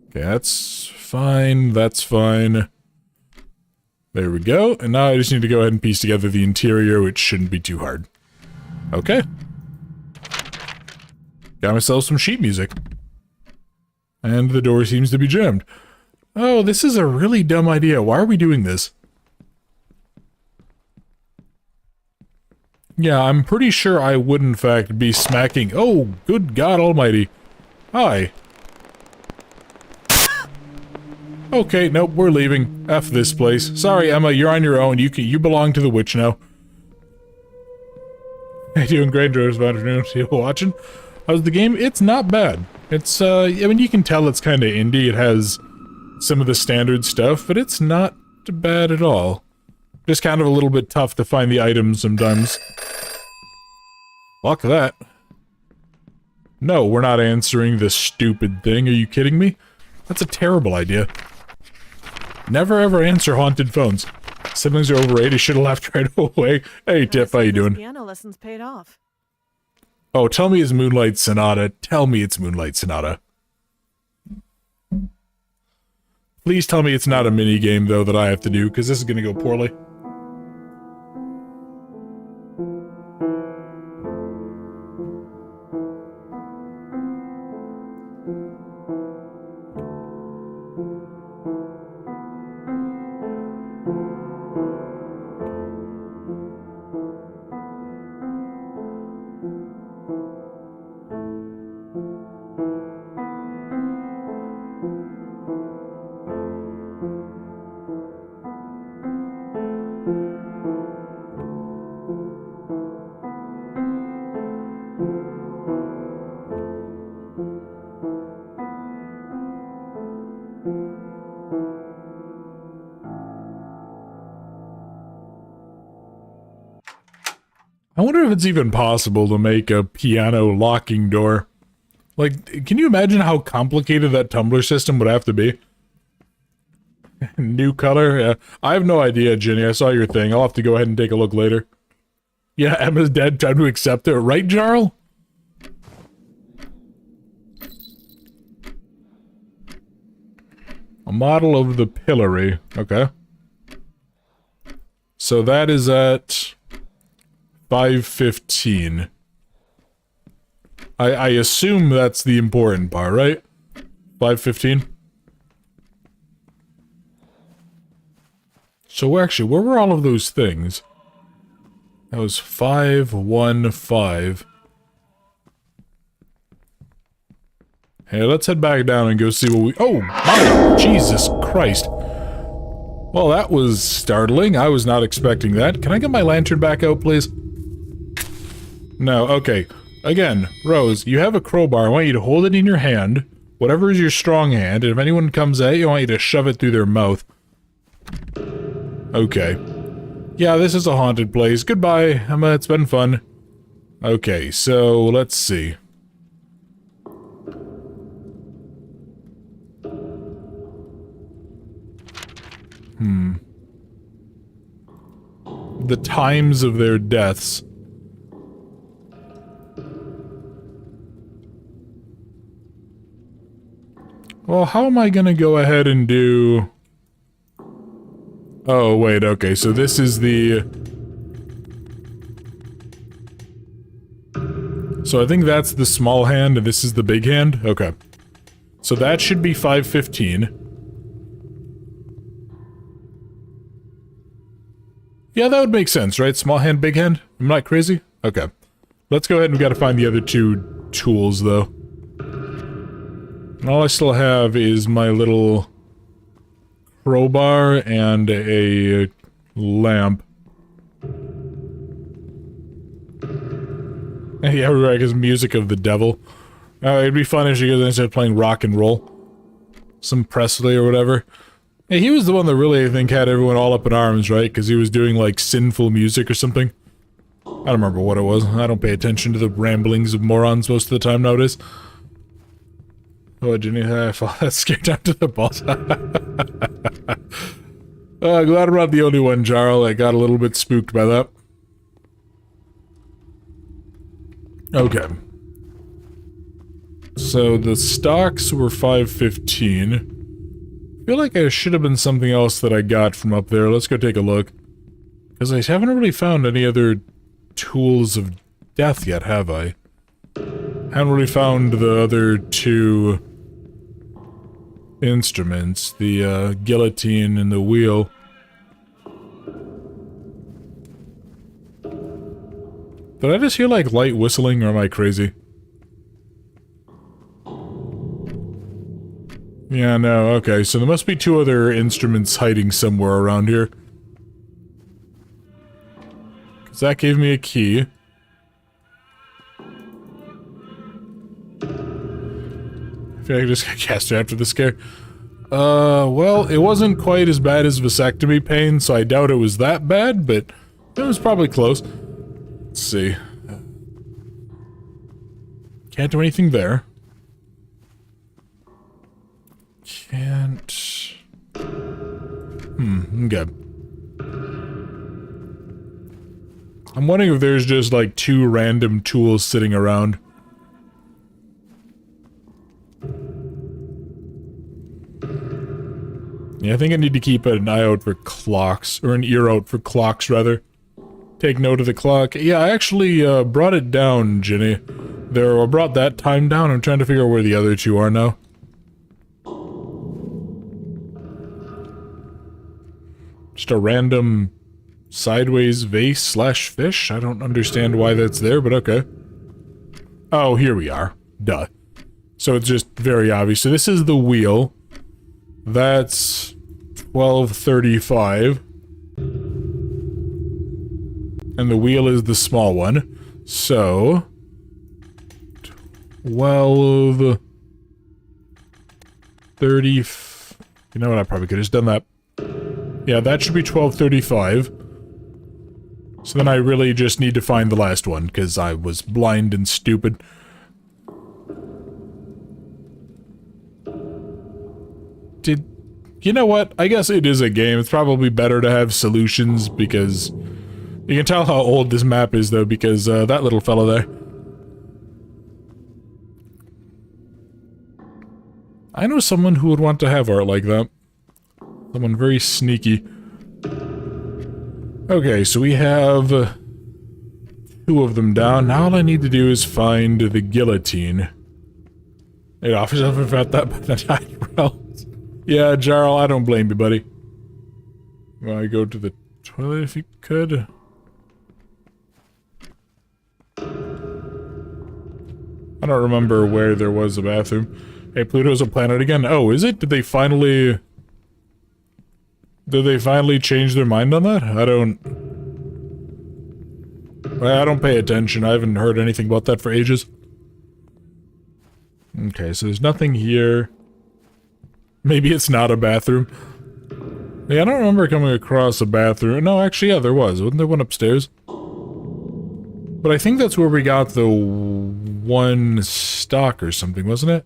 [SPEAKER 1] okay, that's fine, that's fine. There we go, and now I just need to go ahead and piece together the interior, which shouldn't be too hard. Okay. Got myself some sheet music. And the door seems to be jammed. Oh, this is a really dumb idea. Why are we doing this? Yeah, I'm pretty sure I would in fact be smacking... oh, good God almighty. Hi. Okay, nope, we're leaving. F this place. Sorry, Emma, you're on your own. You belong to the witch now. Hey, doing great, Joe's afternoon. You watching? How's the game? It's not bad. It's, I mean, you can tell it's kind of indie. It has some of the standard stuff, but it's not bad at all. Just kind of a little bit tough to find the items sometimes. Fuck that. No, we're not answering this stupid thing. Are you kidding me? That's a terrible idea. Never ever answer haunted phones. Siblings are overrated. Should have left right away. Hey, Tiff, how you doing?
[SPEAKER 3] Piano lessons paid off.
[SPEAKER 1] Oh, tell me it's Moonlight Sonata. Tell me it's Moonlight Sonata. Please tell me it's not a mini-game, though, that I have to do, because this is going to go poorly. I wonder if it's even possible to make a piano locking door. Like, can you imagine how complicated that tumbler system would have to be? New color? Yeah. I have no idea, Jenny. I saw your thing. I'll have to go ahead and take a look later. Yeah, Emma's dead. Time to accept it. Right, Jarl? A model of the pillory. Okay. So that is at 5:15. I assume that's the important part, right? 5:15? So actually, where were all of those things? That was 515. Hey, let's head back down and go see what we— oh, my Jesus Christ. Well, that was startling. I was not expecting that. Can I get my lantern back out, please? No, okay. Again, Rose, you have a crowbar. I want you to hold it in your hand, whatever is your strong hand, and if anyone comes at you, I want you to shove it through their mouth. Okay. Yeah, this is a haunted place. Goodbye, Emma. It's been fun. Okay, so let's see. The times of their deaths. Well, how am I gonna go ahead and do— oh, wait, okay, so this is the— so I think that's the small hand and this is the big hand? Okay. So that should be 515. Yeah, that would make sense, right? Small hand, big hand? I'm not crazy? Okay. Let's go ahead and we gotta find the other two tools, though. And all I still have is my little crowbar and a lamp. Yeah, right, because music of the devil. It'd be fun if you guys started playing rock and roll. Some Presley or whatever. Hey, he was the one that really, I think, had everyone all up in arms, right? Because he was doing, like, sinful music or something. I don't remember what it was. I don't pay attention to the ramblings of morons most of the time nowadays. Oh, Jenny, I felt scared down to the boss. Glad I'm not the only one, Jarl. I got a little bit spooked by that. Okay. So the stocks were 515. I feel like I should have been something else that I got from up there. Let's go take a look. Because I haven't really found any other tools of death yet, have I? Haven't really found the other two instruments. The, guillotine and the wheel. Did I just hear, like, light whistling, or am I crazy? Yeah, no, okay, so there must be two other instruments hiding somewhere around here. Because that gave me a key. I feel like I just got cast after the scare. Well, it wasn't quite as bad as vasectomy pain, so I doubt it was that bad, but it was probably close. Let's see. Can't do anything there. Can't... okay. I'm wondering if there's just, like, two random tools sitting around. Yeah, I think I need to keep an eye out for clocks, or an ear out for clocks, rather. Take note of the clock. Yeah, I actually, brought it down, Ginny. I brought that time down. I'm trying to figure out where the other two are now. Just a random sideways vase slash fish? I don't understand why that's there, but okay. Oh, here we are. Duh. So it's just very obvious. So this is the wheel. That's 1235. And the wheel is the small one. So 1230. You know what? I probably could have just done that. Yeah, that should be 1235. So then I really just need to find the last one, because I was blind and stupid. You know what? I guess it is a game. It's probably better to have solutions, because... You can tell how old this map is, though, because, that little fella there. I know someone who would want to have art like that. Someone very sneaky. Okay, so we have... two of them down. Now all I need to do is find the guillotine. It offers up about that, but I died. Yeah, Jarl, I don't blame you, buddy. I go to the toilet if you could. I don't remember where there was a bathroom. Hey, Pluto's a planet again. Oh, is it? Did they finally change their mind on that? I don't pay attention. I haven't heard anything about that for ages. Okay, so there's nothing here. Maybe it's not a bathroom. Yeah, I don't remember coming across a bathroom. No, actually, yeah, there was. Wasn't there one upstairs? But I think that's where we got the one stock or something, wasn't it?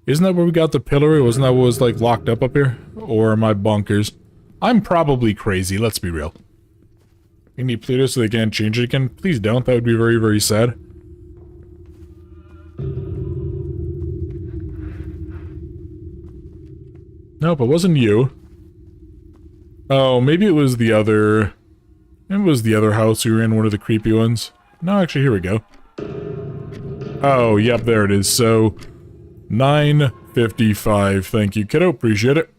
[SPEAKER 1] Isn't that where we got the pillory? Wasn't that what was, like, locked up here? Or am I bonkers? I'm probably crazy, let's be real. You need Pluto so they can't change it again? Please don't, that would be very, very sad. Nope, it wasn't you. Oh, maybe it was the other... It was the other house we were in, one of the creepy ones. No, actually, here we go. Oh, yep, there it is. So, 9:55. Thank you, kiddo. Appreciate it.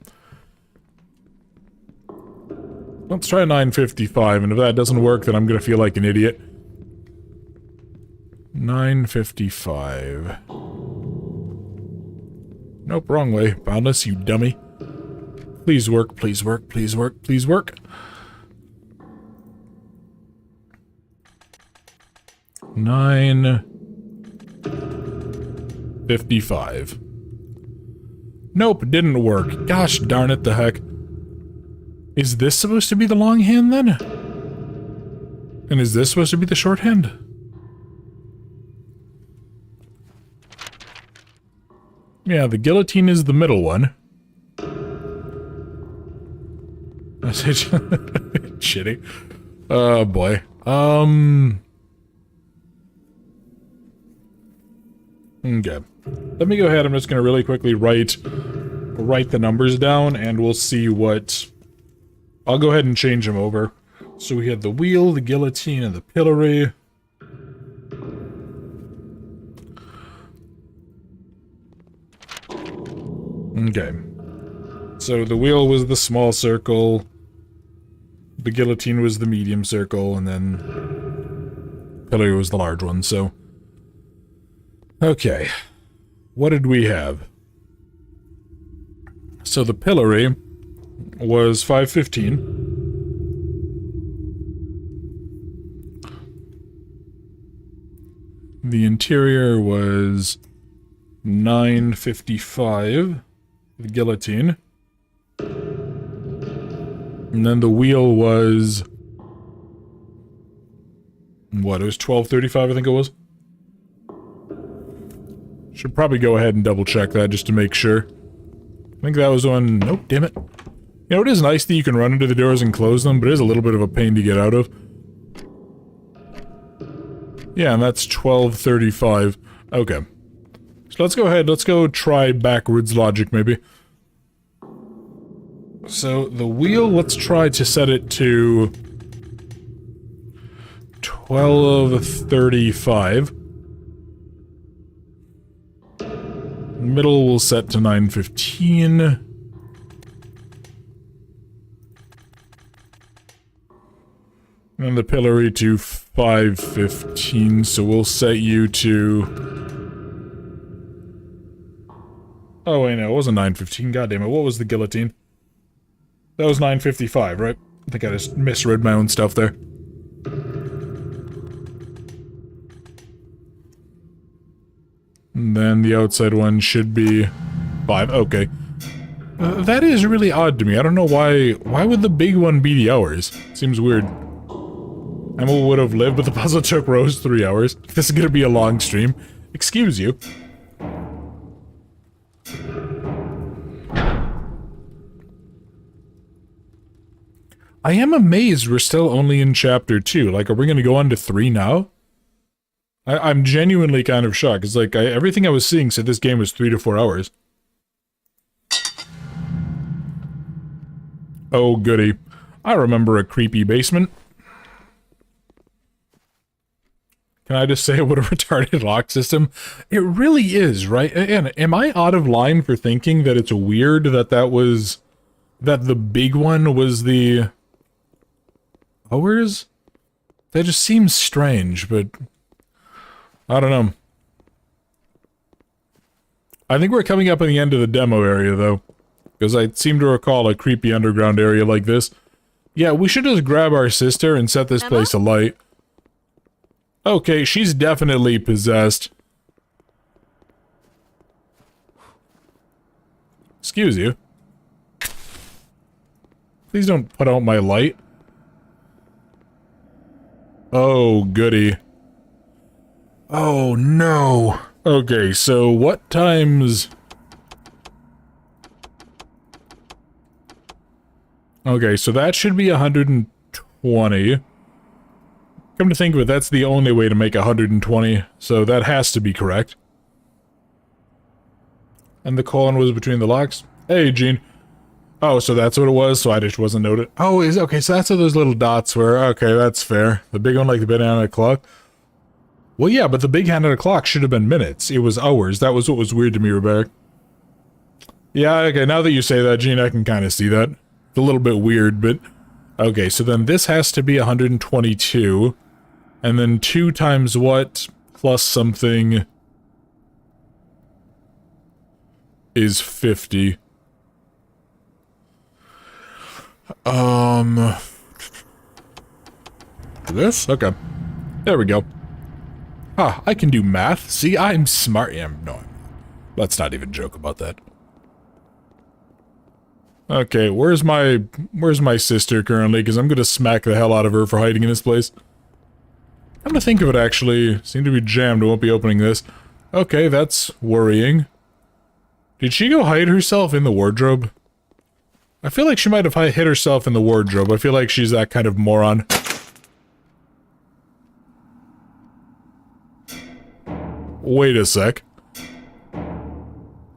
[SPEAKER 1] Let's try 9:55, and if that doesn't work, then I'm gonna feel like an idiot. 9:55. Nope, wrong way. Boundless, you dummy. Please work, please work, please work, please work. 9:55. Nope, didn't work. Gosh darn it, the heck. Is this supposed to be the long hand, then? And is this supposed to be the short hand? Yeah, the guillotine is the middle one. I said shitty. Oh boy. Okay. Let me go ahead. I'm just gonna really quickly write the numbers down, and we'll see what. I'll go ahead and change them over. So we had the wheel, the guillotine, and the pillory. Okay. So the wheel was the small circle, the guillotine was the medium circle, and then pillory was the large one, so... Okay. What did we have? So the pillory was 5:15. The interior was 9:55. The guillotine. And then the wheel was... What, it was 12:35, I think it was? Should probably go ahead and double check that just to make sure. I think that was one... Nope, damn it. You know, it is nice that you can run into the doors and close them, but it is a little bit of a pain to get out of. Yeah, and that's 12:35. Okay. So let's go ahead, let's go try backwards logic, maybe. So, the wheel, let's try to set it to... 12:35. Middle we'll set to 9:15. And the pillory to 5:15, so we'll set you to... Oh wait, no, it wasn't 9:15, goddammit, what was the guillotine? That was 9:55, right? I think I just misread my own stuff there. And then the outside one should be 5, okay. That is really odd to me, I don't know why would the big one be the hours? Seems weird. Emma would have lived, but the puzzle took Rose 3 hours. This is gonna be a long stream. Excuse you. I am amazed we're still only in chapter 2. Like, are we gonna go on to 3 now? I'm genuinely kind of shocked, because, like, everything I was seeing said this game was 3 to 4 hours. Oh, goody. I remember a creepy basement. Can I just say what a retarded lock system? It really is, right? And am I out of line for thinking that it's weird that that was that the big one was the hours? That just seems strange, but I don't know. I think we're coming up on the end of the demo area, though, because I seem to recall a creepy underground area like this. Yeah, we should just grab our sister and set this place alight. Okay, she's definitely possessed. Excuse you. Please don't put out my light. Oh, goody. Oh, no. Okay, so what times... Okay, so that should be 120. Come to think of it, that's the only way to make 120, so that has to be correct. And the colon was between the locks. Hey, Gene. Oh, so that's what it was, so I just wasn't noted. Oh, okay, so that's what those little dots were. Okay, that's fair. The big one like the banana clock. Well, yeah, but the big hand of the clock should have been minutes. It was hours. That was what was weird to me, Rebecca. Yeah, okay, now that you say that, Gene, I can kind of see that. It's a little bit weird, but... Okay, so then this has to be 122. And then 2 times what? Plus something... is 50. This? Okay. There we go. Ah, I can do math. See, I'm smart. Yeah, no, let's not even joke about that. Okay, where's my sister currently? Because I'm gonna smack the hell out of her for hiding in this place. I'm gonna think of it, actually. Seem to be jammed. I won't be opening this. Okay, that's worrying. Did she go hide herself in the wardrobe? I feel like she might have hid herself in the wardrobe. I feel like she's that kind of moron. Wait a sec.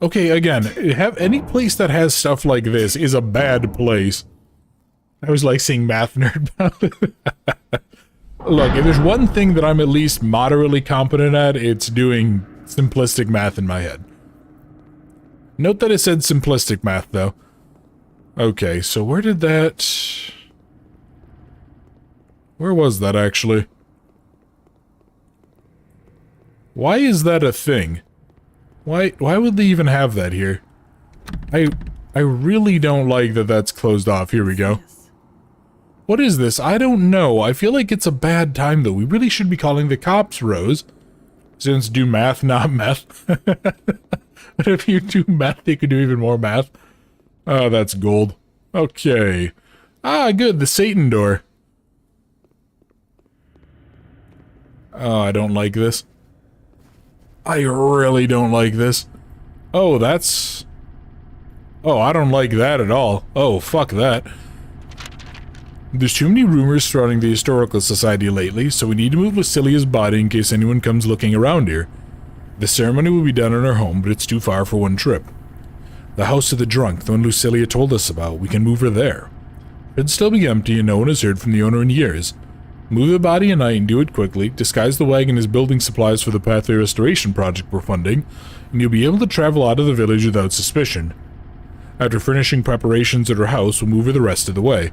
[SPEAKER 1] Okay, again, have any place that has stuff like this is a bad place. I was like seeing math nerd. Look, if there's one thing that I'm at least moderately competent at, it's doing simplistic math in my head. Note that it said simplistic math, though. Okay, so where did that... Where was that, actually? Why is that a thing? Why would they even have that here? I really don't like that that's closed off. Here we go. What is this? I don't know. I feel like it's a bad time, though. We really should be calling the cops, Rose. Since do math, not meth. But if you do math, you can do even more math. Oh, that's gold. Okay. Ah, good. The Satan door. Oh, I don't like this. I really don't like this. Oh, that's... Oh, I don't like that at all. Oh, fuck that. There's too many rumors surrounding the Historical Society lately, so we need to move Lucilia's body in case anyone comes looking around here. The ceremony will be done in her home, but it's too far for one trip. The house of the drunk, the one Lucilia told us about, we can move her there. It'd still be empty and no one has heard from the owner in years. Move the body at night and do it quickly, disguise the wagon as building supplies for the pathway restoration project we're funding, and you'll be able to travel out of the village without suspicion. After finishing preparations at her house, we'll move her the rest of the way.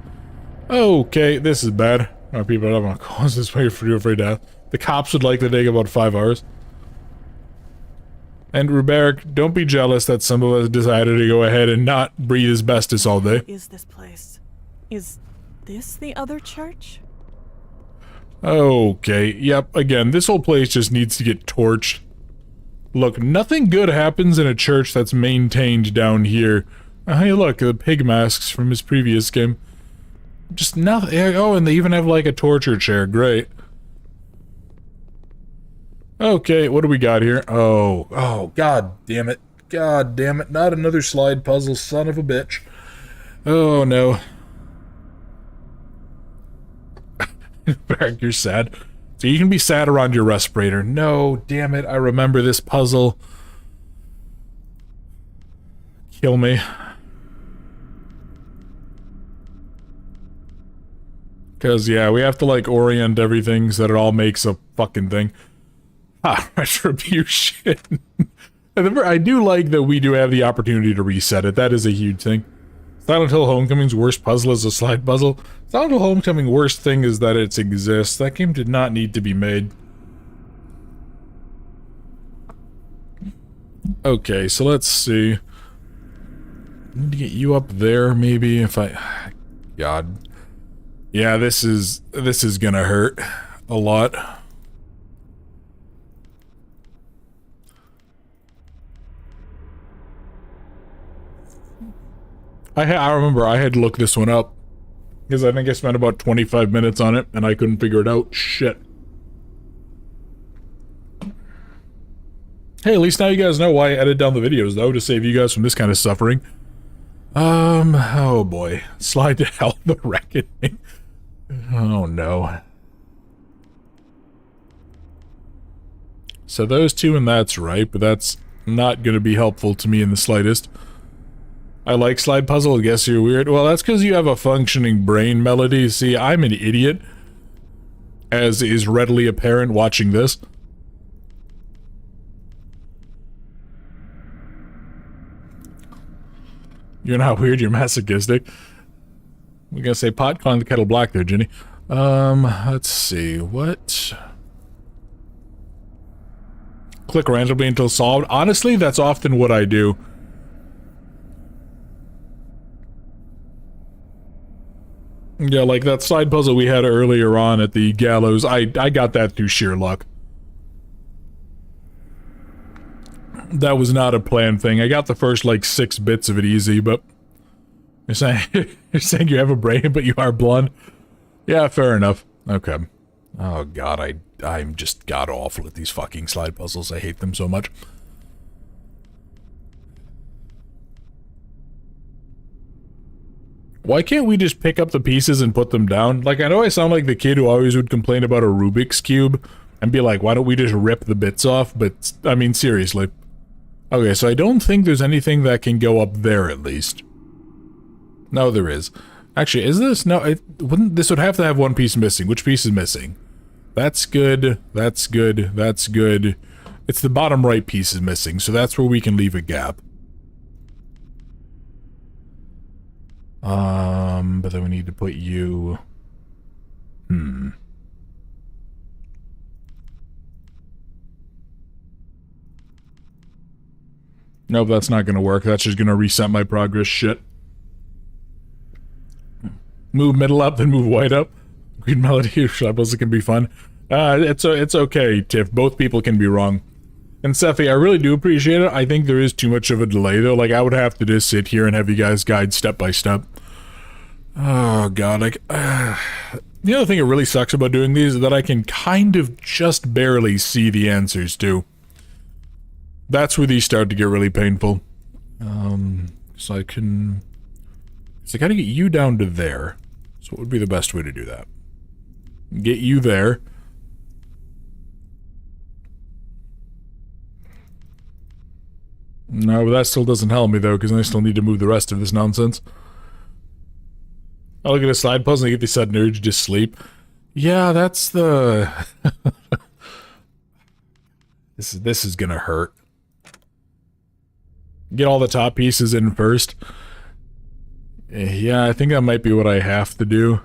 [SPEAKER 1] Okay, this is bad. Our people don't want to cause this way for death. The cops would likely take about 5 hours. And Ruberic, don't be jealous that some of us decided to go ahead and not breathe asbestos all day.
[SPEAKER 3] What is this place? Is this the other church?
[SPEAKER 1] Okay, yep, again, this whole place just needs to get torched. Look, nothing good happens in a church that's maintained down here. Hey, look, the pig masks from his previous game. Just nothing. Oh, and they even have, like, a torture chair. Great. Okay, what do we got here? Oh, god damn it. God damn it, not another slide puzzle, son of a bitch. Oh, no. Back, you're sad. So you can be sad around your respirator. No, damn it, I remember this puzzle. Kill me. Because, yeah, we have to, like, orient everything so that it all makes a fucking thing. Ah, retribution. I do like that we do have the opportunity to reset it. That is a huge thing. Silent Hill Homecoming's worst puzzle is a slide puzzle. Silent Hill Homecoming worst thing is that it exists. That game did not need to be made. Okay, so let's see. Need to get you up there, maybe, if I... God. Yeah, this is gonna hurt a lot. I remember I had to look this one up. Because I think I spent about 25 minutes on it, and I couldn't figure it out. Shit. Hey, at least now you guys know why I edit down the videos, though, to save you guys from this kind of suffering. Oh boy. Slide to hell, the reckoning. Oh no. So those two and that's right, but that's not gonna be helpful to me in the slightest. I like slide puzzle, I guess you're weird. Well, that's because you have a functioning brain, Melody. See, I'm an idiot, as is readily apparent watching this. You're not weird, you're masochistic. We're gonna say pot calling the kettle black there, Ginny. Let's see, what? Click randomly until solved. Honestly, that's often what I do. Yeah, like that side puzzle we had earlier on at the gallows, I got that through sheer luck. That was not a planned thing. I got the first, like, 6 bits of it easy, but... You're saying you have a brain, but you are blonde? Yeah, fair enough. Okay. Oh god, I'm just god-awful at these fucking slide puzzles. I hate them so much. Why can't we just pick up the pieces and put them down? Like, I know I sound like the kid who always would complain about a Rubik's Cube and be like, why don't we just rip the bits off? But, I mean, seriously. Okay, so I don't think there's anything that can go up there, at least. No, there is. Actually, is this? No, this would have to have one piece missing. Which piece is missing? That's good, that's good, that's good. It's the bottom right piece is missing, so that's where we can leave a gap. But then we need to put you... Nope, that's not gonna work. That's just gonna reset my progress shit. Move middle up, then move white up. Green Melody, Shabbles, it can be fun. It's okay, Tiff. Both people can be wrong. And Sephi, I really do appreciate it. I think there is too much of a delay, though. Like, I would have to just sit here and have you guys guide step by step. Oh, God, like... the other thing that really sucks about doing these is that I can kind of just barely see the answers, too. That's where these start to get really painful. So I can... So I gotta get you down to there. So what would be the best way to do that? Get you there. No, but that still doesn't help me, though, because I still need to move the rest of this nonsense. I look at a slide puzzle and I get the sudden urge to sleep. Yeah, that's the... This is gonna hurt. Get all the top pieces in first. Yeah, I think that might be what I have to do.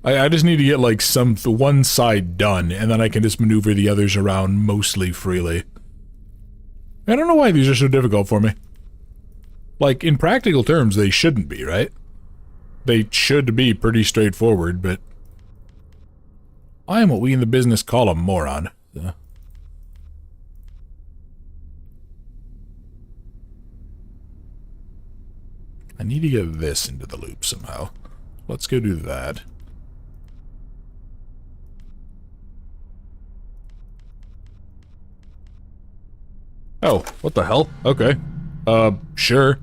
[SPEAKER 1] I just need to get, like, one side done, and then I can just maneuver the others around mostly freely. I don't know why these are so difficult for me. Like, in practical terms, they shouldn't be, right? They should be pretty straightforward, but... I am what we in the business call a moron. So. I need to get this into the loop somehow. Let's go do that. Oh, what the hell? Okay. Sure.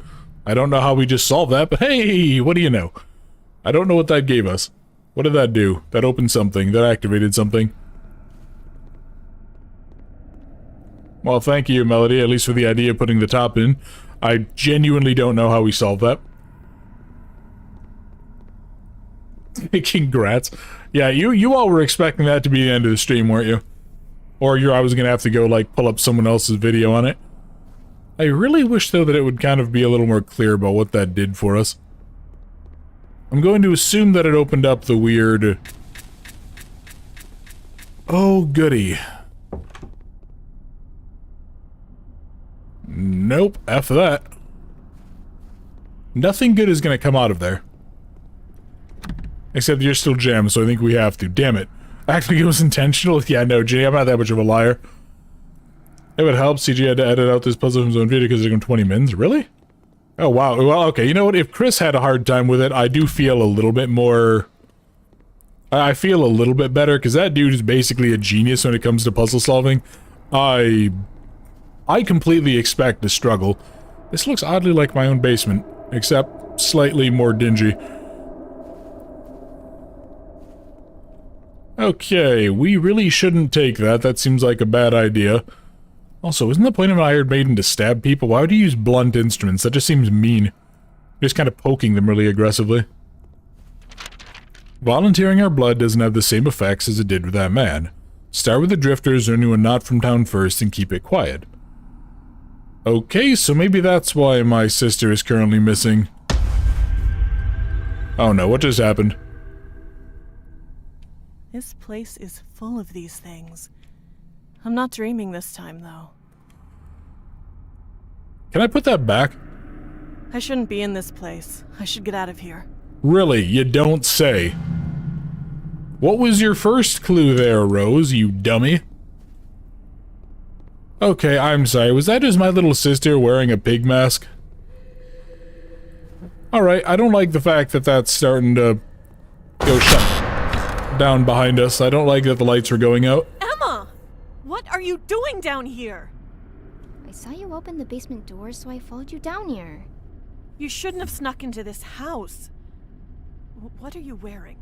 [SPEAKER 1] I don't know how we just solved that, but hey, what do you know? I don't know what that gave us. What did that do? That opened something. That activated something. Well, thank you, Melody, at least for the idea of putting the top in. I genuinely don't know how we solved that. Congrats. Yeah, you all were expecting that to be the end of the stream, weren't you? Or I was gonna have to go, like, pull up someone else's video on it. I really wish, though, that it would kind of be a little more clear about what that did for us. I'm going to assume that it opened up the weird... Oh, goody. Nope, F that. Nothing good is going to come out of there. Except you're still jammed, so I think we have to. Damn it. I think it was intentional. Yeah, no, Jay, I'm not that much of a liar. It would help. CG had to edit out this puzzle from his own video because it took him 20 minutes. Really? Oh, wow. Well, okay, you know what? If Chris had a hard time with it, I do feel a little bit more... I feel a little bit better, because that dude is basically a genius when it comes to puzzle solving. I completely expect to struggle. This looks oddly like my own basement, except slightly more dingy. Okay, we really shouldn't take that. That seems like a bad idea. Also, isn't the point of an Iron Maiden to stab people? Why would you use blunt instruments? That just seems mean. Just kind of poking them really aggressively. Volunteering our blood doesn't have the same effects as it did with that man. Start with the drifters or anyone not from town first and keep it quiet. Okay, so maybe that's why my sister is currently missing. Oh no, what just happened?
[SPEAKER 3] This place is full of these things. I'm not dreaming this time, though.
[SPEAKER 1] Can I put that back?
[SPEAKER 3] I shouldn't be in this place. I should get out of here.
[SPEAKER 1] Really, you don't say. What was your first clue there, Rose, you dummy? Okay, I'm sorry. Was that just my little sister wearing a pig mask? Alright, I don't like the fact that that's starting to go shut down behind us. I don't like that the lights are going out.
[SPEAKER 3] Emma! What are you doing down here?
[SPEAKER 4] I saw you open the basement door, so I followed you down here.
[SPEAKER 3] You shouldn't have snuck into this house. What are you wearing?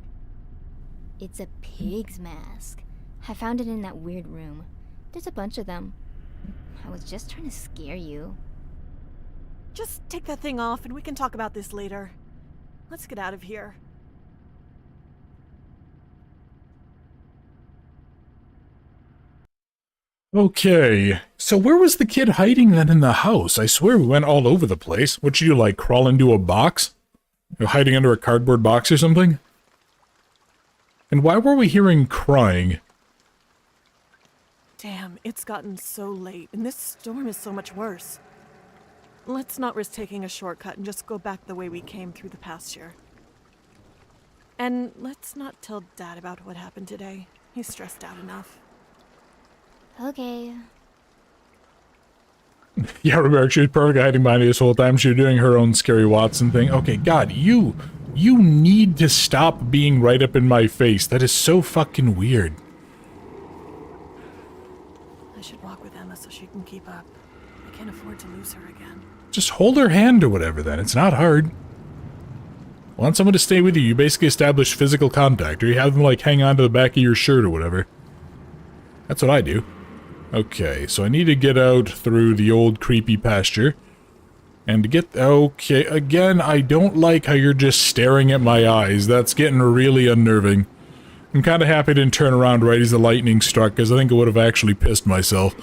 [SPEAKER 4] It's a pig's mask. I found it in that weird room. There's a bunch of them. I was just trying to scare you.
[SPEAKER 3] Just take that thing off and we can talk about this later. Let's get out of here.
[SPEAKER 1] Okay, so where was the kid hiding then in the house? I swear we went all over the place. What'd you do, like crawl into a box? You're hiding under a cardboard box or something? And why were we hearing crying?
[SPEAKER 3] Damn, it's gotten so late, and this storm is so much worse. Let's not risk taking a shortcut and just go back the way we came through the pasture. And let's not tell Dad about what happened today. He's stressed out enough.
[SPEAKER 4] Okay.
[SPEAKER 1] Yeah, remember, she was perfectly hiding behind me this whole time. She was doing her own scary Watson thing. Okay, God, you need to stop being right up in my face. That is so fucking weird.
[SPEAKER 3] I should walk with Emma so she can keep up. I can't afford to lose her again.
[SPEAKER 1] Just hold her hand or whatever then. It's not hard. Want someone to stay with you, you basically establish physical contact, or you have them like hang on to the back of your shirt or whatever. That's what I do. Okay, so I need to get out through the old creepy pasture. And to get... Okay, again, I don't like how you're just staring at my eyes. That's getting really unnerving. I'm kind of happy I didn't turn around right as the lightning struck, because I think I would have actually pissed myself.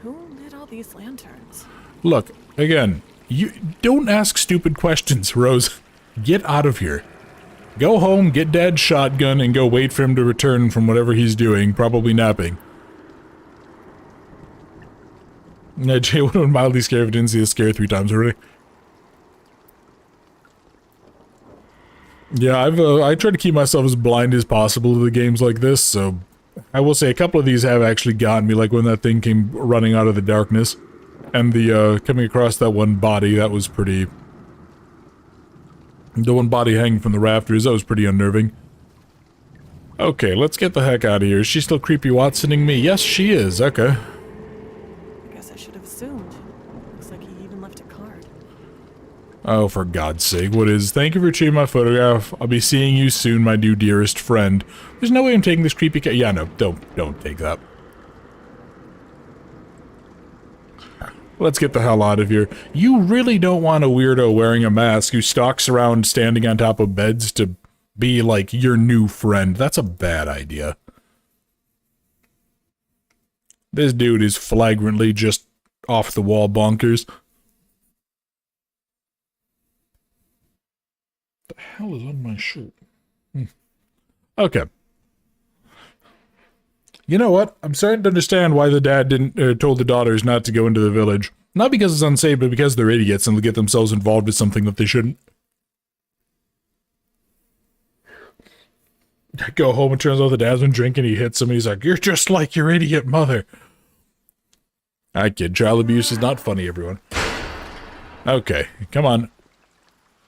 [SPEAKER 3] Who lit all these lanterns?
[SPEAKER 1] Look, again, you don't ask stupid questions, Rose. Get out of here. Go home, get Dad's shotgun, and go wait for him to return from whatever he's doing, probably napping. Yeah, Jay would have been mildly scared if I didn't see the scare 3 times already. Yeah, I try to keep myself as blind as possible to the games like this, so... I will say a couple of these have actually gotten me, like when that thing came running out of the darkness. And the, coming across that one body, that was pretty... The one body hanging from the rafters, that was pretty unnerving. Okay, let's get the heck out of here. Is she still creepy Watsoning me? Yes, she is. Okay.
[SPEAKER 3] I guess I should have assumed. Looks like he even left a card.
[SPEAKER 1] Oh, for God's sake, what is... Thank you for retrieving my photograph. I'll be seeing you soon, my new dearest friend. There's no way I'm taking this creepy yeah, no, don't take that. Let's get the hell out of here. You really don't want a weirdo wearing a mask who stalks around standing on top of beds to be, like, your new friend. That's a bad idea. This dude is flagrantly just off-the-wall bonkers. The hell is on my shirt? Okay. You know what? I'm starting to understand why the dad didn't told the daughters not to go into the village. Not because it's unsafe, but because they're idiots and they'll get themselves involved with something that they shouldn't. Go home and turns out the dad's been drinking, he hits him, and he's like, "You're just like your idiot mother." I kid, child abuse is not funny, everyone. Okay, come on.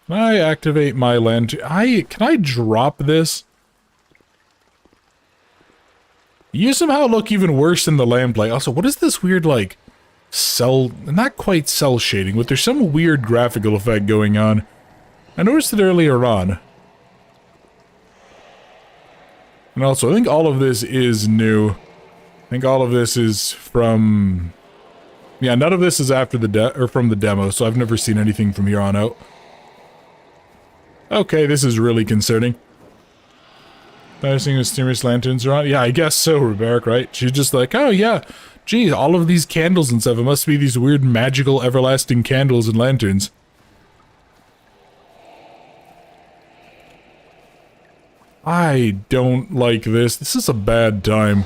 [SPEAKER 1] Can I activate my land? Can I drop this? You somehow look even worse in the lamplight. Also, what is this weird, like, cell... Not quite cell shading, but there's some weird graphical effect going on. I noticed it earlier on. And also, I think all of this is new. I think all of this is from... Yeah, none of this is after the from the demo, so I've never seen anything from here on out. Okay, this is really concerning. Noticing mysterious lanterns around? Yeah, I guess so, Reberic, right? She's just like, oh yeah, geez, all of these candles and stuff, it must be these weird magical everlasting candles and lanterns. I don't like this. This is a bad time.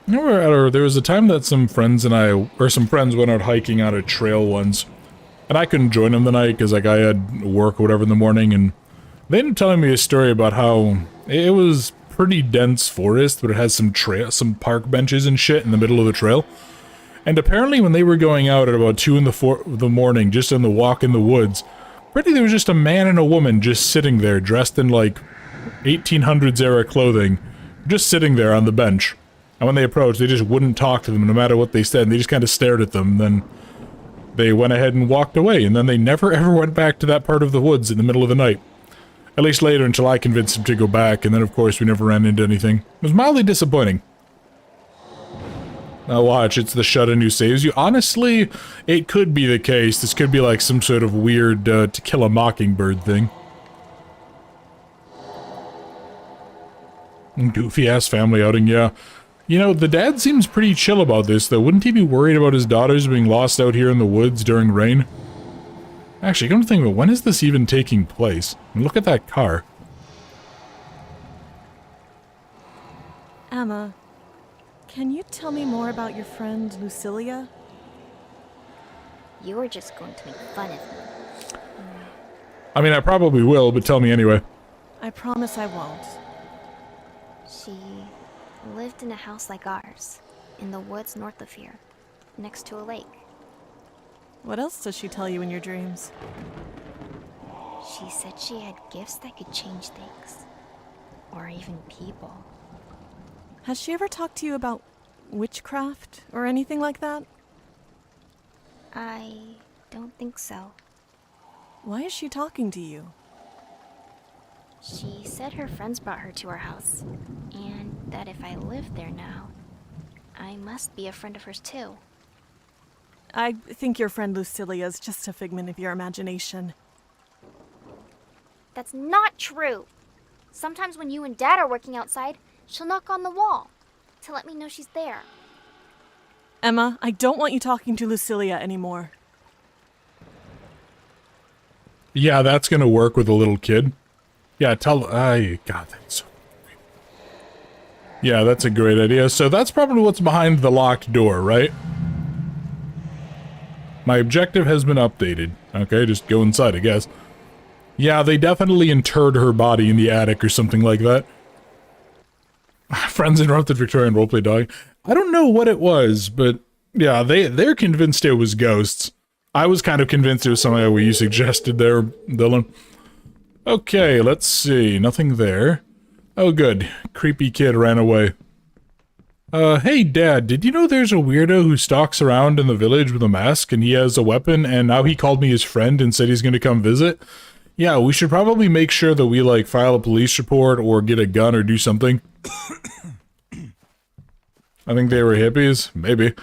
[SPEAKER 1] There was a time that some friends went out hiking on a trail once. And I couldn't join them the night because, like, I had work or whatever in the morning, and they ended up telling me a story about how it was pretty dense forest, but it has some park benches and shit in the middle of the trail. And apparently when they were going out at about 2 in the morning, just on the walk in the woods, there was just a man and a woman just sitting there, dressed in, like, 1800s era clothing, just sitting there on the bench. And when they approached, they just wouldn't talk to them no matter what they said, and they just kind of stared at them, and then they went ahead and walked away, and then they never ever went back to that part of the woods in the middle of the night. At least later, until I convinced them to go back, and then of course we never ran into anything. It was mildly disappointing. Now watch, it's the shut-in who saves you. Honestly, it could be the case. This could be like some sort of weird To Kill a Mockingbird thing. Goofy-ass family outing, yeah. You know, the dad seems pretty chill about this, though. Wouldn't he be worried about his daughters being lost out here in the woods during rain? Actually, come to think of it, when is this even taking place? And look at that car.
[SPEAKER 3] Emma, can you tell me more about your friend Lucilia?
[SPEAKER 4] You were just going to make fun of me.
[SPEAKER 1] I mean, I probably will, but tell me anyway.
[SPEAKER 3] I promise I won't.
[SPEAKER 4] She lived in a house like ours, in the woods north of here, next to a lake.
[SPEAKER 3] What else does she tell you in your dreams?
[SPEAKER 4] She said she had gifts that could change things, or even people.
[SPEAKER 3] Has she ever talked to you about witchcraft or anything like that?
[SPEAKER 4] I don't think so.
[SPEAKER 3] Why is she talking to you?
[SPEAKER 4] She said her friends brought her to our house, and that if I lived there now, I must be a friend of hers too.
[SPEAKER 3] I think your friend Lucilia is just a figment of your imagination.
[SPEAKER 4] That's not true! Sometimes when you and Dad are working outside, she'll knock on the wall to let me know she's there.
[SPEAKER 3] Emma, I don't want you talking to Lucilia anymore.
[SPEAKER 1] Yeah, that's gonna work with a little kid. Yeah, God, that's so... Yeah, that's a great idea. So that's probably what's behind the locked door, right? My objective has been updated. Okay, just go inside, I guess. Yeah, they definitely interred her body in the attic or something like that. Friends interrupted Victorian roleplay dog. I don't know what it was, but yeah, they're convinced it was ghosts. I was kind of convinced it was something what you suggested there, Dylan. Okay, let's see. Nothing there. Oh, good. Creepy kid ran away. Hey, Dad, did you know there's a weirdo who stalks around in the village with a mask and he has a weapon and now he called me his friend and said he's gonna come visit? Yeah, we should probably make sure that we, like, file a police report or get a gun or do something. I think they were hippies. Maybe.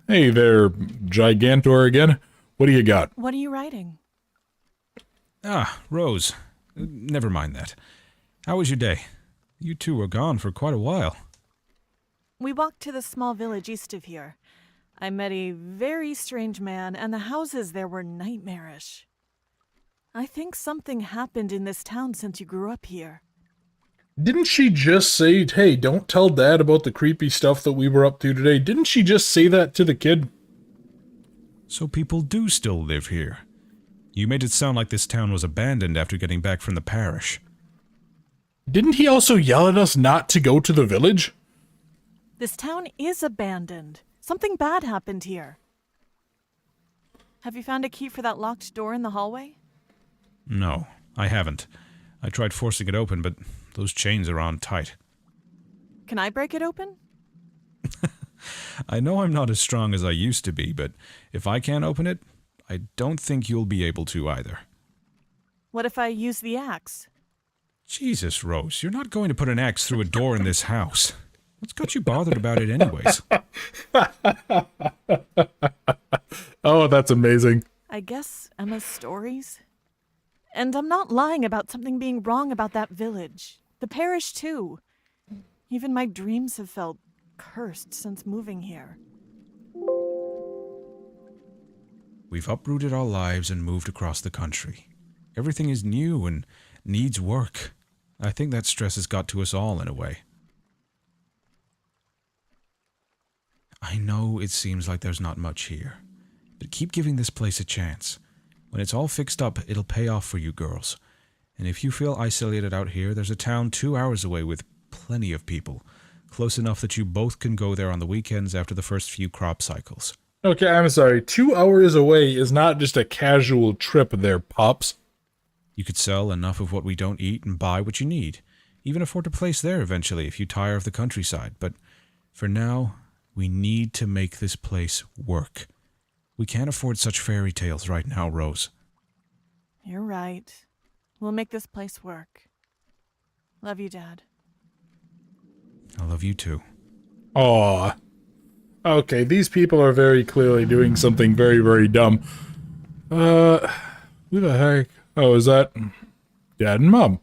[SPEAKER 1] Hey there, Gigantor again. What do you got?
[SPEAKER 3] What are you writing?
[SPEAKER 2] Ah, Rose. Never mind that. How was your day? You two were gone for quite a while.
[SPEAKER 3] We walked to the small village east of here. I met a very strange man, and the houses there were nightmarish. I think something happened in this town since you grew up here.
[SPEAKER 1] Didn't she just say, hey, don't tell Dad about the creepy stuff that we were up to today? Didn't she just say that to the kid?
[SPEAKER 2] So people do still live here. You made it sound like this town was abandoned after getting back from the parish.
[SPEAKER 1] Didn't he also yell at us not to go to the village?
[SPEAKER 3] This town is abandoned. Something bad happened here. Have you found a key for that locked door in the hallway?
[SPEAKER 2] No, I haven't. I tried forcing it open, but those chains are on tight.
[SPEAKER 3] Can I break it open?
[SPEAKER 2] I know I'm not as strong as I used to be, but if I can't open it, I don't think you'll be able to either.
[SPEAKER 3] What if I use the axe?
[SPEAKER 2] Jesus, Rose, you're not going to put an axe through a door in this house. What's got you bothered about it anyways?
[SPEAKER 1] Oh, that's amazing.
[SPEAKER 3] I guess Emma's stories. And I'm not lying about something being wrong about that village. The parish, too. Even my dreams have felt cursed since moving here.
[SPEAKER 2] We've uprooted our lives and moved across the country. Everything is new and needs work. I think that stress has got to us all in a way. I know it seems like there's not much here, but keep giving this place a chance. When it's all fixed up, it'll pay off for you girls. And if you feel isolated out here, there's a town 2 hours away with plenty of people, close enough that you both can go there on the weekends after the first few crop cycles.
[SPEAKER 1] Okay, I'm sorry. 2 hours away is not just a casual trip there, Pops.
[SPEAKER 2] You could sell enough of what we don't eat and buy what you need. Even afford a place there eventually if you tire of the countryside. But for now, we need to make this place work. We can't afford such fairy tales right now, Rose.
[SPEAKER 3] You're right. We'll make this place work. Love you, Dad.
[SPEAKER 2] I love you too.
[SPEAKER 1] Aw. Okay, these people are very clearly doing something very, very dumb. Who the heck? Oh, is that Dad and Mom?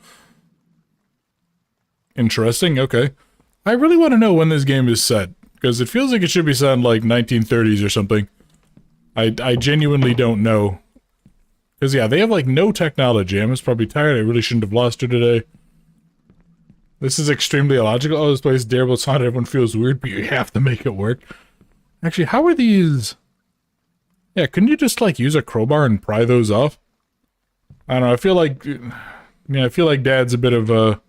[SPEAKER 1] Interesting, okay. I really want to know when this game is set, because it feels like it should be set in, like, 1930s or something. I genuinely don't know. Because, yeah, they have, like, no technology. Emma's probably tired. I really shouldn't have lost her today. This is extremely illogical. Oh, this place is terrible. It's not. Everyone feels weird, but you have to make it work. Actually, how are these... Yeah, couldn't you just, like, use a crowbar and pry those off? I don't know. I feel like... Yeah, I feel like Dad's a bit of a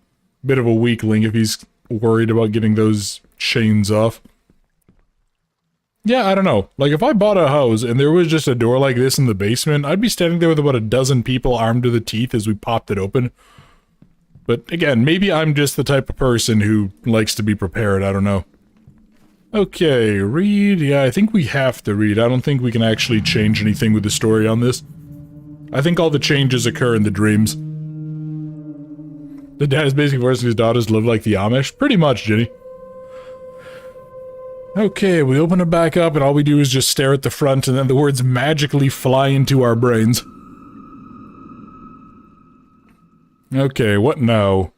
[SPEAKER 1] weakling if he's worried about getting those chains off. Yeah, I don't know. Like, if I bought a house and there was just a door like this in the basement, I'd be standing there with about a dozen people armed to the teeth as we popped it open. But again, maybe I'm just the type of person who likes to be prepared, I don't know. Okay, read. Yeah, I think we have to read. I don't think we can actually change anything with the story on this. I think all the changes occur in the dreams. The dad is basically forcing his daughters to live like the Amish. Pretty much, Ginny. Okay, we open it back up and all we do is just stare at the front and then the words magically fly into our brains. Okay, what now?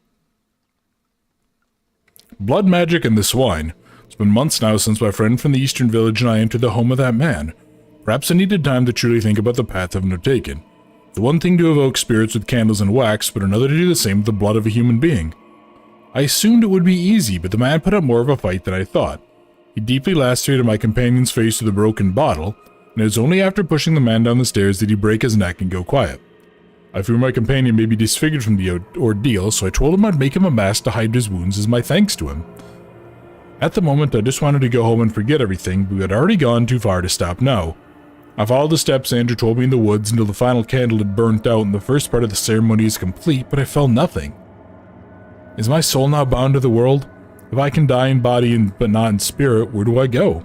[SPEAKER 1] Blood magic and the swine. It's been months now since my friend from the eastern village and I entered the home of that man. Perhaps I needed time to truly think about the path I've undertaken. The one thing to evoke spirits with candles and wax, but another to do the same with the blood of a human being. I assumed it would be easy, but the man put up more of a fight than I thought. He deeply lacerated my companion's face with a broken bottle, and it was only after pushing the man down the stairs did he break his neck and go quiet. I feared my companion may be disfigured from the ordeal, so I told him I'd make him a mask to hide his wounds as my thanks to him. At the moment, I just wanted to go home and forget everything, but we had already gone too far to stop now. I followed the steps Andrew told me in the woods until the final candle had burnt out and the first part of the ceremony is complete, but I felt nothing. Is my soul now bound to the world? If I can die in body but not in spirit, where do I go?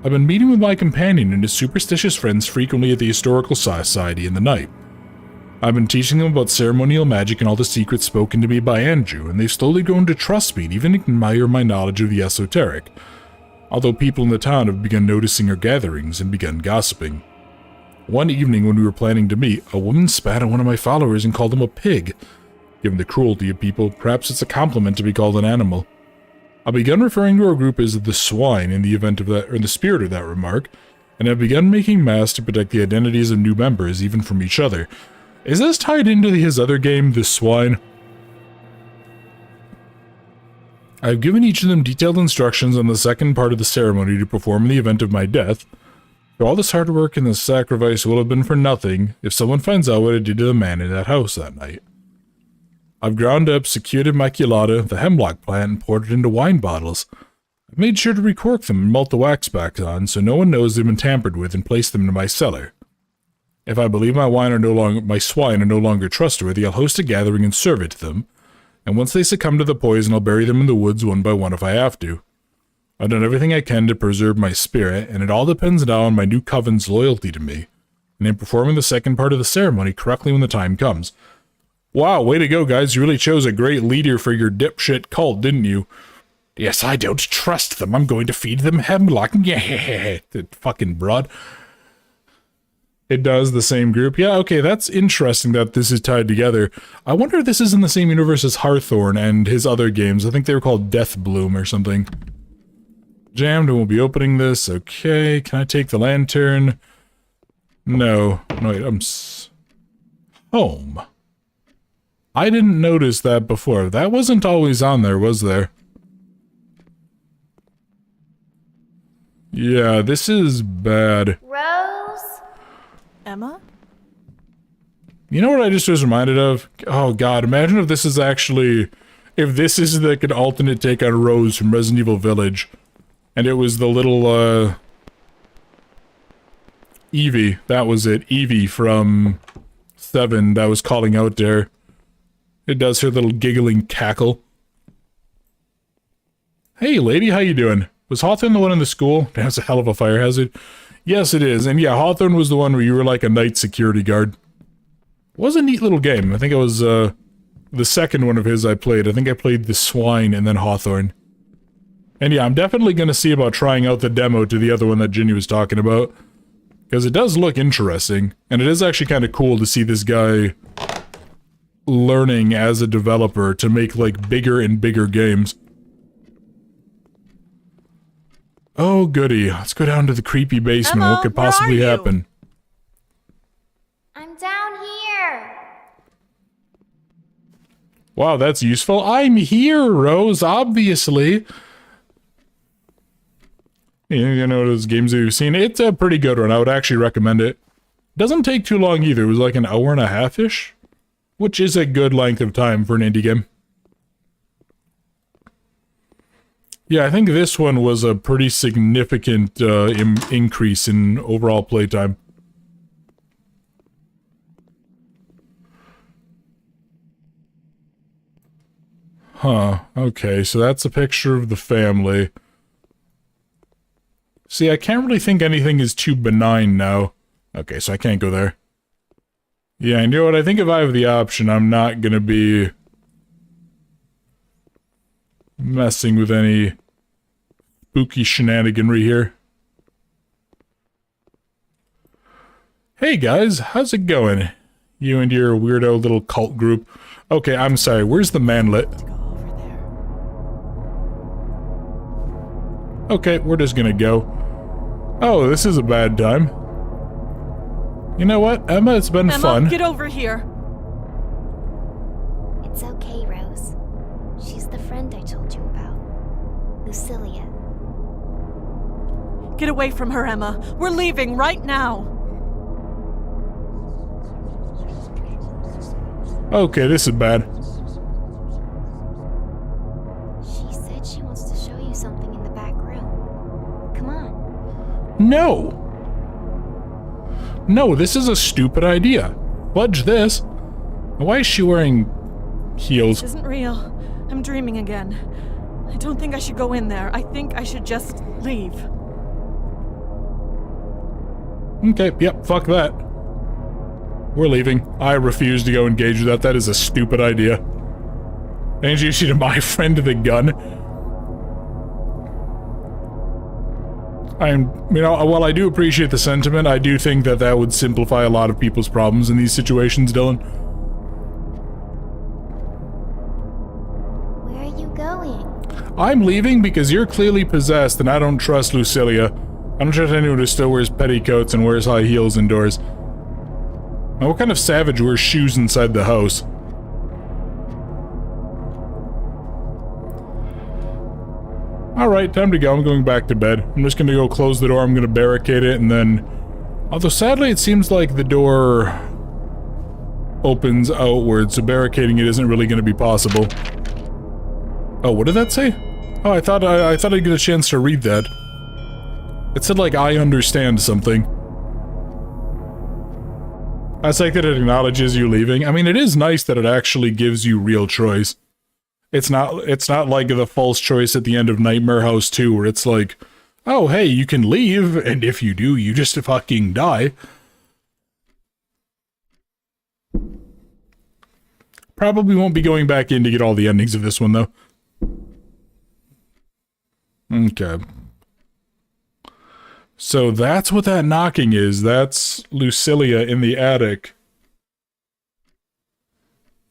[SPEAKER 1] I've been meeting with my companion and his superstitious friends frequently at the Historical Society in the night. I've been teaching them about ceremonial magic and all the secrets spoken to me by Andrew, and they've slowly grown to trust me and even admire my knowledge of the esoteric, although people in the town have begun noticing our gatherings and begun gossiping. One evening when we were planning to meet, a woman spat on one of my followers and called him a pig. Given the cruelty of people, perhaps it's a compliment to be called an animal. I begun referring to our group as the swine in the event of that, or in the spirit of that remark, and have begun making masks to protect the identities of new members, even from each other. Is this tied into his other game, The Swine? I've given each of them detailed instructions on the second part of the ceremony to perform in the event of my death. So all this hard work and this sacrifice will have been for nothing if someone finds out what I did to the man in that house that night. I've ground up Cicuta maculata, the hemlock plant, and poured it into wine bottles. I've made sure to recork them and melt the wax back on so no one knows they've been tampered with and placed them in my cellar. If I believe my swine are no longer trustworthy, I'll host a gathering and serve it to them, and once they succumb to the poison, I'll bury them in the woods one by one if I have to. I've done everything I can to preserve my spirit, and it all depends now on my new coven's loyalty to me, and in performing the second part of the ceremony correctly when the time comes. Wow, way to go, guys. You really chose a great leader for your dipshit cult, didn't you? Yes, I don't trust them. I'm going to feed them hemlock. Yeah, fucking broad. It does, the same group. Yeah, okay, that's interesting that this is tied together. I wonder if this is in the same universe as Hawthorne and his other games. I think they were called Death Bloom or something. Jammed, and we'll be opening this. Okay, can I take the lantern? No. No, wait, home. I didn't notice that before. That wasn't always on there, was there? Yeah, this is bad.
[SPEAKER 4] Rose?
[SPEAKER 3] Emma?
[SPEAKER 1] You know what I just was reminded of? Oh god, imagine if this is actually... If this is like an alternate take on Rose from Resident Evil Village. And it was the little, Evie. That was it. Evie from 7 that was calling out there. It does her little giggling cackle. Hey lady, how you doing? Was Hawthorne the one in the school? That's a hell of a fire hazard. Yes, it is. And yeah, Hawthorne was the one where you were like a night security guard. It was a neat little game. I think it was, the second one of his I played. I think I played The Swine and then Hawthorne. And yeah, I'm definitely going to see about trying out the demo to the other one that Ginny was talking about. Because it does look interesting. And it is actually kind of cool to see this guy learning as a developer to make, like, bigger and bigger games. Oh, goody. Let's go down to the creepy basement.
[SPEAKER 3] Emma,
[SPEAKER 1] what could
[SPEAKER 3] where are
[SPEAKER 1] possibly
[SPEAKER 3] you?
[SPEAKER 1] happen?
[SPEAKER 4] I'm down here.
[SPEAKER 1] Wow, that's useful. I'm here, Rose, obviously. You know, those games that you've seen, it's a pretty good one. I would actually recommend it. Doesn't take too long either. It was like an hour and a half-ish, which is a good length of time for an indie game. Yeah, I think this one was a pretty significant increase in overall playtime. Huh, okay, so that's a picture of the family. See, I can't really think anything is too benign now. Okay, so I can't go there. Yeah, and you know what? I think if I have the option, I'm not gonna be messing with any spooky shenaniganry here. Hey guys, how's it going? You and your weirdo little cult group. Okay, I'm sorry, where's the manlet?
[SPEAKER 3] Go over there.
[SPEAKER 1] Okay, we're just gonna go. Oh, this is a bad time. You know what, Emma, it's been
[SPEAKER 3] Emma,
[SPEAKER 1] fun.
[SPEAKER 3] get over here.
[SPEAKER 4] It's okay, Rose. She's the friend I told you about. Lucilia.
[SPEAKER 3] Get away from her, Emma. We're leaving right now.
[SPEAKER 1] Okay, this is bad.
[SPEAKER 4] She said she wants to show you something in the back room. Come on.
[SPEAKER 1] No! No, this is a stupid idea. Fudge this. Why is she wearing heels?
[SPEAKER 3] This isn't real. I'm dreaming again. I don't think I should go in there. I think I should just leave.
[SPEAKER 1] Okay, yep, fuck that. We're leaving. I refuse to go engage with that. That is a stupid idea. Introduce you to my friend with a gun. While I do appreciate the sentiment, I do think that that would simplify a lot of people's problems in these situations, Dylan.
[SPEAKER 4] Where are you going?
[SPEAKER 1] I'm leaving because you're clearly possessed and I don't trust Lucilia. I don't trust anyone who still wears petticoats and wears high heels indoors. Now, what kind of savage wears shoes inside the house? Alright, time to go. I'm going back to bed. I'm just gonna go close the door, I'm gonna barricade it, and then... Although sadly it seems like the door opens outward, so barricading it isn't really gonna be possible. Oh, what did that say? Oh, I thought I'd get a chance to read that. It said like, I understand something. I like that it acknowledges you leaving. I mean, it is nice that it actually gives you real choice. It's not like the false choice at the end of Nightmare House 2, where it's like, oh, hey, you can leave, and if you do, you just fucking die. Probably won't be going back in to get all the endings of this one, though. Okay. So that's what that knocking is. That's Lucilia in the attic.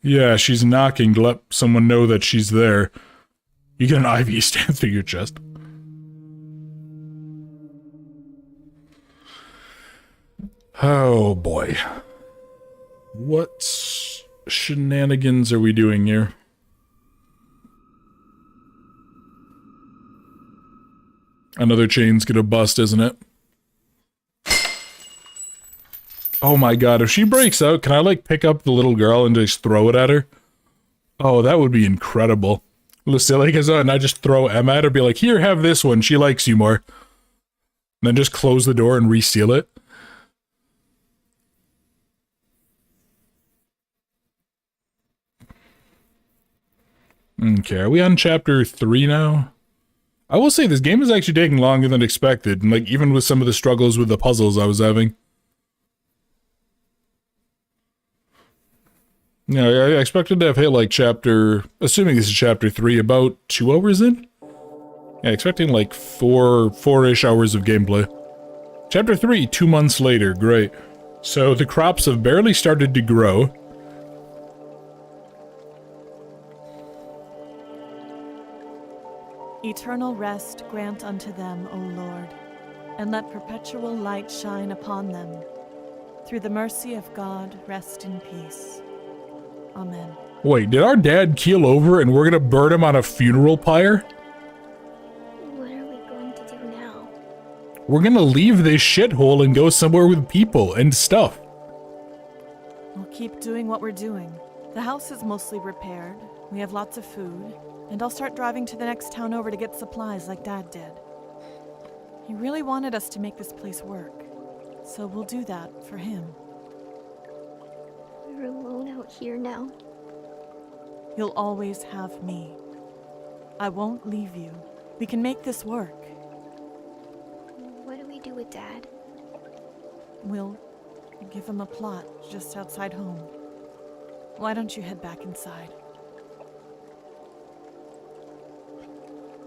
[SPEAKER 1] Yeah, she's knocking to let someone know that she's there. You get an IV stand through your chest. Oh boy. What shenanigans are we doing here? Another chain's gonna bust, isn't it? Oh my god, if she breaks out, can I like pick up the little girl and just throw it at her? Oh, that would be incredible. Lucilia goes out and I just throw Emma at her, be like, here, have this one, she likes you more. And then just close the door and reseal it. Okay, are we on chapter 3 now? I will say this game is actually taking longer than expected, and like even with some of the struggles with the puzzles I was having. Yeah, I expected to have hit like chapter, assuming this is chapter 3, about 2 hours in? Yeah, expecting like four-ish hours of gameplay. Chapter 3, 2 months later, great. So the crops have barely started to grow.
[SPEAKER 3] Eternal rest grant unto them, O Lord, and let perpetual light shine upon them. Through the mercy of God, rest in peace. Amen.
[SPEAKER 1] Wait, did our dad keel over and we're gonna burn him on a funeral pyre?
[SPEAKER 4] What are we going to do now?
[SPEAKER 1] We're gonna leave this shithole and go somewhere with people and stuff.
[SPEAKER 3] We'll keep doing what we're doing. The house is mostly repaired. We have lots of food. And I'll start driving to the next town over to get supplies like Dad did. He really wanted us to make this place work. So we'll do that for him.
[SPEAKER 4] We're alone out here now.
[SPEAKER 3] You'll always have me. I won't leave you. We can make this work.
[SPEAKER 4] What do we do with Dad?
[SPEAKER 3] We'll give him a plot just outside home. Why don't you head back inside?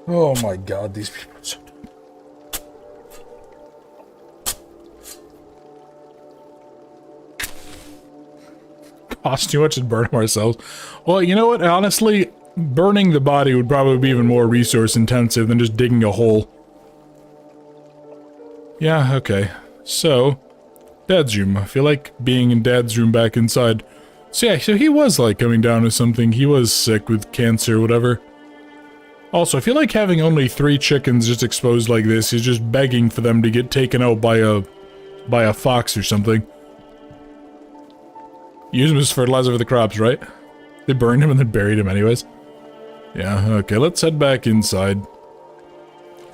[SPEAKER 1] Oh my god, these people are so dumb. Cost too much and burn them ourselves. Well, you know what? Honestly, burning the body would probably be even more resource intensive than just digging a hole. Yeah, okay. So, Dad's room. I feel like being in Dad's room back inside. So yeah, so he was like coming down with something. He was sick with cancer or whatever. Also, I feel like having only 3 chickens just exposed like this is just begging for them to get taken out by a fox or something. Use them as fertilizer for the crops, right? They burned him and then buried him anyways. Yeah, okay, let's head back inside.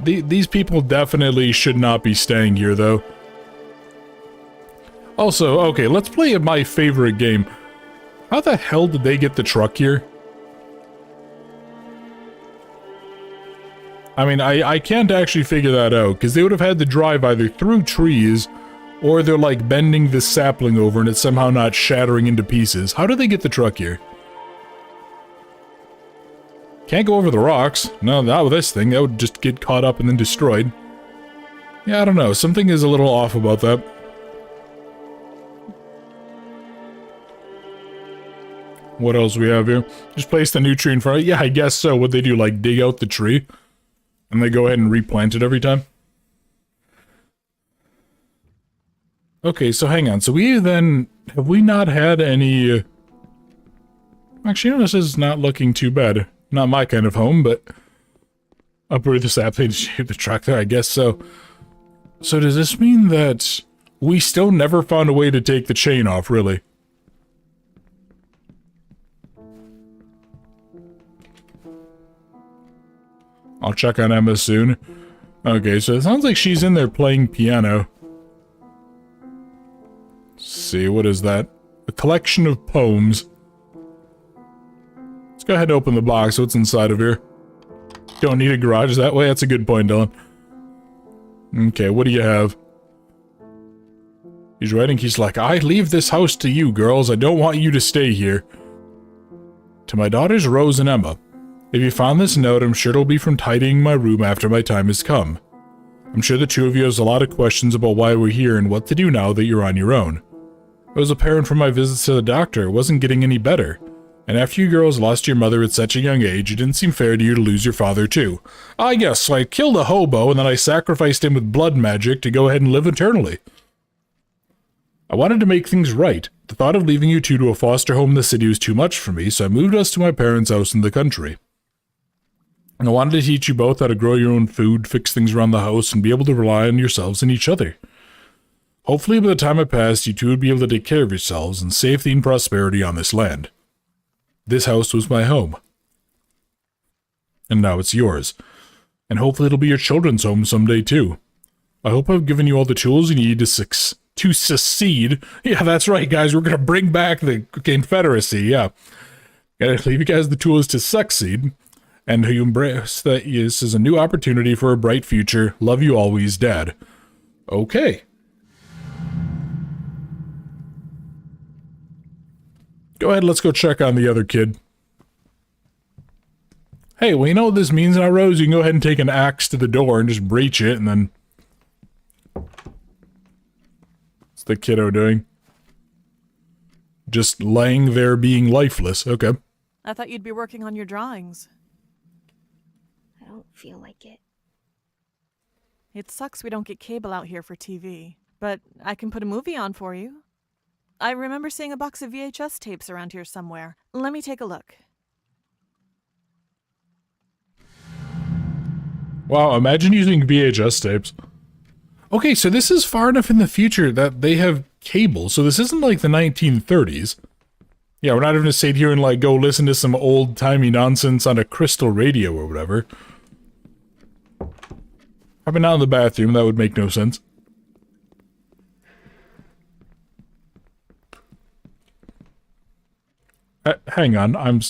[SPEAKER 1] These people definitely should not be staying here, though. Also, okay, let's play my favorite game. How the hell did they get the truck here? I mean, I can't actually figure that out, because they would have had to drive either through trees, or they're like bending this sapling over and it's somehow not shattering into pieces. How did they get the truck here? Can't go over the rocks. No, not with this thing. That would just get caught up and then destroyed. Yeah, I don't know. Something is a little off about that. What else we have here? Just place the new tree in front of it. Yeah, I guess so. What they do, like dig out the tree? And they go ahead and replant it every time? Okay, so hang on. So we then... Have we not had any... Actually, no, this is not looking too bad. Not my kind of home, but... Uproot the sapling to shape the truck there, I guess so. So does this mean that we still never found a way to take the chain off, really? I'll check on Emma soon. Okay, so it sounds like she's in there playing piano. Let's see, what is that? A collection of poems. Let's go ahead and open the box. What's inside of here? Don't need a garage that way? That's a good point, Dylan. Okay, what do you have? He's writing, he's like, I leave this house to you, girls. I don't want you to stay here. To my daughters, Rose and Emma. If you found this note, I'm sure it'll be from tidying my room after my time has come. I'm sure the two of you has a lot of questions about why we're here and what to do now that you're on your own. It was apparent from my visits to the doctor it wasn't getting any better. And after you girls lost your mother at such a young age, it didn't seem fair to you to lose your father too. Ah yes, so I killed a hobo and then I sacrificed him with blood magic to go ahead and live eternally. I wanted to make things right. The thought of leaving you two to a foster home in the city was too much for me, so I moved us to my parents' house in the country. I wanted to teach you both how to grow your own food, fix things around the house, and be able to rely on yourselves and each other. Hopefully by the time I passed, you two would be able to take care of yourselves and safety and prosperity on this land. This house was my home. And now it's yours. And hopefully it'll be your children's home someday too. I hope I've given you all the tools you need to succeed. Yeah, that's right, guys. We're gonna bring back the Confederacy, yeah. Gotta leave you guys the tools to succeed. And you embrace that this is a new opportunity for a bright future. Love you always, Dad. Okay. Go ahead, let's go check on the other kid. Hey, well, you know what this means now, Rose? You can go ahead and take an axe to the door and just breach it, and then... What's the kiddo doing? Just laying there being lifeless. Okay.
[SPEAKER 3] I thought you'd be working on your drawings.
[SPEAKER 4] I don't feel like it.
[SPEAKER 3] It sucks we don't get cable out here for TV, but I can put a movie on for you. I remember seeing a box of VHS tapes around here somewhere. Let me take a look.
[SPEAKER 1] Wow, imagine using VHS tapes. Okay, so this is far enough in the future that they have cable, so this isn't like the 1930s. Yeah, we're not even gonna sit here and like go listen to some old-timey nonsense on a crystal radio or whatever. I've been out in the bathroom, that would make no sense. Hang on,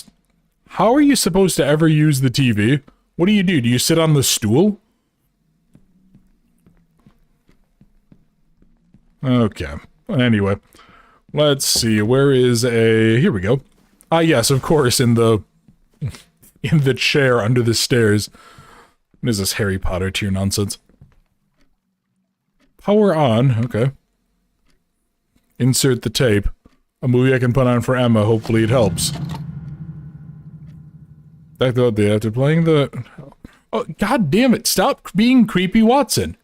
[SPEAKER 1] how are you supposed to ever use the TV? What do? Do you sit on the stool? Okay, anyway. Let's see, where is a... Here we go. Ah, yes, of course, in the chair under the stairs. What is this Harry Potter tier nonsense? Power on, okay. Insert the tape. A movie I can put on for Emma, hopefully it helps. Back the day after playing the... Oh, god damn it, stop being creepy Watson.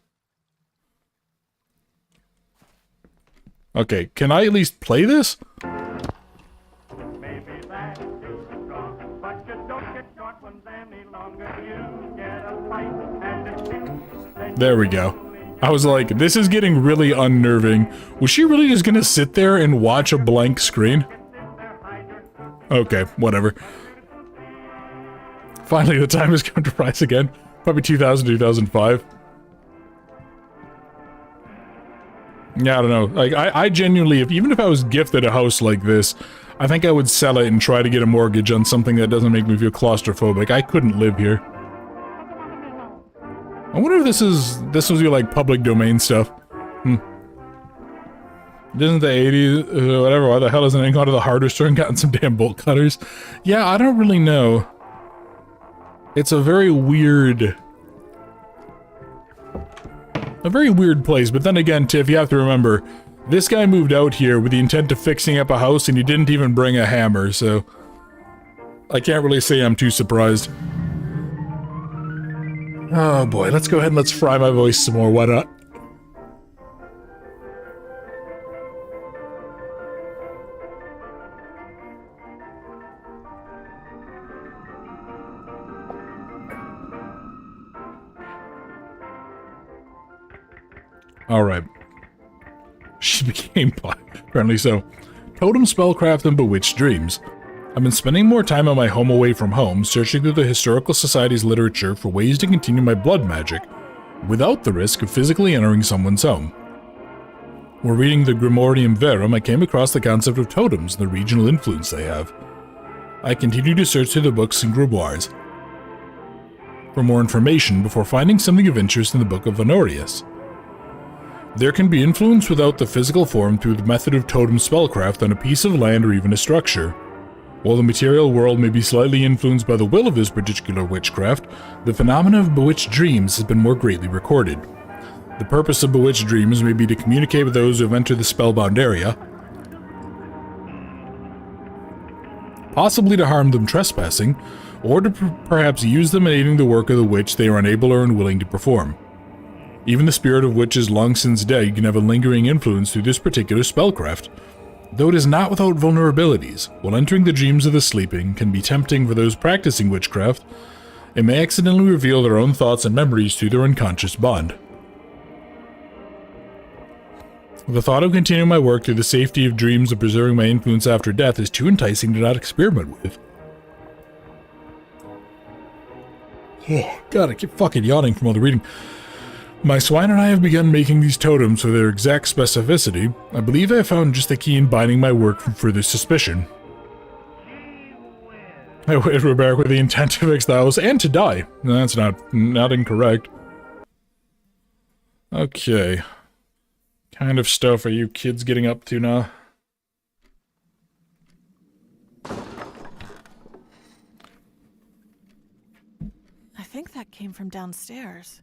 [SPEAKER 1] Okay, can I at least play this? There we go. I was like, this is getting really unnerving. Was she really just gonna sit there and watch a blank screen? Okay, whatever. Finally, the time has come to rise again. Probably 2000, 2005. Yeah, I don't know. Like, I genuinely, even if I was gifted a house like this, I think I would sell it and try to get a mortgage on something that doesn't make me feel claustrophobic. I couldn't live here. I wonder if this was your, like, public domain stuff. Isn't the 80s, whatever, why the hell isn't it gone to the hardware store and gotten some damn bolt cutters? Yeah, I don't really know. It's a very weird place, but then again, Tiff, you have to remember, this guy moved out here with the intent of fixing up a house and he didn't even bring a hammer, so... I can't really say I'm too surprised. Oh boy, let's go ahead and let's fry my voice some more, why not? Alright. She became pot. Apparently so. Totem Spellcraft and Bewitched Dreams. I've been spending more time on my home away from home, searching through the Historical Society's literature for ways to continue my blood magic, without the risk of physically entering someone's home. While reading the Grimorium Verum, I came across the concept of totems and the regional influence they have. I continued to search through the books and grimoires for more information before finding something of interest in the Book of Honorius. There can be influence without the physical form through the method of totem spellcraft on a piece of land or even a structure. While the material world may be slightly influenced by the will of this particular witchcraft, the phenomena of bewitched dreams has been more greatly recorded. The purpose of bewitched dreams may be to communicate with those who have entered the spellbound area, possibly to harm them trespassing, or to perhaps use them in aiding the work of the witch they are unable or unwilling to perform. Even the spirit of witches long since dead can have a lingering influence through this particular spellcraft, though it is not without vulnerabilities. While entering the dreams of the sleeping can be tempting for those practicing witchcraft, it may accidentally reveal their own thoughts and memories through their unconscious bond. The thought of continuing my work through the safety of dreams and preserving my influence after death is too enticing to not experiment with. Oh, God, I keep fucking yawning from all the reading. My swine and I have begun making these totems with their exact specificity. I believe I have found just the key in binding my work from further suspicion. I waited for Barak with the intent to fix the house and to die. That's not incorrect. Okay. Kind of stuff are you kids getting up to now?
[SPEAKER 3] I think that came from downstairs.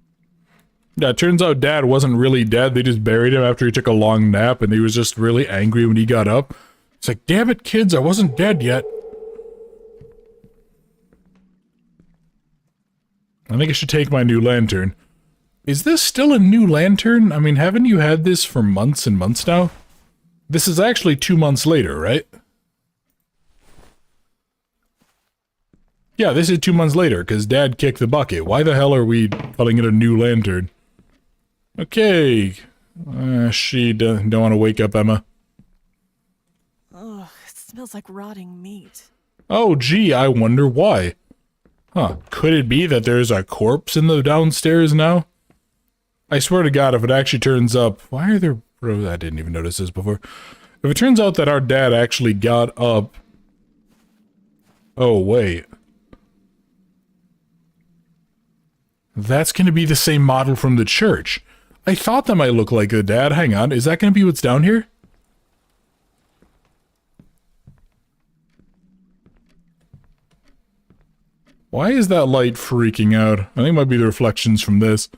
[SPEAKER 1] Yeah, it turns out Dad wasn't really dead. They just buried him after he took a long nap, and he was just really angry when he got up. It's like, damn it, kids, I wasn't dead yet. I think I should take my new lantern. Is this still a new lantern? I mean, haven't you had this for months and months now? This is actually 2 months later, right? Yeah, this is 2 months later, because Dad kicked the bucket. Why the hell are we calling it a new lantern? Okay. She don't want to wake up Emma.
[SPEAKER 3] Ugh, it smells like rotting meat.
[SPEAKER 1] Oh, gee, I wonder why. Huh, could it be that there's a corpse in the downstairs now? I swear to God, if it actually turns up... Why are there... Oh, I didn't even notice this before. If it turns out that our dad actually got up... Oh, wait. That's going to be the same model from the church. I thought that might look like the dad. Hang on, is that going to be what's down here? Why is that light freaking out? I think it might be the reflections from this.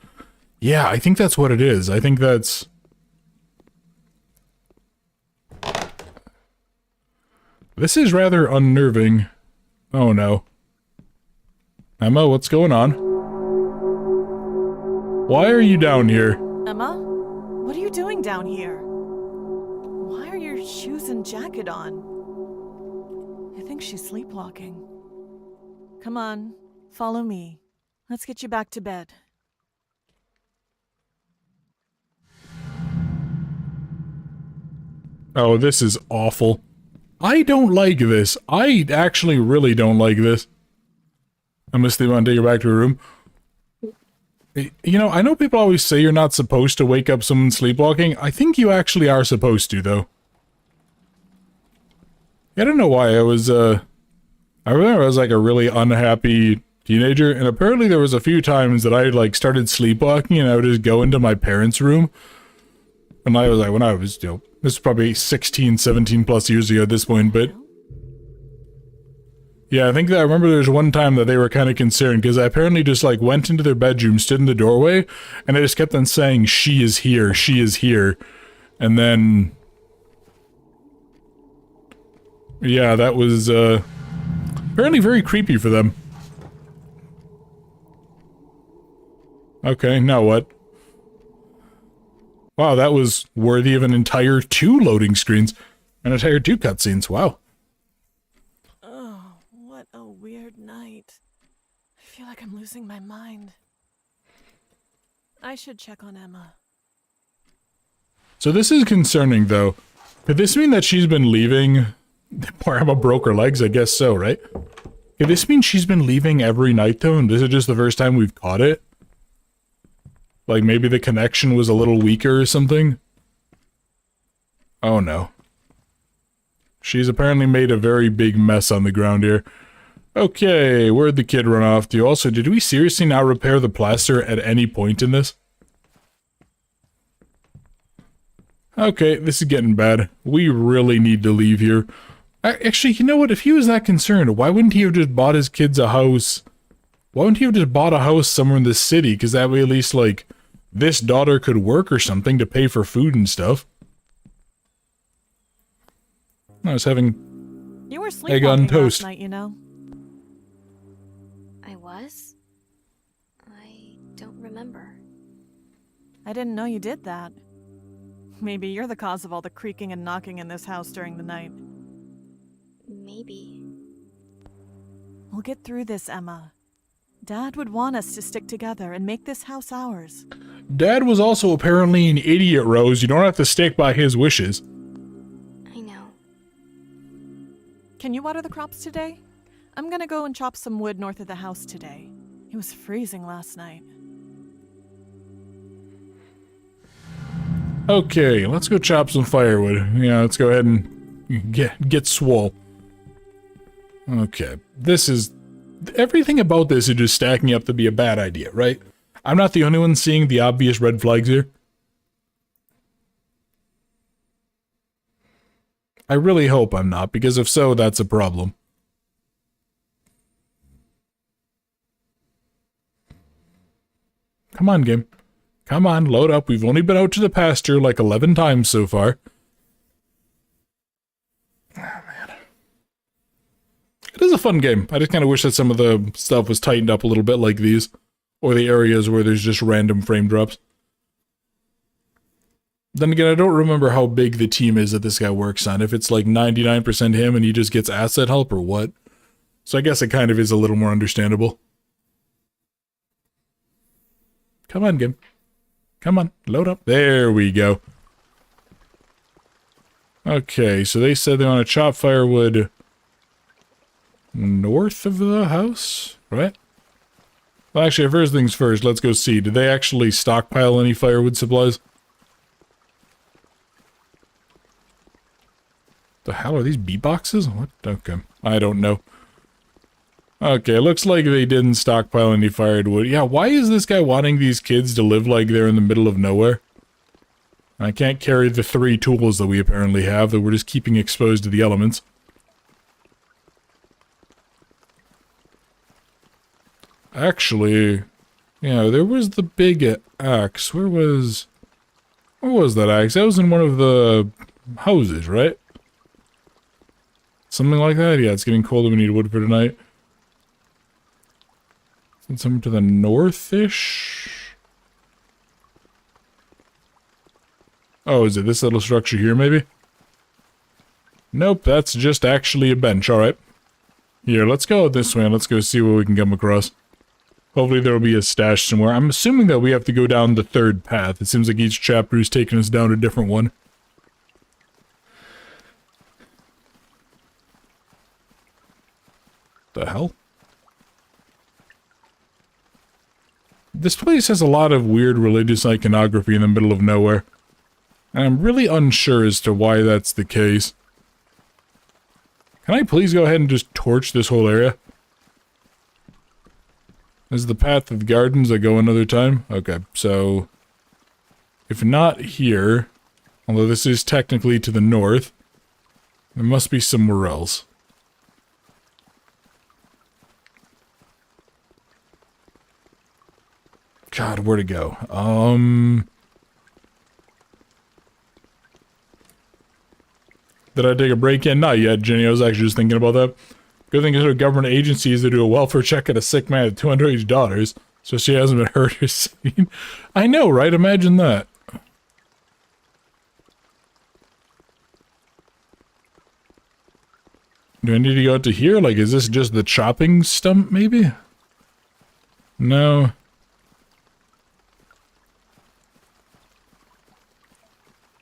[SPEAKER 1] Yeah, I think that's what it is. I think that's... This is rather unnerving. Oh no. Emma, what's going on? Why are you down here?
[SPEAKER 3] Emma? What are you doing down here? Why are your shoes and jacket on? I think she's sleepwalking. Come on, follow me. Let's get you back to bed.
[SPEAKER 1] Oh, this is awful. I don't like this. I actually really don't like this. I must leave on take her back to her room. You know, I know people always say you're not supposed to wake up someone sleepwalking. I think you actually are supposed to, though. I don't know why. I remember I was like a really unhappy teenager, and apparently there was a few times that I like started sleepwalking and I would just go into my parents' room. And I was like, when I was, you know, this is probably 16, 17 plus years ago at this point, but... Yeah, I think that I remember there was one time that they were kind of concerned, because I apparently just, like, went into their bedroom, stood in the doorway, and I just kept on saying, she is here, she is here. And then... Yeah, that was, Apparently very creepy for them. Okay, now what? Wow, that was worthy of an entire 2 loading screens. An entire 2 cutscenes, wow.
[SPEAKER 3] Oh, what a weird night. I feel like I'm losing my mind. I should check on Emma.
[SPEAKER 1] So this is concerning, though. Could this mean that she's been leaving? Poor Emma broke her legs, I guess so, right? Could this mean she's been leaving every night, though, and this is just the first time we've caught it? Like, maybe the connection was a little weaker or something? Oh, no. She's apparently made a very big mess on the ground here. Okay, where'd the kid run off to? Also, did we seriously not repair the plaster at any point in this? Okay, this is getting bad. We really need to leave here. Actually, you know what? If he was that concerned, why wouldn't he have just bought his kids a house? Why wouldn't he have just bought a house somewhere in the city? Because that way at least, like, this daughter could work or something to pay for food and stuff. I was having
[SPEAKER 3] You were
[SPEAKER 1] egg on
[SPEAKER 3] sleepwalking
[SPEAKER 1] toast.
[SPEAKER 3] last night, you know.
[SPEAKER 4] I was? I don't remember.
[SPEAKER 3] I didn't know you did that. Maybe you're the cause of all the creaking and knocking in this house during the night.
[SPEAKER 4] Maybe.
[SPEAKER 3] We'll get through this, Emma. Dad would want us to stick together and make this house ours.
[SPEAKER 1] Dad was also apparently an idiot, Rose. You don't have to stick by his wishes.
[SPEAKER 4] I know.
[SPEAKER 3] Can you water the crops today? I'm gonna go and chop some wood north of the house today. It was freezing last night.
[SPEAKER 1] Okay, let's go chop some firewood. Yeah, let's go ahead and get swole. Okay, this is... Everything about this is just stacking up to be a bad idea, right? I'm not the only one seeing the obvious red flags here. I really hope I'm not, because if so, that's a problem. Come on, game. Come on, load up. We've only been out to the pasture like 11 times so far. Oh, man. It is a fun game. I just kind of wish that some of the stuff was tightened up a little bit like these. Or the areas where there's just random frame drops. Then again, I don't remember how big the team is that this guy works on. If it's like 99% him and he just gets asset help or what. So I guess it kind of is a little more understandable. Come on, game. Come on, load up. There we go. Okay, so they said they want to chop firewood north of the house, right? Well, actually, first things first, let's go see. Did they actually stockpile any firewood supplies? The hell are these beatboxes? What? Okay, I don't know. Okay, looks like they didn't stockpile any firewood. Yeah, why is this guy wanting these kids to live like they're in the middle of nowhere? I can't carry the 3 tools that we apparently have, that we're just keeping exposed to the elements. Actually, yeah, there was the big axe. Where was that axe? That was in one of the houses, right? Something like that? Yeah, it's getting colder. We need wood for tonight. Somewhere to the north-ish? Oh, is it this little structure here, maybe? Nope, that's just actually a bench, alright. Here, let's go this way and let's go see what we can come across. Hopefully there'll be a stash somewhere. I'm assuming that we have to go down the 3rd path. It seems like each chapter is taking us down a different one. The hell? This place has a lot of weird religious iconography in the middle of nowhere. And I'm really unsure as to why that's the case. Can I please go ahead and just torch this whole area? This is the path of the gardens that go another time? Okay, so... if not here, although this is technically to the north, there must be somewhere else. God, where to go? Did I take a break in? Not yet, Jenny. I was actually just thinking about that. Good thing there's government agencies that do a welfare check on a sick man at $280, so she hasn't been hurt or seen. I know, right? Imagine that. Do I need to go out to here? Like, is this just the chopping stump, maybe? No.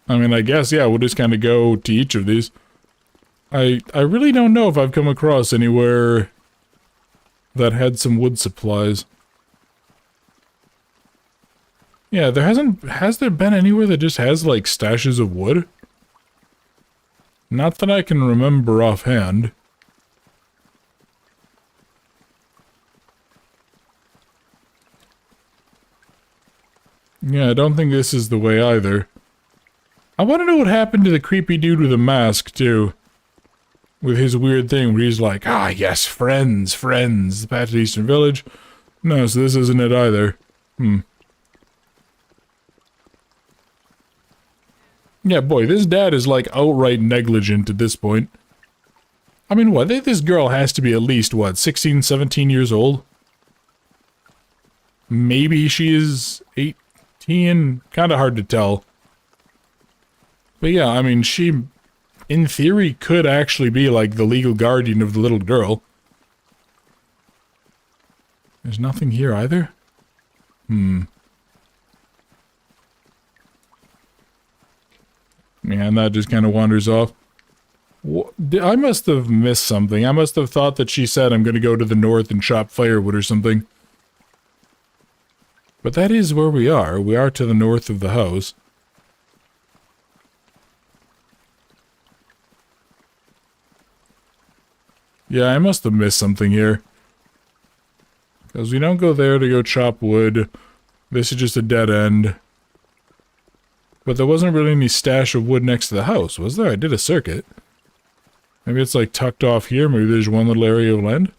[SPEAKER 1] I mean, I guess, yeah, we'll just kind of go to each of these. I really don't know if I've come across anywhere that had some wood supplies. Yeah, has there been anywhere that just has, like, stashes of wood? Not that I can remember offhand. Yeah, I don't think this is the way either. I want to know what happened to the creepy dude with a mask, too. With his weird thing where he's like, ah, yes, friends, the path to the Eastern Village. No, so this isn't it either. Yeah, boy, this dad is, like, outright negligent at this point. I mean, what? This girl has to be at least, what, 16, 17 years old? Maybe she is 18? Kinda hard to tell. But yeah, I mean, she, in theory, could actually be, like, the legal guardian of the little girl. There's nothing here either? Yeah, and that just kind of wanders off. I must have missed something. I must have thought that she said I'm going to go to the north and chop firewood or something. But that is where we are. We are to the north of the house. Yeah, I must have missed something here. Because we don't go there to go chop wood. This is just a dead end. But there wasn't really any stash of wood next to the house, was there? I did a circuit. Maybe it's like tucked off here. Maybe there's one little area of land.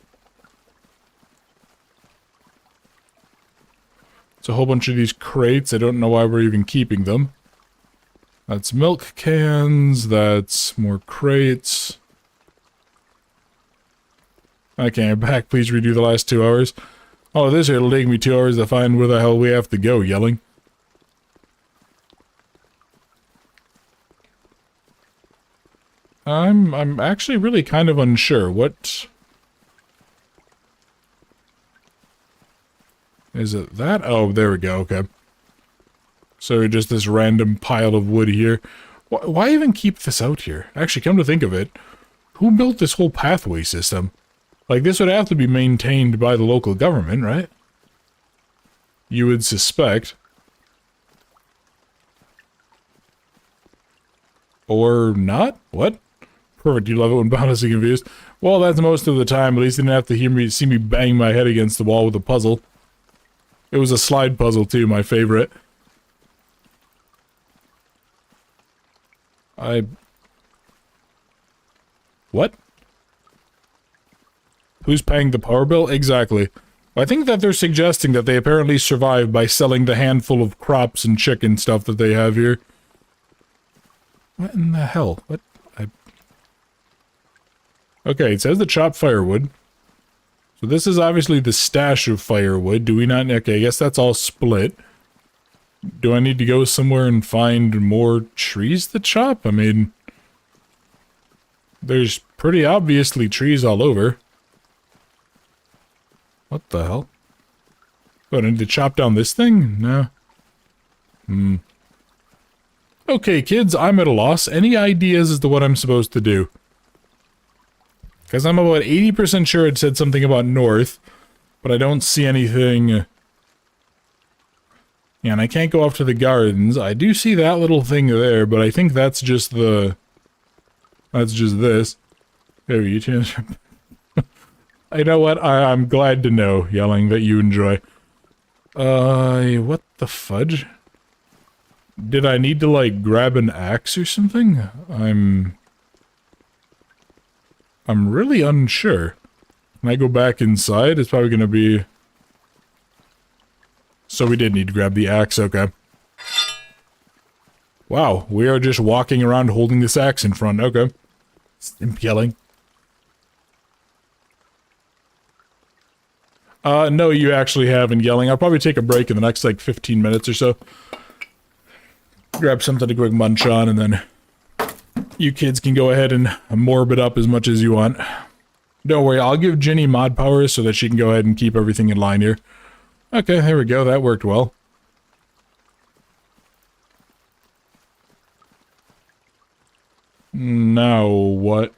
[SPEAKER 1] It's a whole bunch of these crates. I don't know why we're even keeping them. That's milk cans. That's more crates. Okay, I'm back. Please redo the last 2 hours. Oh, this here, it'll take me 2 hours to find where the hell we have to go, yelling. I'm actually really kind of unsure. What... Is it that? Oh, there we go, okay. So just this random pile of wood here. Why even keep this out here? Actually, come to think of it, who built this whole pathway system? Like, this would have to be maintained by the local government, right? You would suspect. Or not? What? Perfect, you love it when boundlessly confused. Well, that's most of the time. At least you didn't have to see me bang my head against the wall with a puzzle. It was a slide puzzle, too, my favorite. What? Who's paying the power bill? Exactly. I think that they're suggesting that they apparently survived by selling the handful of crops and chicken stuff that they have here. What in the hell? What? Okay, it says to chop firewood. So this is obviously the stash of firewood. Do we not? Okay, I guess that's all split. Do I need to go somewhere and find more trees to chop? I mean, there's pretty obviously trees all over. What the hell? Oh, I need to chop down this thing? No. Okay, kids, I'm at a loss. Any ideas as to what I'm supposed to do? Because I'm about 80% sure it said something about north, but I don't see anything. Yeah, and I can't go off to the gardens. I do see that little thing there, but I think that's just the... That's just this. There you change. You know what? I'm glad to know, yelling, that you enjoy. What the fudge? Did I need to, like, grab an axe or something? I'm really unsure. Can I go back inside? It's probably gonna be... So we did need to grab the axe, okay. Wow, we are just walking around holding this axe in front, okay. Imp yelling. No, you actually haven't, Yelling. I'll probably take a break in the next, like, 15 minutes or so. Grab something to quick munch on, and then you kids can go ahead and morbid up as much as you want. Don't worry, I'll give Ginny mod powers so that she can go ahead and keep everything in line here. Okay, there we go. That worked well. Now what?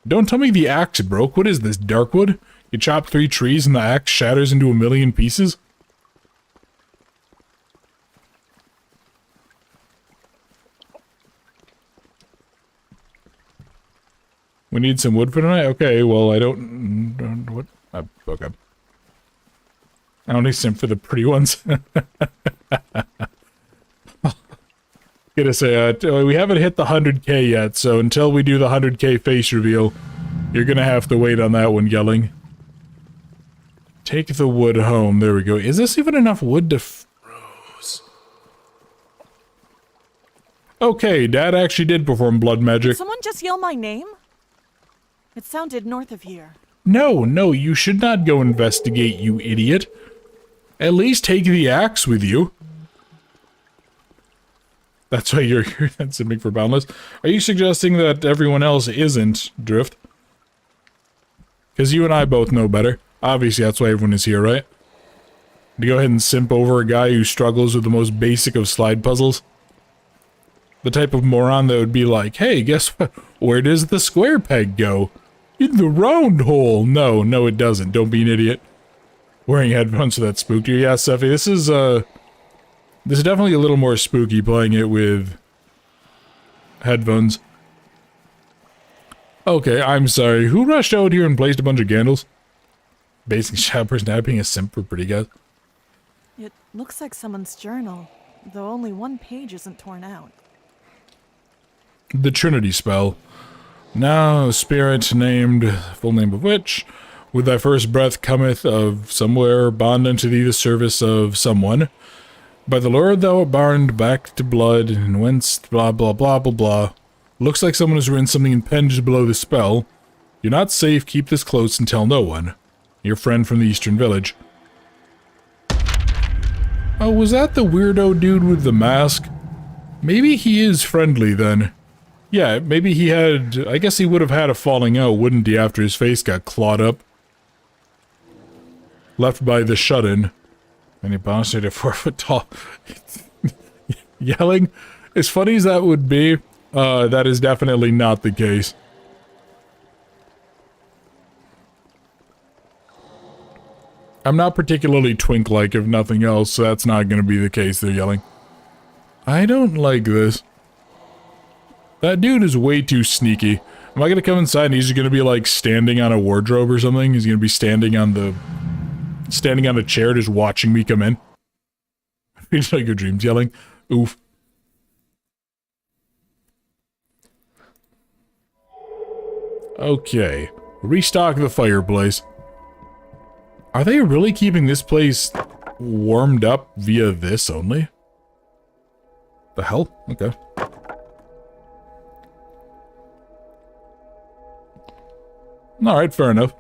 [SPEAKER 1] Don't tell me the axe broke. What is this, Darkwood? You chop 3 trees and the axe shatters into 1,000,000 pieces? We need some wood for tonight? Okay, well, I don't what? Okay. I only simp for the pretty ones. Gonna say, we haven't hit the 100K yet, so until we do the 100K face reveal, you're gonna have to wait on that one, Yelling. Take the wood home. There we go. Is this even enough wood to
[SPEAKER 5] Rose.
[SPEAKER 1] Okay, Dad actually did perform blood
[SPEAKER 3] Did
[SPEAKER 1] magic.
[SPEAKER 3] someone just yell my name? It sounded north of here.
[SPEAKER 1] No, you should not go investigate, you idiot. At least take the axe with you. That's why you're here. That's something for Boundless. Are you suggesting that everyone else isn't, Drift? Because you and I both know better. Obviously, that's why everyone is here, right? To go ahead and simp over a guy who struggles with the most basic of slide puzzles. The type of moron that would be like, hey, guess what? Where does the square peg go? In the round hole. No, it doesn't. Don't be an idiot. Wearing headphones so that spooked you. Yeah, Steffi, this is definitely a little more spooky playing it with headphones. Okay, I'm sorry. Who rushed out here and placed a bunch of candles? Basically, shoppers now being a simp for pretty guys.
[SPEAKER 3] It looks like someone's journal, though only one page isn't torn out.
[SPEAKER 1] The Trinity spell. Now, spirit named, full name of which, with thy first breath cometh of somewhere, bond unto thee the service of someone. By the Lord thou art bound back to blood, and whence blah blah blah blah blah. Looks like someone has written something impinged below the spell. You're not safe, keep this close and tell no one. Your friend from the Eastern Village. Oh, was that the weirdo dude with the mask? Maybe he is friendly then. Yeah, maybe he had... I guess he would have had a falling out, wouldn't he, after his face got clawed up? Left by the shut-in. And he bounced at 4 foot tall. Yelling? As funny as that would be, that is definitely not the case. I'm not particularly twink-like, if nothing else, so that's not gonna be the case, they're yelling. I don't like this. That dude is way too sneaky. Am I gonna come inside and he's just gonna be, like, standing on a wardrobe or something? He's gonna be standing on a chair just watching me come in? It's like your dreams, yelling. Oof. Okay. Restock the fireplace. Are they really keeping this place warmed up via this only? The hell? Okay. Alright, fair enough.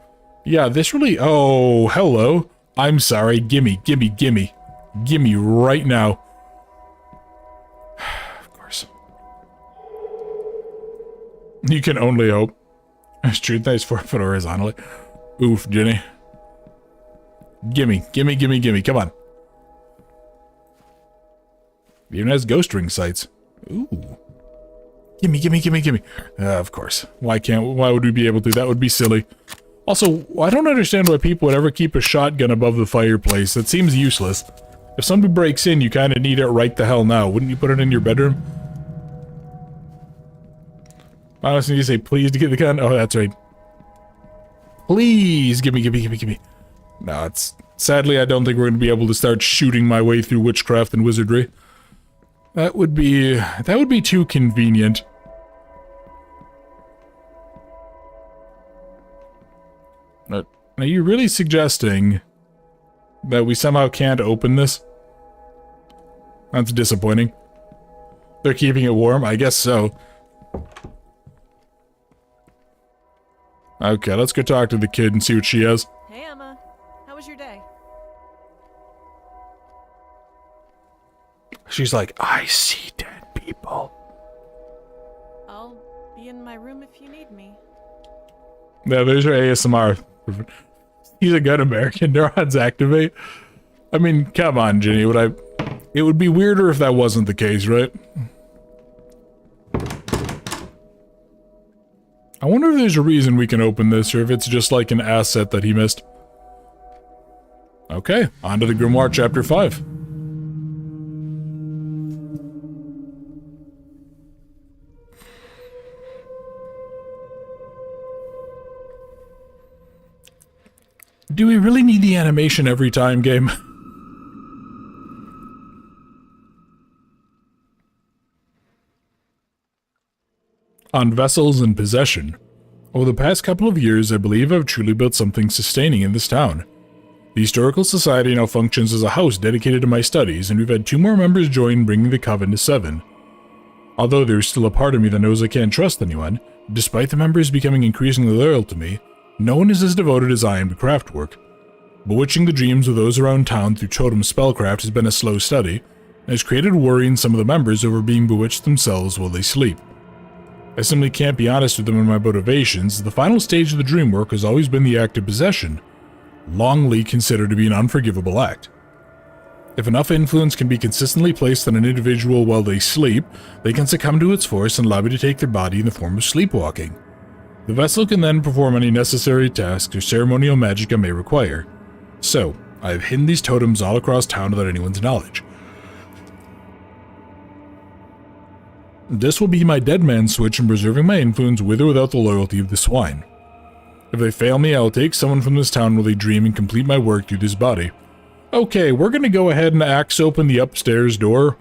[SPEAKER 1] Yeah, this really... Oh, hello. I'm sorry. Gimme. Gimme right now. Of course. You can only hope. It's true, nice 4 foot horizontally. Oof, Jenny. Gimme. Come on. It even has ghost ring sights. Ooh. Gimme. Of course. Why would we be able to? That would be silly. Also, I don't understand why people would ever keep a shotgun above the fireplace. That seems useless. If somebody breaks in, you kind of need it right the hell now. Wouldn't you put it in your bedroom? Honestly, you say please to get the gun? Oh, that's right. Please, gimme. No, sadly, I don't think we're going to be able to start shooting my way through witchcraft and wizardry. That would be too convenient. Are you really suggesting that we somehow can't open this? That's disappointing. They're keeping it warm? I guess so. Okay, let's go talk to the kid and see what she has.
[SPEAKER 3] Hey, Emma.
[SPEAKER 1] She's like, I see dead people.
[SPEAKER 3] I'll be in my room if you need me.
[SPEAKER 1] Yeah, there's her ASMR. He's a good American. Neurons activate. I mean, come on, Ginny. It would be weirder if that wasn't the case, right? I wonder if there's a reason we can open this, or if it's just like an asset that he missed. Okay, on to the Grimoire Chapter 5. Do we really need the animation every time, game? On vessels and possession. Over the past couple of years, I believe I've truly built something sustaining in this town. The Historical Society now functions as a house dedicated to my studies, and we've had 2 more members join, bringing the coven to 7. Although there's still a part of me that knows I can't trust anyone, despite the members becoming increasingly loyal to me, no one is as devoted as I am to craft work. Bewitching the dreams of those around town through totem spellcraft has been a slow study, and has created worry in some of the members over being bewitched themselves while they sleep. I simply can't be honest with them in my motivations. The final stage of the dream work has always been the act of possession, longly considered to be an unforgivable act. If enough influence can be consistently placed on an individual while they sleep, they can succumb to its force and allow me to take their body in the form of sleepwalking. The vessel can then perform any necessary tasks or ceremonial magic I may require. So, I have hidden these totems all across town without anyone's knowledge. This will be my dead man switch in preserving my influence with or without the loyalty of the swine. If they fail me, I will take someone from this town while they dream and complete my work through this body. Okay, we're gonna go ahead and axe open the upstairs door,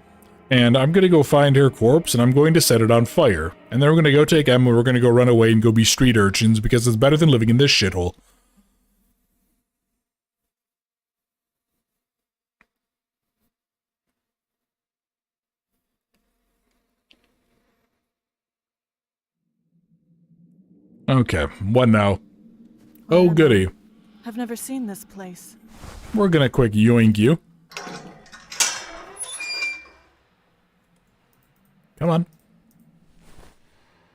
[SPEAKER 1] and I'm gonna go find her corpse, and I'm going to set it on fire. And then we're gonna go take Emma, we're gonna go run away and go be street urchins, because it's better than living in this shithole. Okay, what now? Oh, goody.
[SPEAKER 3] I've never seen this place.
[SPEAKER 1] We're gonna quick yoink you. Come on.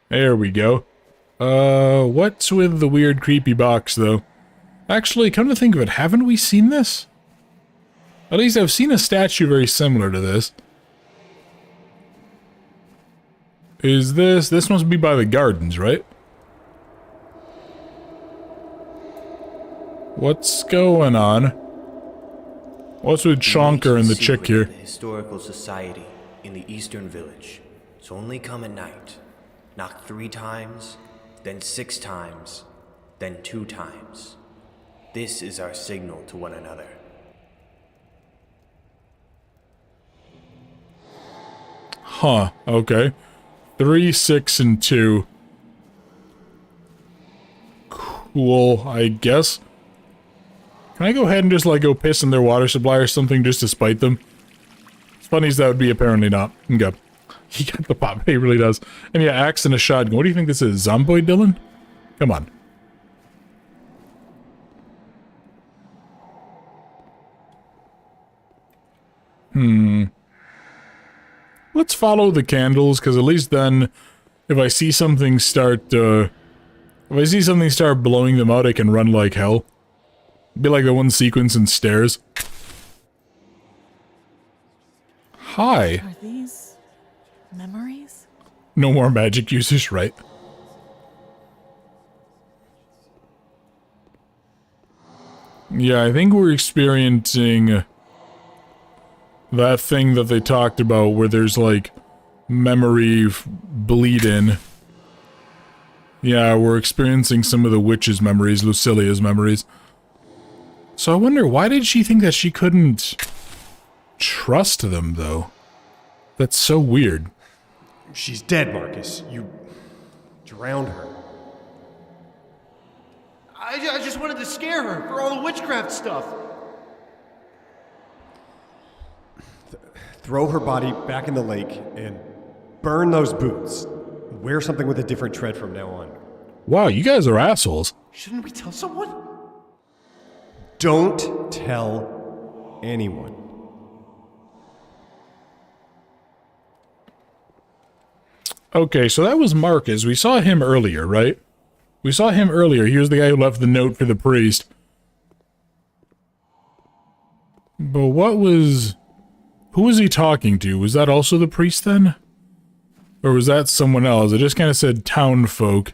[SPEAKER 1] There we go. What's with the weird creepy box, though? Actually, come to think of it, haven't we seen this? At least I've seen a statue very similar to this. Is this... This must be by the gardens, right? What's going on? What's with Shonker and the chick here?
[SPEAKER 6] The Historical Society in the Eastern Village. So only come at night. Knock 3 times, then 6 times, then 2 times. This is our signal to one another.
[SPEAKER 1] Huh, okay. 3, 6, and 2. Cool, I guess. Can I go ahead and just, like, go piss in their water supply or something just to spite them? As funny as that would be, apparently not. Okay. He got the pop, he really does. And yeah, axe and a shotgun. What do you think this is, Zomboid Dylan? Come on. Let's follow the candles, because at least then, if I see something start, blowing them out, I can run like hell. Be like the one sequence in Stairs. Hi.
[SPEAKER 3] Are these memories?
[SPEAKER 1] No more magic users, right? Yeah, I think we're experiencing that thing that they talked about where there's like memory bleed-in. Yeah, we're experiencing some of the witch's memories, Lucilia's memories. So I wonder, why did she think that she couldn't trust them, though? That's so weird.
[SPEAKER 7] She's dead, Marcus. You drowned her.
[SPEAKER 8] I just wanted to scare her for all the witchcraft stuff.
[SPEAKER 7] Throw her body back in the lake and burn those boots. Wear something with a different tread from now on.
[SPEAKER 1] Wow, you guys are assholes.
[SPEAKER 8] Shouldn't we tell someone?
[SPEAKER 7] Don't tell anyone.
[SPEAKER 1] Okay, so that was Marcus. We saw him earlier, right? We saw him earlier. He was the guy who left the note for the priest. But what was... Who was he talking to? Was that also the priest then? Or was that someone else? It just kind of said town folk.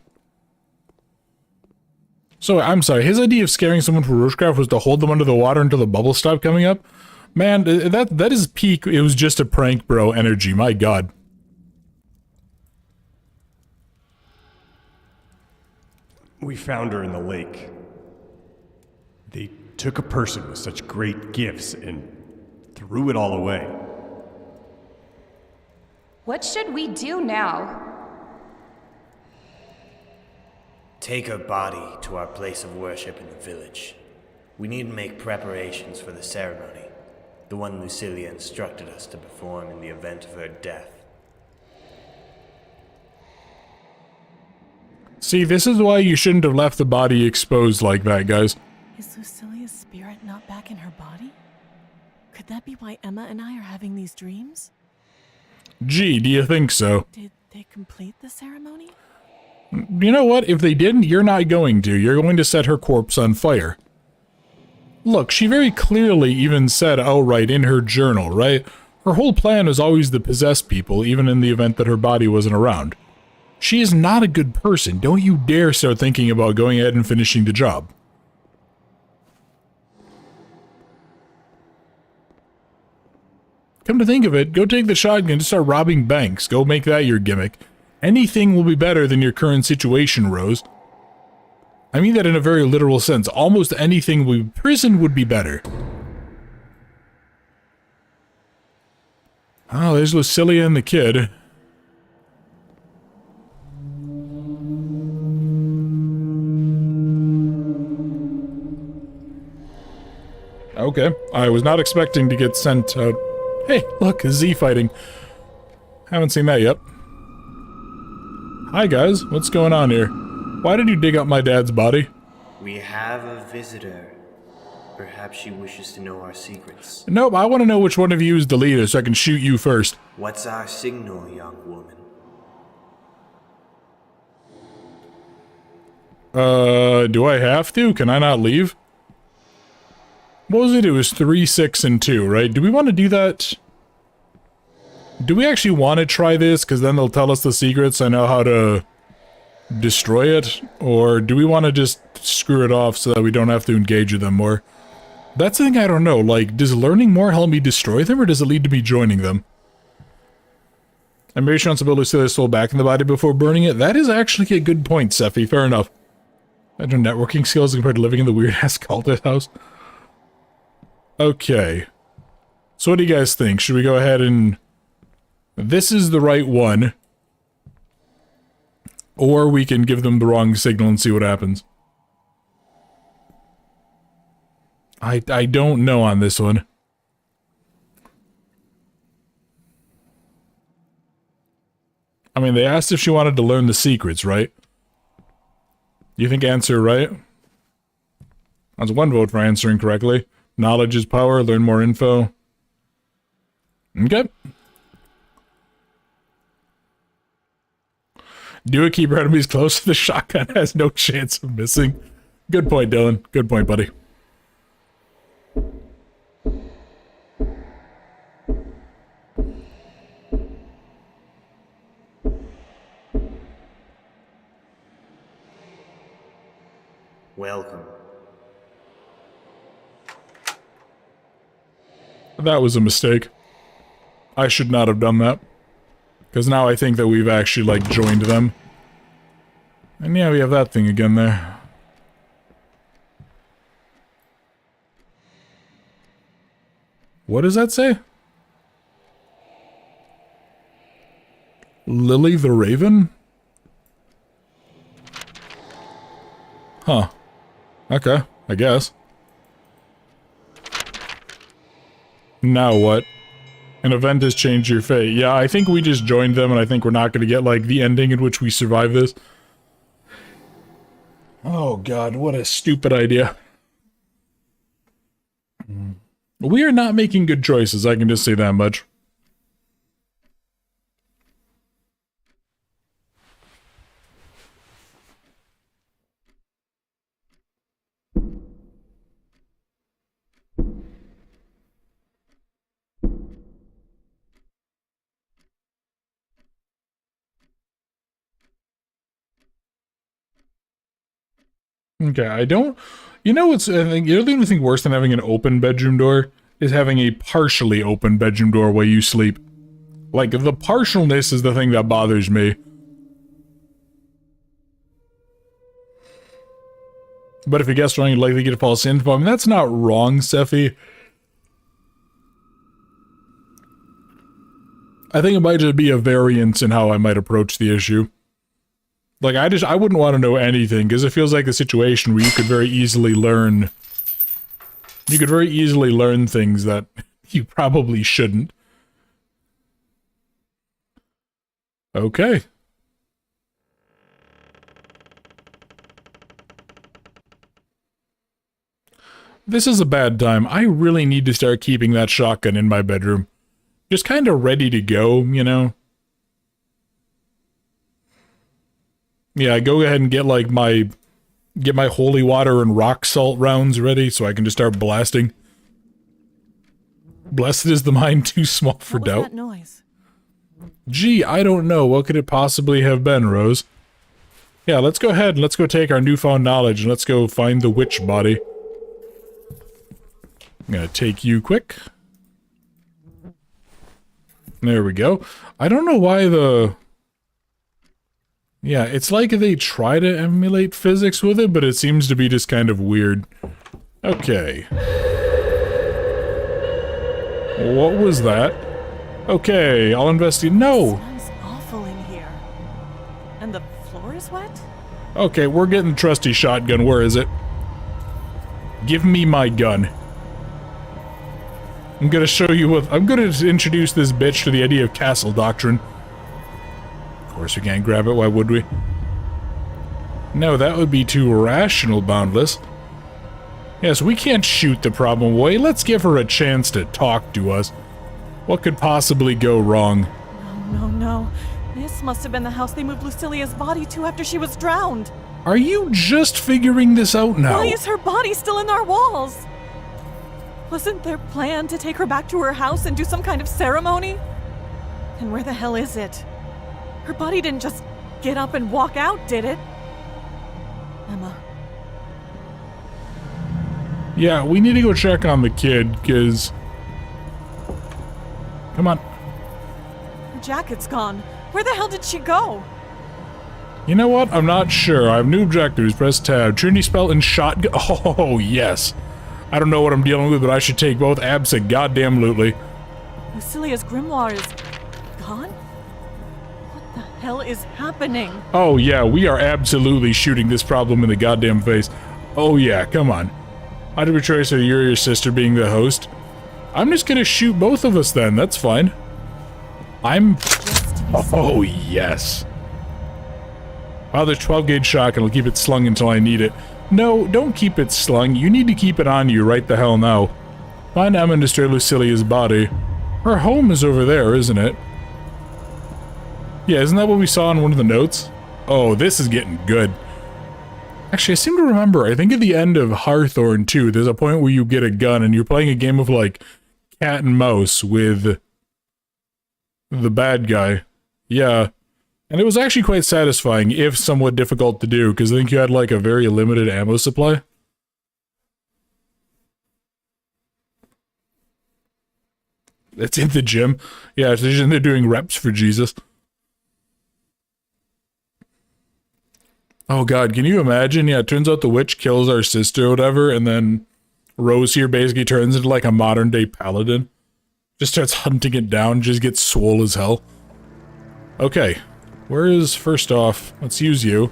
[SPEAKER 1] So, I'm sorry, his idea of scaring someone for witchcraft was to hold them under the water until the bubbles stopped coming up? Man, that is peak, it was just a prank bro energy, my god.
[SPEAKER 7] We found her in the lake. They took a person with such great gifts and threw it all away.
[SPEAKER 9] What should we do now?
[SPEAKER 6] Take her body to our place of worship in the village. We need to make preparations for the ceremony, the one Lucilia instructed us to perform in the event of her death.
[SPEAKER 1] See, this is why you shouldn't have left the body exposed like that, guys.
[SPEAKER 3] Is Lucilia's spirit not back in her body? Could that be why Emma and I are having these dreams?
[SPEAKER 1] Gee, do you think so?
[SPEAKER 3] Did they complete the ceremony?
[SPEAKER 1] You know what? If they didn't, you're not going to. You're going to set her corpse on fire. Look, she very clearly even said outright in her journal, right? Her whole plan was always to possess people, even in the event that her body wasn't around. She is not a good person. Don't you dare start thinking about going ahead and finishing the job. Come to think of it, go take the shotgun and start robbing banks. Go make that your gimmick. Anything will be better than your current situation, Rose. I mean that in a very literal sense. Almost anything prison would be better. Oh, there's Lucilia and the kid. Okay, I was not expecting to get sent out. Hey, look, Z fighting. Haven't seen that yet. Hi guys, what's going on here? Why did you dig up my dad's body?
[SPEAKER 6] We have a visitor. Perhaps she wishes to know our secrets.
[SPEAKER 1] Nope, I want to know which one of you is the leader so I can shoot you first.
[SPEAKER 6] What's our signal, young woman?
[SPEAKER 1] Do I have to? Can I not leave? What was it? It was 3, 6, and 2, right? Do we want to do that? Do we actually want to try this? Because then they'll tell us the secrets. I know how to destroy it. Or do we want to just screw it off so that we don't have to engage with them more? That's the thing I don't know. Like, does learning more help me destroy them, or does it lead to me joining them? And maybe she wants to put Lucilia's soul back in the body before burning it. That is actually a good point, Sephi. Fair enough. Imagine networking skills compared to living in the weird-ass cultist house. Okay. So what do you guys think? Should we go ahead and... This is the right one. Or we can give them the wrong signal and see what happens. I don't know on this one. I mean, they asked if she wanted to learn the secrets, right? You think answer right? That's one vote for answering correctly. Knowledge is power, learn more info. Okay. Do it, keep your enemies close. The shotgun has no chance of missing. Good point, Dylan. Good point, buddy.
[SPEAKER 6] Welcome.
[SPEAKER 1] That was a mistake. I should not have done that. Because now I think that we've actually, like, joined them. And yeah, we have that thing again there. What does that say? Lily the Raven? Huh. Okay, I guess. Now what? An event has changed your fate. Yeah, I think we just joined them, and I think we're not going to get, like, the ending in which we survive this. Oh god, what a stupid idea. We are not making good choices, I can just say that much. Okay, I don't... You know what's... I think the only thing worse than having an open bedroom door is having a partially open bedroom door while you sleep. Like, the partialness is the thing that bothers me. But if you guess wrong, you're likely to get a false info. I mean, that's not wrong, Sephi. I think it might just be a variance in how I might approach the issue. Like, I wouldn't want to know anything, because it feels like a situation where you could very easily learn... You could very easily learn things that you probably shouldn't. Okay. This is a bad time. I really need to start keeping that shotgun in my bedroom. Just kind of ready to go, you know? Yeah, go ahead and get like my holy water and rock salt rounds ready so I can just start blasting. Blessed is the mind too small for doubt.
[SPEAKER 3] What was that noise?
[SPEAKER 1] Gee, I don't know. What could it possibly have been, Rose? Yeah, let's go ahead and let's go take our newfound knowledge and let's go find the witch body. I'm gonna take you quick. There we go. I don't know why the... Yeah, it's like they try to emulate physics with it, but it seems to be just kind of weird. Okay. What was that? Okay, I'll investigate. No!
[SPEAKER 3] Smells awful in here. And the floor is wet?
[SPEAKER 1] Okay, we're getting the trusty shotgun. Where is it? Give me my gun. I'm gonna show you what... I'm gonna introduce this bitch to the idea of castle doctrine. Of course we can't grab it, why would we? No, that would be too rational, Boundless. Yes, we can't shoot the problem away. Let's give her a chance to talk to us. What could possibly go wrong?
[SPEAKER 3] No. This must have been the house they moved Lucilia's body to after she was drowned.
[SPEAKER 1] Are you just figuring this out now?
[SPEAKER 3] Why is her body still in our walls? Wasn't their plan to take her back to her house and do some kind of ceremony? And where the hell is it? Her body didn't just get up and walk out, did it? Emma.
[SPEAKER 1] Yeah, we need to go check on the kid, because... Come on.
[SPEAKER 3] Her jacket's gone. Where the hell did she go?
[SPEAKER 1] You know what? I'm not sure. I have new objectives. Press tab. Trinity spell and shotgun. Oh, yes. I don't know what I'm dealing with, but I should take both abso-goddamn-lutely.
[SPEAKER 3] Lucilia's grimoire is gone? What the hell is happening?
[SPEAKER 1] Oh, yeah, we are absolutely shooting this problem in the goddamn face. Oh, yeah, come on. I had to betray so you're your sister being the host. I'm just gonna shoot both of us then, that's fine. Oh, yes. Wow, there's 12-gauge shotgun. I'll keep it slung until I need it. No, don't keep it slung. You need to keep it on you right the hell now. Find Emma and destroy Lucilia's body. Her home is over there, isn't it? Yeah, isn't that what we saw in one of the notes? Oh, this is getting good. Actually, I seem to remember, I think at the end of Hawthorne 2, there's a point where you get a gun and you're playing a game of, like, cat and mouse with the bad guy. Yeah. And it was actually quite satisfying, if somewhat difficult to do, because I think you had, like, a very limited ammo supply. It's in the gym. Yeah, it's in there doing reps for Jesus. Oh god, can you imagine? Yeah, it turns out the witch kills our sister or whatever, and then Rose here basically turns into like a modern-day paladin. Just starts hunting it down, just gets swole as hell. Okay, where is, first off, let's use you.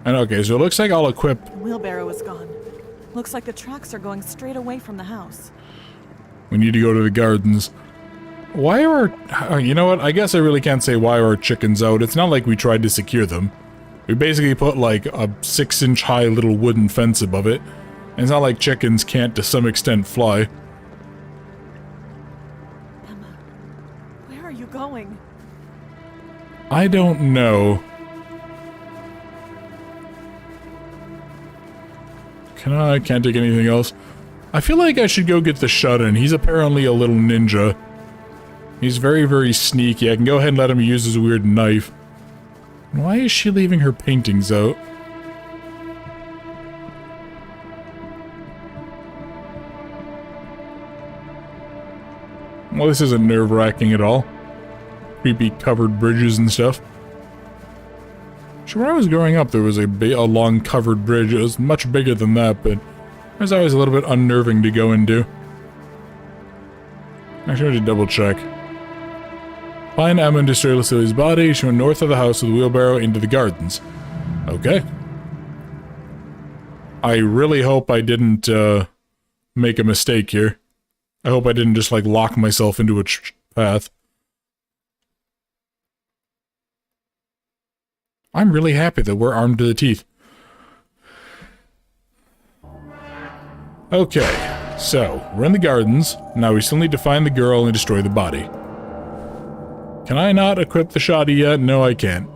[SPEAKER 1] And okay, so it looks like I'll equip...
[SPEAKER 3] The wheelbarrow is gone. Looks like the tracks are going straight away from the house.
[SPEAKER 1] We need to go to the gardens. Why are our... you know what, I guess I really can't say why are our chickens out. It's not like we tried to secure them. We basically put like a 6-inch high little wooden fence above it. And it's not like chickens can't to some extent fly.
[SPEAKER 3] Emma, where are you going?
[SPEAKER 1] I don't know. Can't take anything else. I feel like I should go get the shut-in. He's apparently a little ninja. He's very, very sneaky. I can go ahead and let him use his weird knife. Why is she leaving her paintings out? Well, this isn't nerve-wracking at all. Creepy covered bridges and stuff. So when I was growing up, there was a long covered bridge. It was much bigger than that, but it was always a little bit unnerving to go into. Actually, I should double check. Find Emma and destroy Lucille's body, shown north of the house with a wheelbarrow into the gardens. Okay. I really hope I didn't make a mistake here. I hope I didn't just, like, lock myself into a path. I'm really happy that we're armed to the teeth. Okay, so, we're in the gardens. Now we still need to find the girl and destroy the body. Can I not equip the shoddy yet? No, I can't.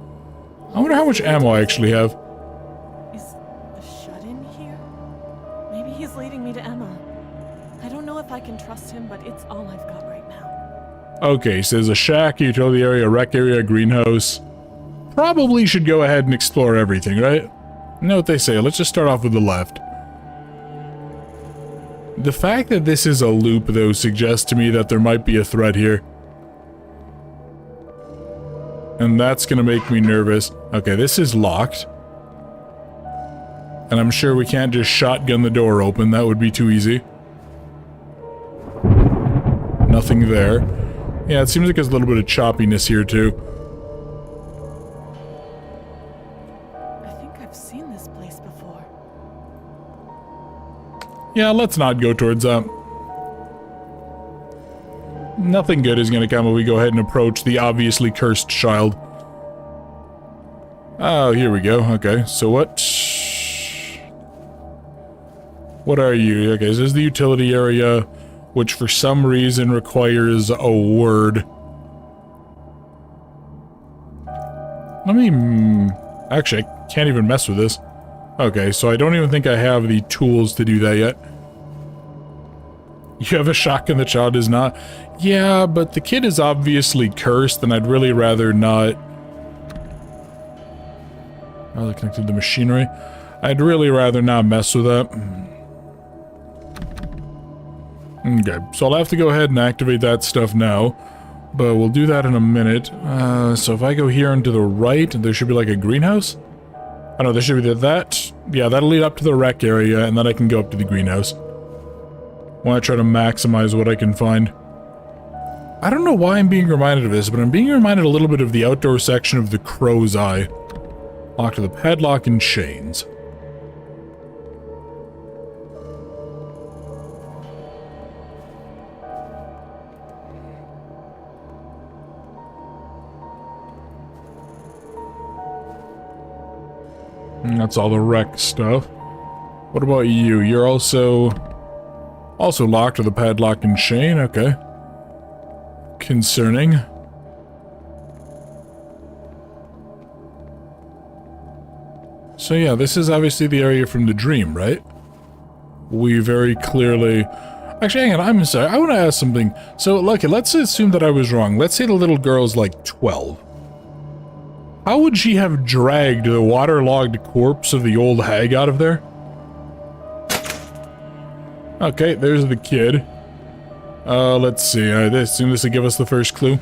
[SPEAKER 1] I wonder how much ammo I actually have.
[SPEAKER 3] Is the shut-in here? Maybe he's leading me to Emma. I don't know if I can trust him, but it's all I've got right now.
[SPEAKER 1] Okay, so there's a shack, a utility area, a rec area, a greenhouse. Probably should go ahead and explore everything, right? You know what they say, let's just start off with the left. The fact that this is a loop, though, suggests to me that there might be a threat here. And that's gonna make me nervous. Okay, this is locked. And I'm sure we can't just shotgun the door open, that would be too easy. Nothing there. Yeah, it seems like there's a little bit of choppiness here, too. Yeah, let's not go towards that. Nothing good is gonna come when we go ahead and approach the obviously cursed child. Oh, here we go. Okay, so what? What are you? Okay, so this is the utility area, which for some reason requires a word. Let me... Actually, I can't even mess with this. Okay, so I don't even think I have the tools to do that yet. You have a shotgun, the child is not. Yeah, but the kid is obviously cursed, and I'd really rather not... Oh, they connected the machinery. I'd really rather not mess with that. Okay, so I'll have to go ahead and activate that stuff now. But we'll do that in a minute. So if I go here and to the right, there should be like a greenhouse? I know, there should be that. Yeah, that'll lead up to the rec area, and then I can go up to the greenhouse. I want to try to maximize what I can find. I don't know why I'm being reminded of this, but I'm being reminded a little bit of the outdoor section of the Crow's Eye. Locked with a padlock and chains. And that's all the wreck stuff. What about you? You're also locked with a padlock and chain, okay. Concerning. So yeah, this is obviously the area from the dream, right? We very clearly... Actually, hang on, I'm sorry, I want to ask something. So, Lucky, let's assume that I was wrong. Let's say the little girl's like 12. How would she have dragged the waterlogged corpse of the old hag out of there? Okay, there's the kid. Let's see, I assume this will give us the first clue.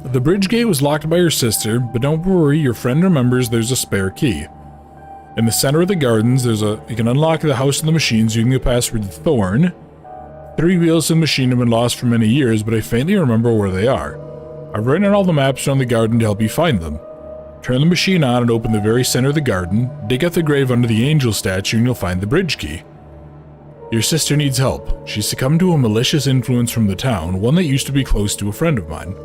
[SPEAKER 1] The bridge gate was locked by your sister, but don't worry, your friend remembers there's a spare key. In the center of the gardens, you can unlock the house and the machines using the password Thorn. 3 wheels of the machine have been lost for many years, but I faintly remember where they are. I've written on all the maps around the garden to help you find them. Turn the machine on and open the very center of the garden, dig out the grave under the angel statue and you'll find the bridge key. Your sister needs help. She's succumbed to a malicious influence from the town, one that used to be close to a friend of mine.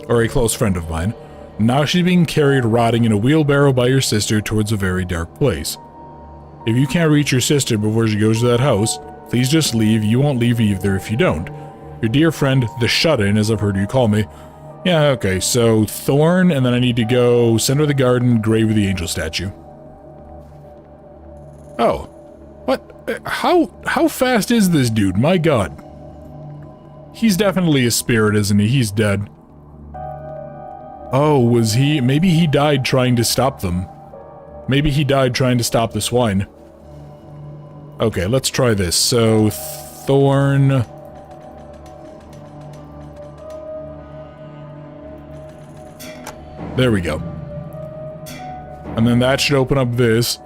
[SPEAKER 1] Or a close friend of mine. Now she's being carried rotting in a wheelbarrow by your sister towards a very dark place. If you can't reach your sister before she goes to that house, please just leave. You won't leave either if you don't. Your dear friend, the Shut-In, as I've heard you call me. Yeah, okay, so Thorn, and then I need to go center of the garden, grave with the angel statue. Oh. What? How fast is this dude? My god. He's definitely a spirit, isn't he? He's dead. Oh, was he? Maybe he died trying to stop them. Maybe he died trying to stop the swine. Okay, let's try this. So, Thorn... There we go. And then that should open up this.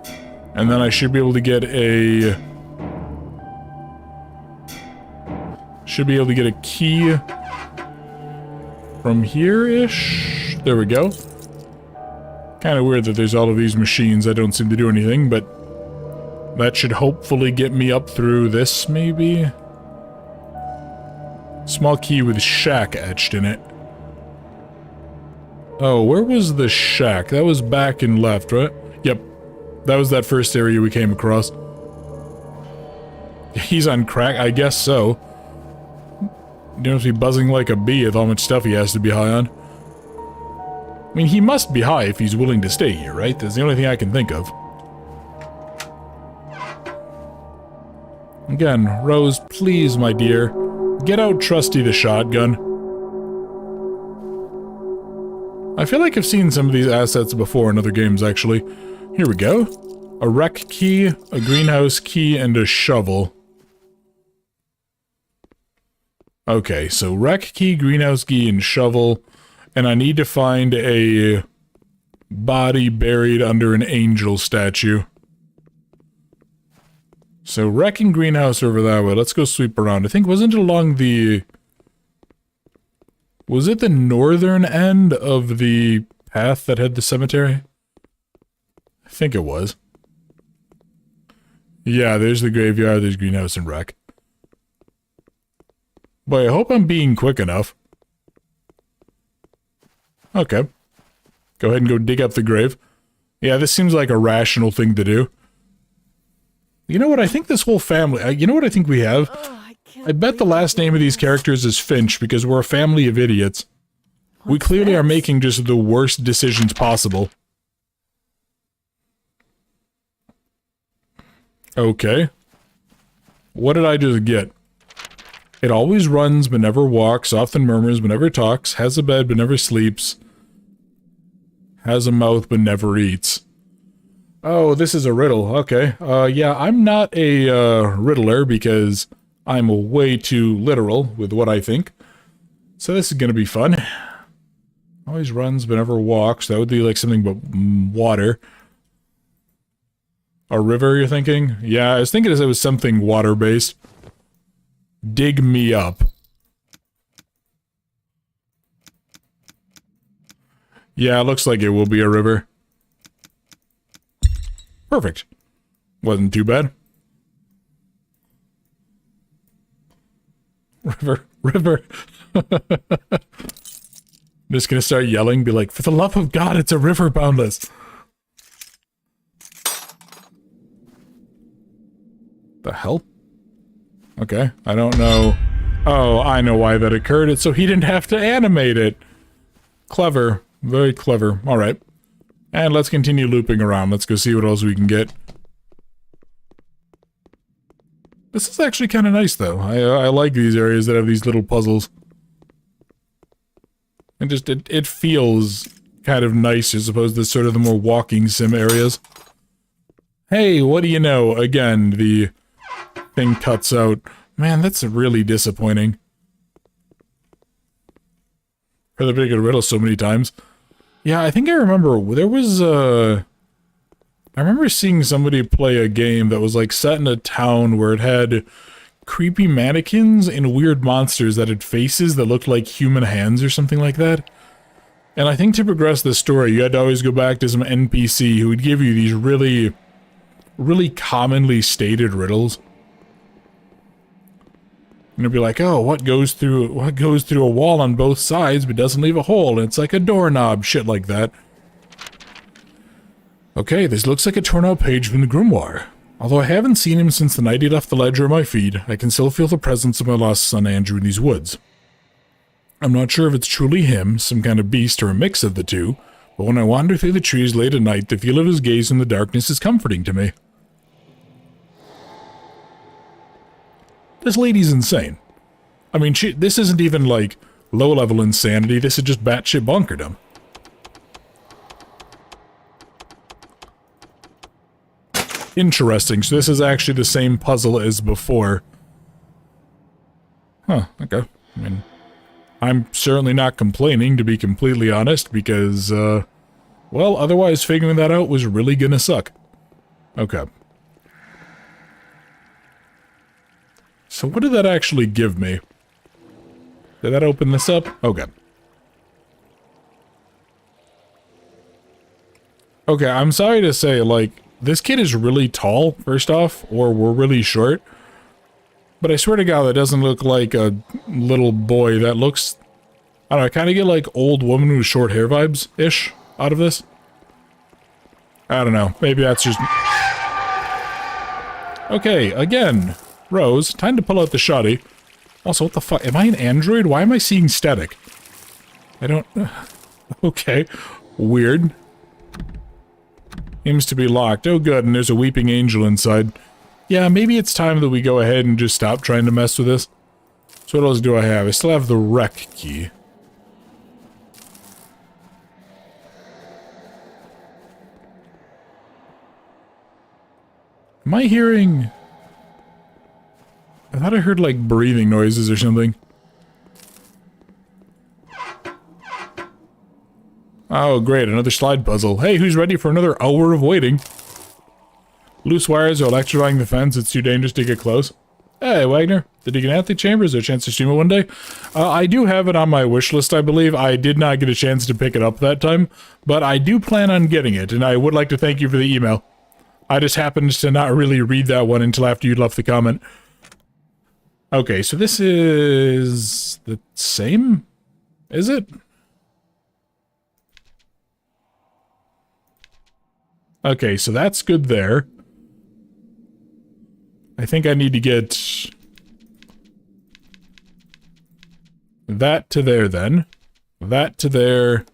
[SPEAKER 1] And then I should be able to get a... Should be able to get a key from here-ish. There we go. Kind of weird that there's all of these machines that don't seem to do anything, but that should hopefully get me up through this, maybe? Small key with shack etched in it. Oh, where was the shack? That was back and left, right? Yep. That was that first area we came across. He's on crack? I guess so. You must be buzzing like a bee with how much stuff he has to be high on. I mean, he must be high if he's willing to stay here, right? That's the only thing I can think of. Again, Rose, please, my dear. Get out Trusty the shotgun. I feel like I've seen some of these assets before in other games, actually. Here we go. A wreck key, a greenhouse key, and a shovel. Okay, so wreck key, greenhouse key, and shovel. And I need to find a body buried under an angel statue. So wreck and greenhouse over that way. Let's go sweep around. I think, wasn't it along the... Was it the northern end of the path that had the cemetery? I think it was. Yeah, there's the graveyard, there's greenhouse and wreck. Boy, I hope I'm being quick enough. Okay. Go ahead and go dig up the grave. Yeah, this seems like a rational thing to do. You know what, I think this whole family... you know what I think we have? I bet the last name of these characters is Finch, because we're a family of idiots. We clearly are making just the worst decisions possible. Okay. What did I just get? It always runs but never walks, often murmurs but never talks, has a bed but never sleeps, has a mouth but never eats. Oh, this is a riddle. Okay. Yeah, I'm not a riddler because I'm way too literal with what I think. So this is gonna be fun. Always runs but never walks. That would be like something but water. A river, you're thinking? Yeah, I was thinking it was something water-based. Dig me up. Yeah, it looks like it will be a river. Perfect. Wasn't too bad. River. I'm just gonna start yelling, be like, for the love of God, it's a river, Boundless. The hell? Okay, I don't know. Oh, I know why that occurred. It's so he didn't have to animate it. Clever. Very clever. Alright. And let's continue looping around. Let's go see what else we can get. This is actually kind of nice, though. I like these areas that have these little puzzles. And just, it feels kind of nice as opposed to sort of the more walking sim areas. Hey, what do you know? Again, the thing cuts out. Man, that's really disappointing. Heard the big riddle so many times. Yeah, I think I remember, there was, I remember seeing somebody play a game that was, like, set in a town where it had creepy mannequins and weird monsters that had faces that looked like human hands or something like that. And I think to progress the story, you had to always go back to some NPC who would give you these really, really commonly stated riddles. And it'd be like, oh, what goes through a wall on both sides but doesn't leave a hole? And it's like a doorknob, shit like that. Okay, this looks like a torn out page from the grimoire. Although I haven't seen him since the night he left the ledger at my feet, I can still feel the presence of my lost son Andrew in these woods. I'm not sure if it's truly him, some kind of beast, or a mix of the two, but when I wander through the trees late at night, the feel of his gaze in the darkness is comforting to me. This lady's insane. I mean, this isn't even, like, low-level insanity, this is just batshit bonkerdom. Interesting, so this is actually the same puzzle as before. Huh, okay. I mean, I'm certainly not complaining, to be completely honest, because, well, otherwise figuring that out was really gonna suck. Okay. So what did that actually give me? Did that open this up? Okay. Okay, I'm sorry to say, like, this kid is really tall, first off, or we're really short. But I swear to God, that doesn't look like a little boy. That looks... I don't know, I kind of get, like, old woman with short hair vibes-ish out of this. I don't know. Maybe that's just... Okay, again. Rose, time to pull out the shoddy. Also, what the fuck? Am I an android? Why am I seeing static? I don't... Okay. Weird. Seems to be locked. Oh good, and there's a weeping angel inside. Yeah, maybe it's time that we go ahead and just stop trying to mess with this. So what else do I have? I still have the rec key. Am I hearing... I thought I heard, like, breathing noises or something. Oh, great, another slide puzzle. Hey, who's ready for another hour of waiting? Loose wires are electrifying the fence. It's too dangerous to get close. Hey, Wagner. Did you get out the chamber? Is there a chance to stream it one day? I do have it on my wish list, I believe. I did not get a chance to pick it up that time, but I do plan on getting it, and I would like to thank you for the email. I just happened to not really read that one until after you'd left the comment. Okay, so this is... the same? Is it? Okay, so that's good there. I think I need to get... that to there then. That to there.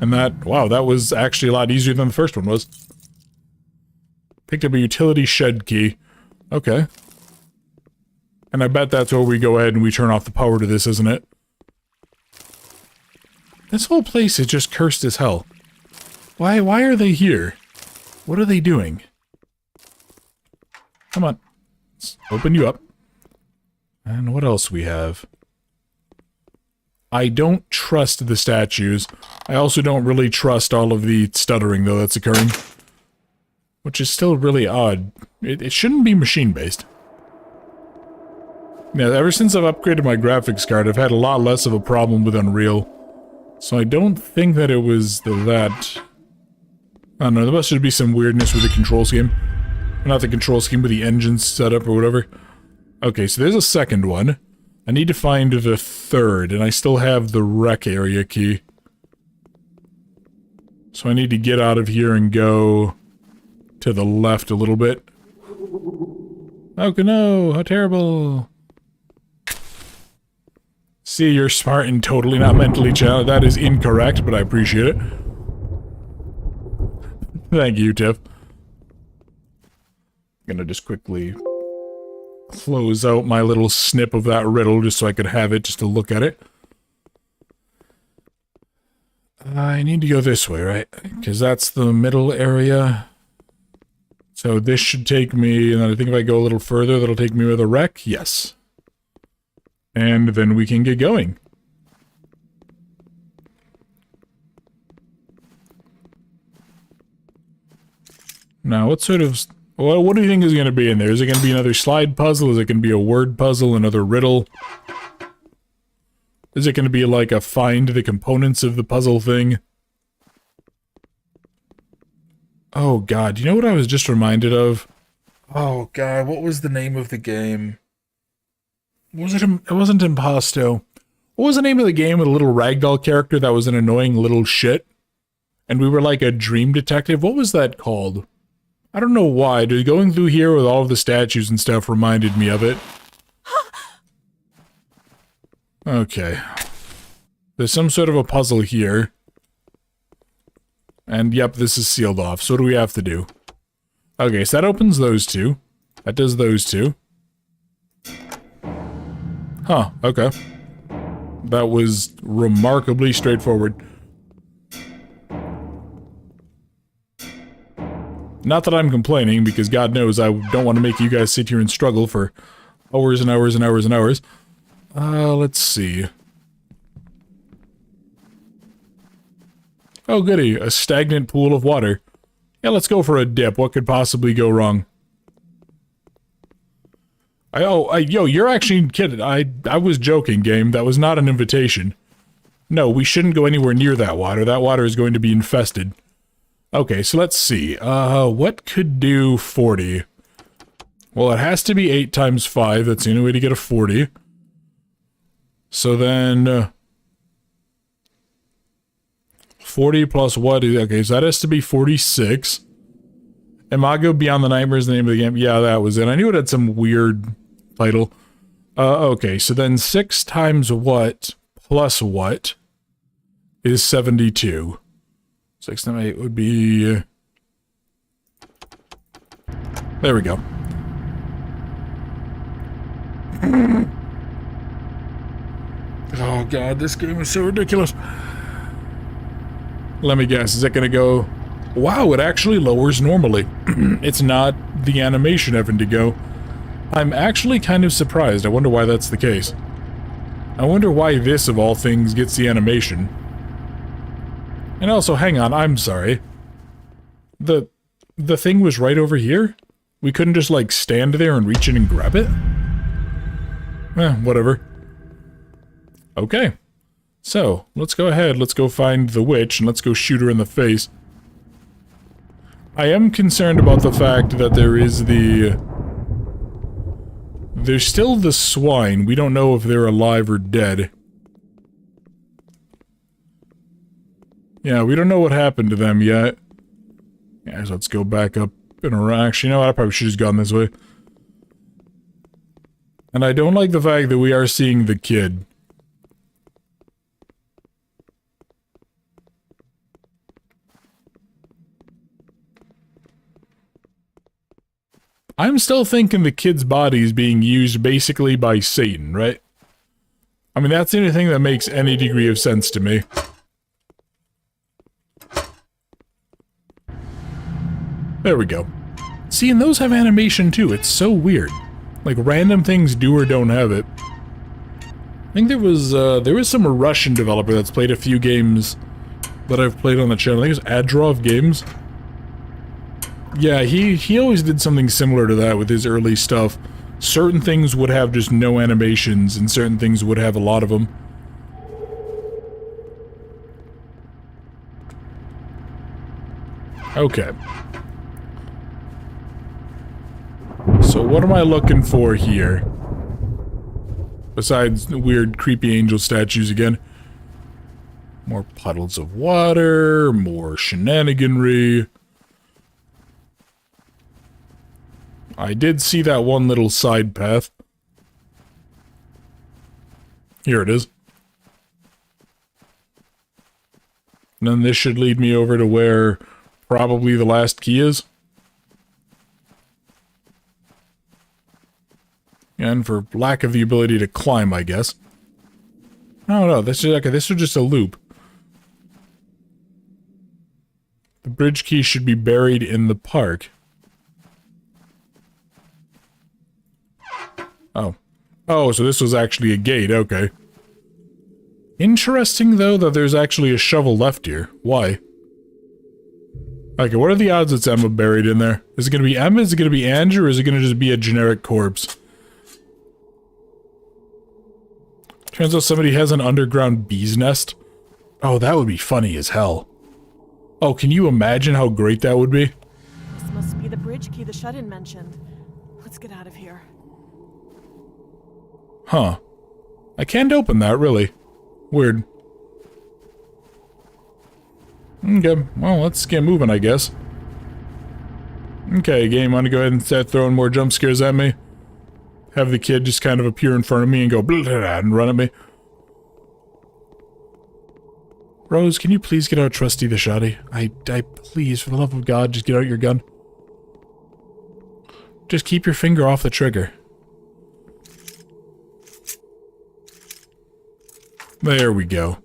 [SPEAKER 1] And that... wow, that was actually a lot easier than the first one was. Picked up a utility shed key. Okay. And I bet that's where we go ahead and we turn off the power to this, isn't it? This whole place is just cursed as hell. Why are they here? What are they doing? Come on. Let's open you up. And what else we have? I don't trust the statues. I also don't really trust all of the stuttering, though, that's occurring. Which is still really odd. It shouldn't be machine-based. Yeah, ever since I've upgraded my graphics card, I've had a lot less of a problem with Unreal. So I don't think that it was that... I don't know, there must just be some weirdness with the control scheme. Not the control scheme, but the engine setup or whatever. Okay, so there's a second one. I need to find the third, and I still have the rec area key. So I need to get out of here and go to the left a little bit. Oh no, how terrible. See, you're smart and totally not mentally challenged. That is incorrect, but I appreciate it. Thank you, Tiff. Gonna just quickly close out my little snip of that riddle just so I could have it just to look at it. I need to go this way, right? Because that's the middle area. So this should take me, and then I think if I go a little further, that'll take me with a wreck. Yes. And then we can get going. Now, what sort of... well, what do you think is going to be in there? Is it going to be another slide puzzle? Is it going to be a word puzzle? Another riddle? Is it going to be like a find the components of the puzzle thing? Oh god, you know what I was just reminded of? Oh god, what was the name of the game? Was it? It wasn't Impasto. What was the name of the game with a little ragdoll character that was an annoying little shit? And we were like a dream detective? What was that called? I don't know why. Going through here with all of the statues and stuff reminded me of it. Okay. There's some sort of a puzzle here. And yep, this is sealed off. So what do we have to do? Okay, so that opens those two. That does those two. Huh, okay. That was remarkably straightforward. Not that I'm complaining, because God knows I don't want to make you guys sit here and struggle for hours and hours and hours and hours. Let's see. Oh, goody. A stagnant pool of water. Yeah, let's go for a dip. What could possibly go wrong? Yo, you're actually kidding. I was joking, game. That was not an invitation. No, we shouldn't go anywhere near that water. That water is going to be infested. Okay, so let's see. What could do 40? Well, it has to be 8 times 5. That's the only way to get a 40. So then... 40 plus what? Okay, so that has to be 46. Imago Beyond the Nightmare is the name of the game. Yeah, that was it. I knew it had some weird title. Okay, so then 6 times what plus what is 72. 6 times 8 would be... There we go. Oh god, this game is so ridiculous. Let me guess, is it gonna go... Wow, it actually lowers normally. It's not the animation having to go. I'm actually kind of surprised. I wonder why that's the case. I wonder why this, of all things, gets the animation. And also, hang on, I'm sorry. The thing was right over here? We couldn't just, like, stand there and reach in and grab it? Whatever. Okay. So, let's go ahead, let's go find the witch, and let's go shoot her in the face. I am concerned about the fact that there is the... There's still the swine. We don't know if they're alive or dead. Yeah, we don't know what happened to them yet. Yeah, so let's go back up and around. Actually, you know what? I probably should have just gone this way. And I don't like the fact that we are seeing the kid. I'm still thinking the kid's body is being used basically by Satan, right? I mean, that's the only thing that makes any degree of sense to me. There we go. See, and those have animation too. It's so weird. Like, random things do or don't have it. I think there was some Russian developer that's played a few games that I've played on the channel. I think it was Adrov Games. Yeah, he always did something similar to that with his early stuff. Certain things would have just no animations, and certain things would have a lot of them. Okay. So what am I looking for here? Besides the weird, creepy angel statues again. More puddles of water, more shenaniganry. I did see that one little side path. Here it is. And then this should lead me over to where probably the last key is. And for lack of the ability to climb, I guess. No, this is okay. This is just a loop. The bridge key should be buried in the park. Oh. Oh, so this was actually a gate, okay. Interesting, though, that there's actually a shovel left here. Why? Okay, what are the odds it's Emma buried in there? Is it gonna be Emma, is it gonna be Andrew, or is it gonna just be a generic corpse? Turns out somebody has an underground bee's nest. Oh, that would be funny as hell. Oh, can you imagine how great that would be?
[SPEAKER 3] This must be the bridge key the shut-in mentioned. Let's get out of here.
[SPEAKER 1] Huh. I can't open that, really. Weird. Okay, well, let's get moving, I guess. Okay, game, wanna go ahead and start throwing more jump scares at me? Have the kid just kind of appear in front of me and go blah, blah, blah, and run at me. Rose, can you please get out Trusty the Shoddy? I please, for the love of God, just get out your gun. Just keep your finger off the trigger. There we go.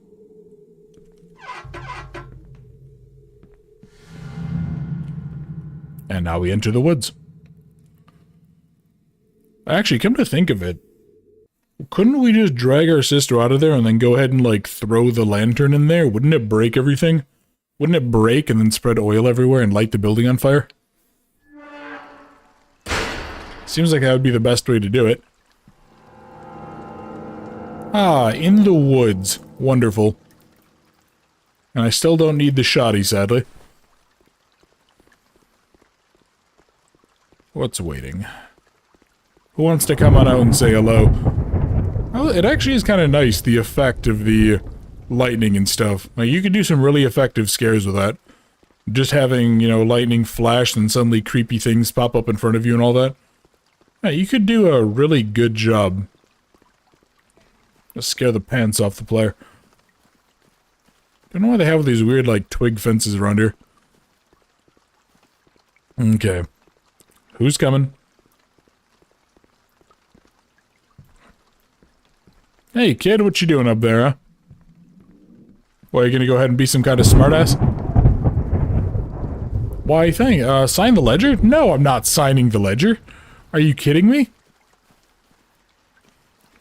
[SPEAKER 1] And now we enter the woods. Actually, come to think of it, couldn't we just drag our sister out of there and then go ahead and, like, throw the lantern in there? Wouldn't it break everything? Wouldn't it break and then spread oil everywhere and light the building on fire? Seems like that would be the best way to do it. Ah, in the woods. Wonderful. And I still don't need the shoddy, sadly. What's waiting? Who wants to come on out and say hello? Well, it actually is kind of nice, the effect of the lightning and stuff. Like, you could do some really effective scares with that. Just having, you know, lightning flash and suddenly creepy things pop up in front of you and all that. Yeah, you could do a really good job. Just scare the pants off the player. Don't know why they have these weird, like, twig fences around here. Okay. Who's coming? Hey, kid, what you doing up there, huh? What, are you gonna go ahead and be some kind of smartass? Why, sign the ledger? No, I'm not signing the ledger. Are you kidding me?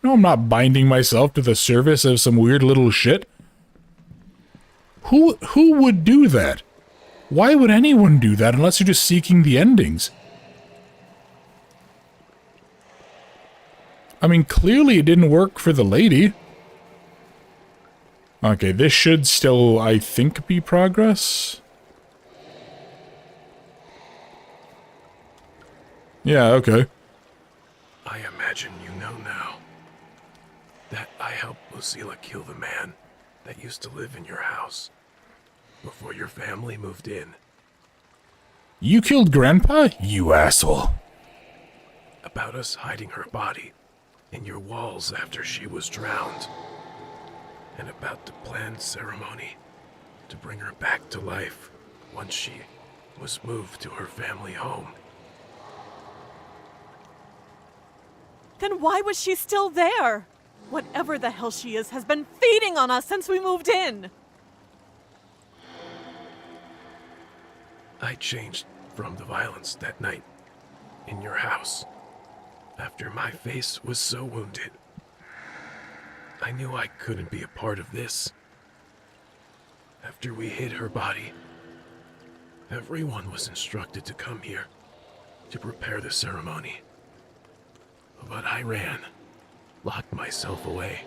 [SPEAKER 1] No, I'm not binding myself to the service of some weird little shit. Who would do that? Why would anyone do that unless you're just seeking the endings? I mean, clearly it didn't work for the lady. Okay, this should still, I think, be progress. Yeah, okay.
[SPEAKER 5] I imagine you know now that I helped Lucilla kill the man that used to live in your house before your family moved in.
[SPEAKER 1] You killed Grandpa? You asshole.
[SPEAKER 5] About us hiding her body in your walls after she was drowned. And about the planned ceremony to bring her back to life once she was moved to her family home.
[SPEAKER 3] Then why was she still there? Whatever the hell she is has been feeding on us since we moved in.
[SPEAKER 5] I changed from the violence that night in your house after my face was so wounded. I knew I couldn't be a part of this. After we hid her body, everyone was instructed to come here to prepare the ceremony. But I ran, locked myself away,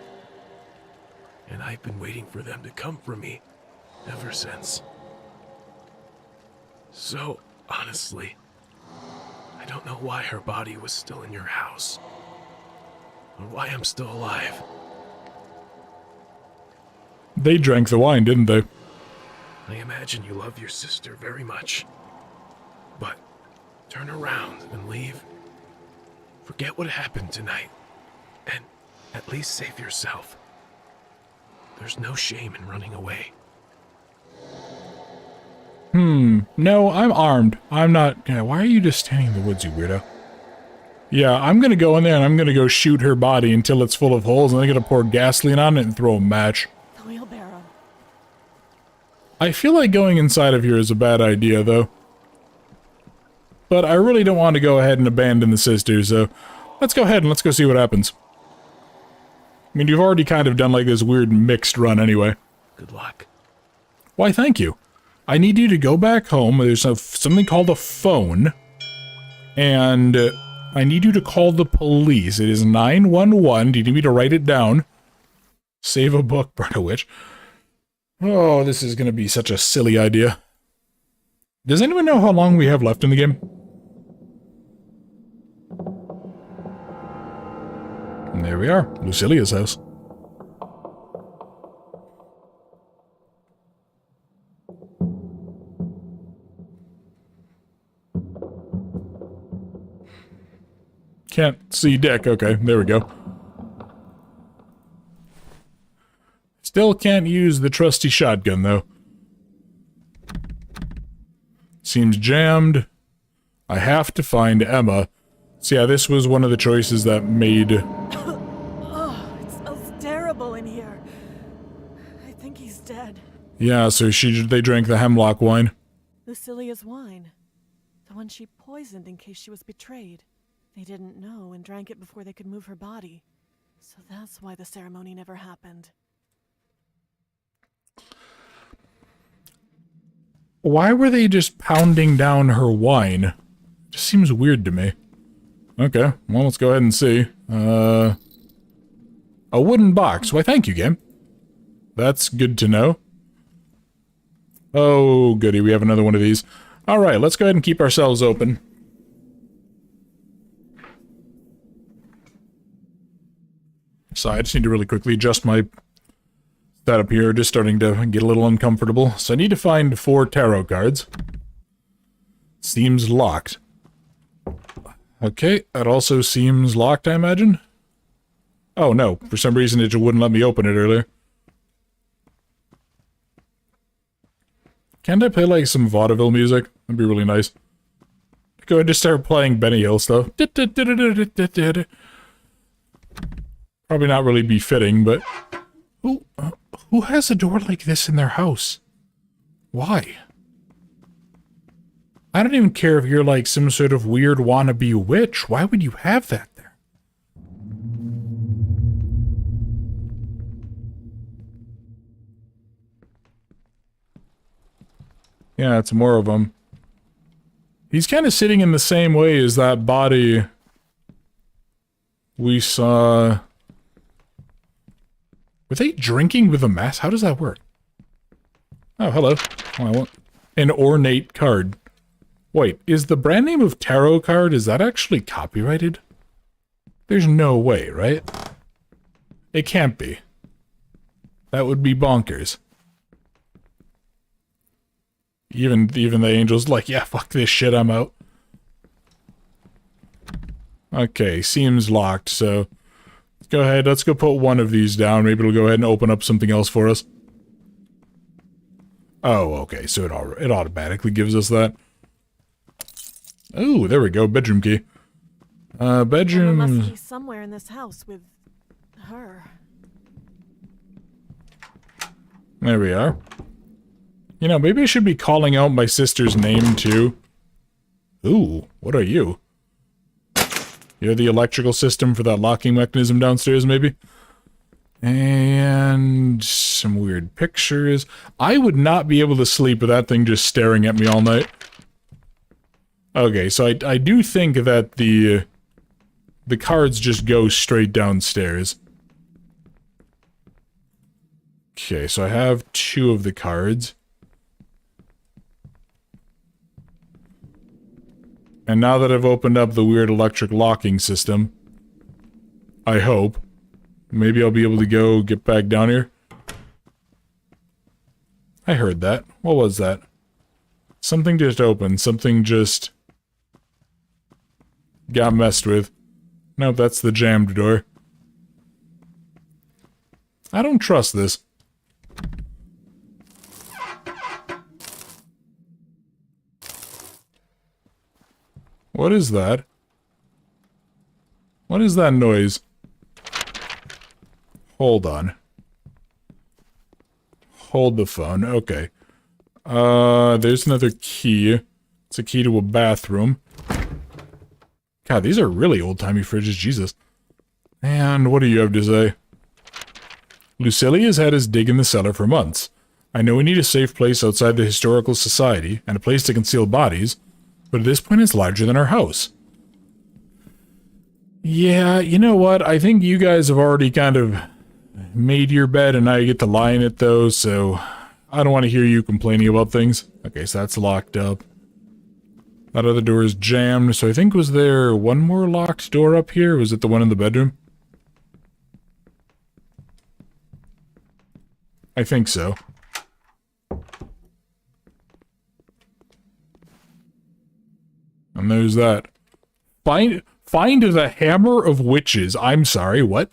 [SPEAKER 5] and I've been waiting for them to come for me ever since. So, honestly, I don't know why her body was still in your house, or why I'm still alive.
[SPEAKER 1] They drank the wine, didn't they?
[SPEAKER 5] I imagine you love your sister very much, but turn around and leave. Forget what happened tonight, and at least save yourself. There's no shame in running away.
[SPEAKER 1] No, I'm armed. I'm not... Yeah, why are you just standing in the woods, you weirdo? Yeah, I'm gonna go in there and I'm gonna go shoot her body until it's full of holes, and I'm gonna pour gasoline on it and throw a match.
[SPEAKER 3] The wheelbarrow.
[SPEAKER 1] I feel like going inside of here is a bad idea, though. But I really don't want to go ahead and abandon the sisters, so let's go ahead and let's go see what happens. I mean, you've already kind of done like this weird mixed run anyway.
[SPEAKER 5] Good luck.
[SPEAKER 1] Why, thank you. I need you to go back home. There's something called a phone. And I need you to call the police. It is 911. Do you need me to write it down? Save a book, burn a witch. Oh, this is going to be such a silly idea. Does anyone know how long we have left in the game? And there we are. Lucilia's house. Can't see Dick. Okay, there we go. Still can't use the trusty shotgun, though. Seems jammed. I have to find Emma. So yeah, this was one of the choices that made...
[SPEAKER 3] Oh, it smells terrible in here. I think he's dead.
[SPEAKER 1] Yeah, so they drank the hemlock wine.
[SPEAKER 3] Lucilia's wine. The one she poisoned in case she was betrayed. They didn't know and drank it before they could move her body. So that's why the ceremony never happened.
[SPEAKER 1] Why were they just pounding down her wine? Just seems weird to me. Okay, well, let's go ahead and see. A wooden box. Why, thank you, game. That's good to know. Oh, goody, we have another one of these. Alright, let's go ahead and keep ourselves open. So I just need to really quickly adjust my setup here, just starting to get a little uncomfortable. So I need to find 4 tarot cards. Seems locked. Okay, that also seems locked, I imagine. Oh no, for some reason it just wouldn't let me open it earlier. Can't I play like some vaudeville music? That'd be really nice. Go ahead and just start playing Benny Hill stuff. Probably not really befitting, but... Who has a door like this in their house? Why? I don't even care if you're like some sort of weird wannabe witch. Why would you have that there? Yeah, it's more of them. He's kind of sitting in the same way as that body we saw... Were they drinking with a mask? How does that work? Oh, hello. Oh, I want an ornate card. Wait, is the brand name of tarot card, is that actually copyrighted? There's no way, right? It can't be. That would be bonkers. Even the angel's like, yeah, fuck this shit, I'm out. Okay, seems locked, so... Go ahead, let's go put one of these down. Maybe it'll go ahead and open up something else for us. Oh, okay, so it automatically gives us that. Oh, there we go, bedroom key. Bedroom...
[SPEAKER 3] Emma must be somewhere in this house with... her.
[SPEAKER 1] There we are. You know, maybe I should be calling out my sister's name, too. Ooh, what are you? You're the electrical system for that locking mechanism downstairs, maybe? And some weird pictures. I would not be able to sleep with that thing just staring at me all night. Okay, so I do think that the cards just go straight downstairs. Okay, so I have 2 of the cards. And now that I've opened up the weird electric locking system, I hope, maybe I'll be able to go get back down here. I heard that. What was that? Something just opened. Something just got messed with. Nope, that's the jammed door. I don't trust this. What is that? What is that noise? Hold on. Hold the phone. Okay. There's another key. It's a key to a bathroom. God, these are really old-timey fridges, Jesus. And what do you have to say? Lucilli has had his dig in the cellar for months. I know we need a safe place outside the Historical Society, and a place to conceal bodies, but at this point it's larger than our house. Yeah, you know what? I think you guys have already kind of made your bed, and now you get to lie in it, though, so I don't want to hear you complaining about things. Okay, so that's locked up. That other door is jammed, so I think, was there one more locked door up here? Was it the one in the bedroom? I think so. And there's that. Find the Hammer of Witches. I'm sorry, what?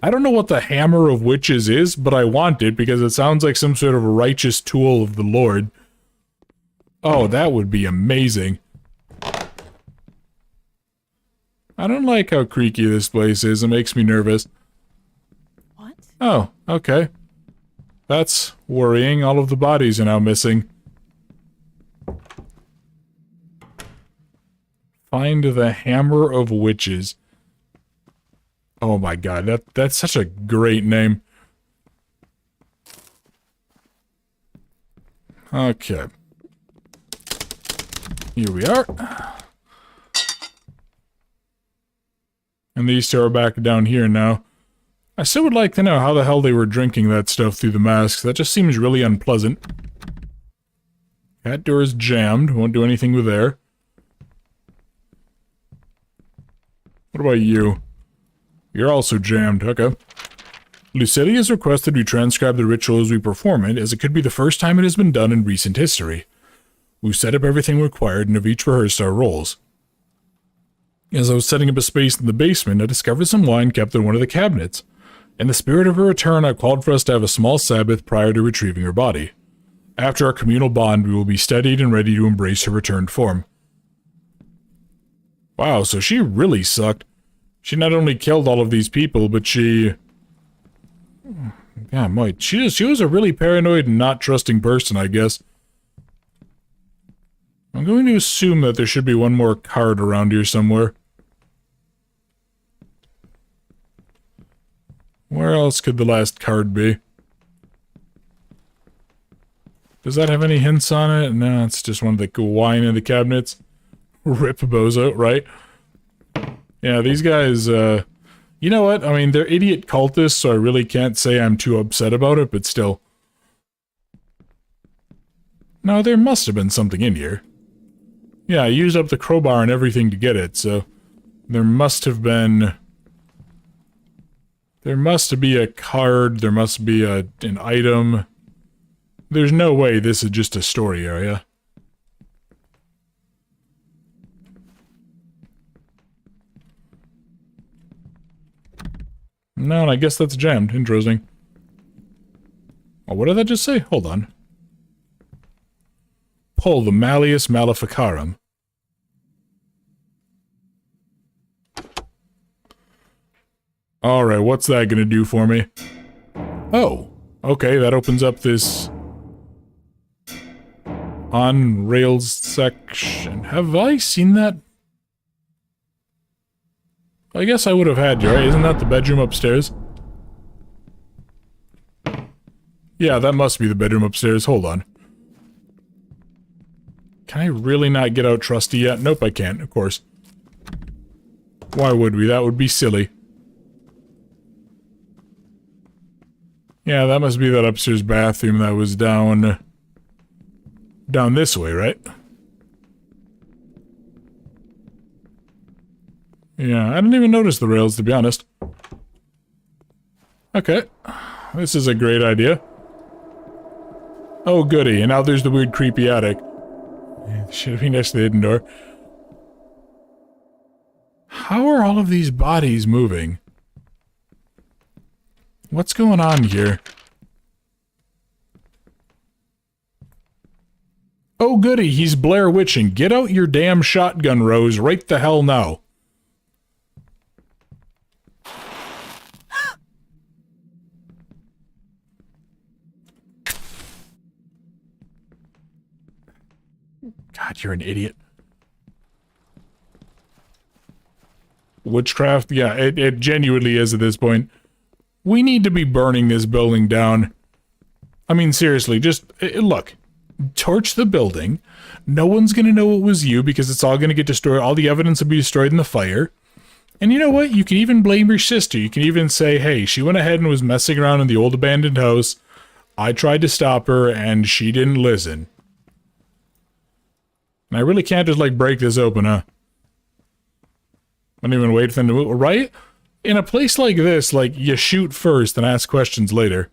[SPEAKER 1] I don't know what the Hammer of Witches is, but I want it because it sounds like some sort of righteous tool of the Lord. Oh, that would be amazing. I don't like how creaky this place is. It makes me nervous.
[SPEAKER 3] What?
[SPEAKER 1] Oh, okay. That's worrying. All of the bodies are now missing. Find the Hammer of Witches. Oh my god, that's such a great name. Okay. Here we are. And these two are back down here now. I still would like to know how the hell they were drinking that stuff through the masks. That just seems really unpleasant. That door is jammed. Won't do anything with there. What about you? You're also jammed. Okay. Lucilia has requested we transcribe the ritual as we perform it, as it could be the first time it has been done in recent history. We've set up everything required and have each rehearsed our roles. As I was setting up a space in the basement, I discovered some wine kept in one of the cabinets. In the spirit of her return, I called for us to have a small Sabbath prior to retrieving her body. After our communal bond, we will be steadied and ready to embrace her returned form. Wow, so she really sucked. She not only killed all of these people, but she... Yeah, Mike, she was a really paranoid and not trusting person, I guess. I'm going to assume that there should be one more card around here somewhere. Where else could the last card be? Does that have any hints on it? No, it's just one of the wine in the cabinets. Rip Bozo, right? Yeah, these guys, you know what? I mean, they're idiot cultists, so I really can't say I'm too upset about it, but still. No, there must have been something in here. Yeah, I used up the crowbar and everything to get it, so... There must have been... There must be a card, there must be an item. There's no way this is just a story area. No, and I guess that's jammed. Interesting. Oh, what did that just say? Hold on. Pull the Malleus Maleficarum. Alright, what's that gonna do for me? Oh, okay, that opens up this... on rails section. Have I seen that? I guess I would have had you, right? Isn't that the bedroom upstairs? Yeah, that must be the bedroom upstairs. Hold on. Can I really not get out trusty yet? Nope, I can't, of course. Why would we? That would be silly. Yeah, that must be that upstairs bathroom that was down this way, right? Yeah, I didn't even notice the rails, to be honest. Okay. This is a great idea. Oh, goody. And now there's the weird, creepy attic. Should be next to the hidden door. How are all of these bodies moving? What's going on here? Oh, goody. He's Blair Witching. Get out your damn shotgun, Rose, right the hell now. God, you're an idiot. Witchcraft? Yeah, it genuinely is at this point. We need to be burning this building down. I mean, seriously, just, look. Torch the building. No one's gonna know it was you because it's all gonna get destroyed. All the evidence will be destroyed in the fire. And you know what? You can even blame your sister. You can even say, hey, she went ahead and was messing around in the old abandoned house. I tried to stop her and she didn't listen. And I really can't just, like, break this open, huh? I don't even wait for them to move, right? In a place like this, like, you shoot first and ask questions later.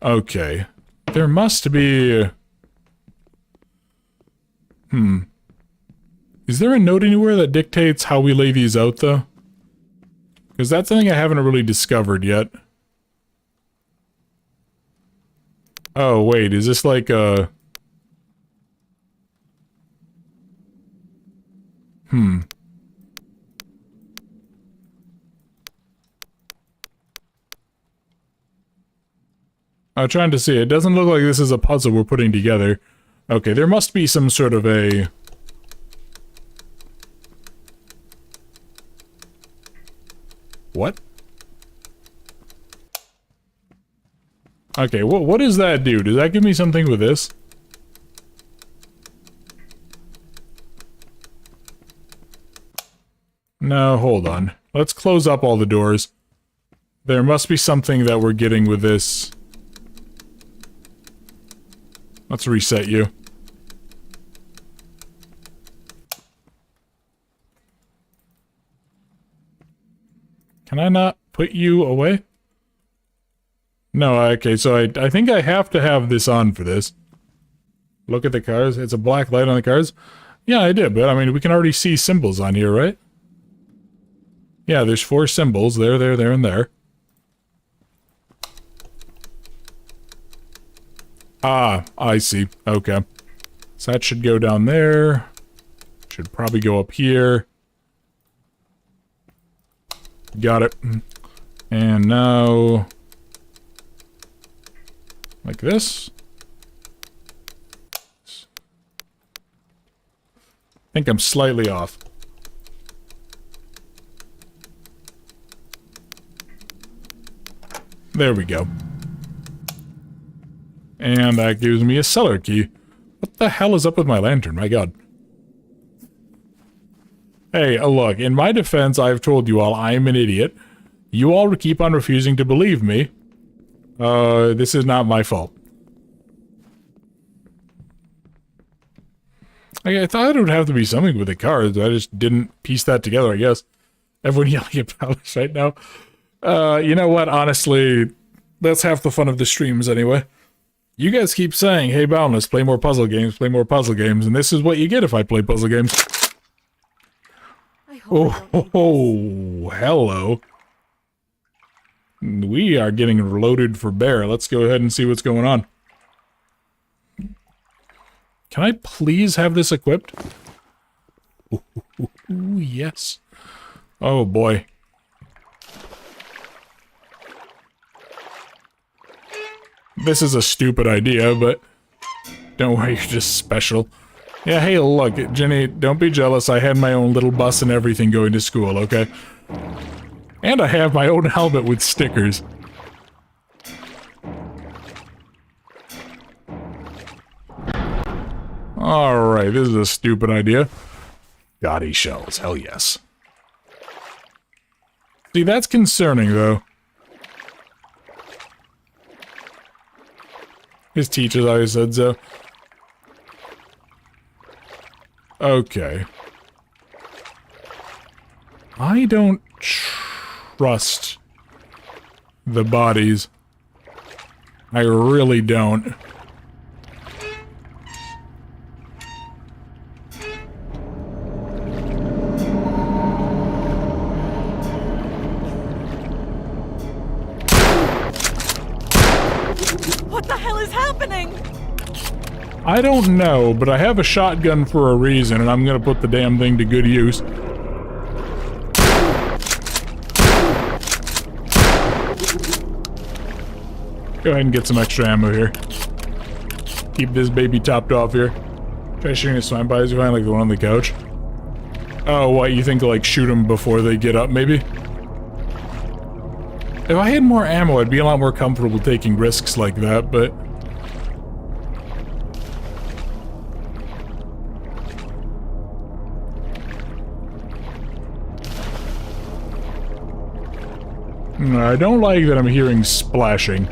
[SPEAKER 1] Okay. There must be... Is there a note anywhere that dictates how we lay these out, though? Because that's something I haven't really discovered yet. Oh, wait, is this like a... I'm trying to see. It doesn't look like this is a puzzle we're putting together. Okay, there must be some sort of a... What? Okay, what does that do? Does that give me something with this? No, hold on. Let's close up all the doors. There must be something that we're getting with this. Let's reset you. Can I not put you away? No, okay, so I think I have to have this on for this. Look at the cars. It's a black light on the cars. Yeah, I did, but I mean, we can already see symbols on here, right? Yeah, there's 4 symbols. There, and there. Ah, I see. Okay. So that should go down there. Should probably go up here. Got it. And now... like this. I think I'm slightly off. There we go. And that gives me a cellar key. What the hell is up with my lantern? My god. Hey, look, in my defense, I've told you all I'm an idiot. You all keep on refusing to believe me. This is not my fault. I thought it would have to be something with the cars, I just didn't piece that together, I guess. Everyone yelling at Palace right now. You know what, honestly, that's half the fun of the streams anyway. You guys keep saying, hey Boundless, play more puzzle games, and this is what you get if I play puzzle games. Oh, hello. We are getting loaded for bear. Let's go ahead and see what's going on. Can I please have this equipped? Ooh, yes. Oh boy. This is a stupid idea, but don't worry, you're just special. Yeah, hey, look, Jenny, don't be jealous. I had my own little bus and everything going to school, okay? And I have my own helmet with stickers. Alright, this is a stupid idea. Gaudy shells, hell yes. See, that's concerning, though. His teachers always said so. Okay. I don't trust the bodies. I really don't.
[SPEAKER 3] What the hell is happening?
[SPEAKER 1] I don't know, but I have a shotgun for a reason, and I'm gonna put the damn thing to good use. Go ahead and get some extra ammo here. Keep this baby topped off here. Try shooting a swine bodies you find, like the one on the couch. Oh, what, you think to, like, shoot them before they get up, maybe? If I had more ammo, I'd be a lot more comfortable taking risks like that, but... No, I don't like that I'm hearing splashing.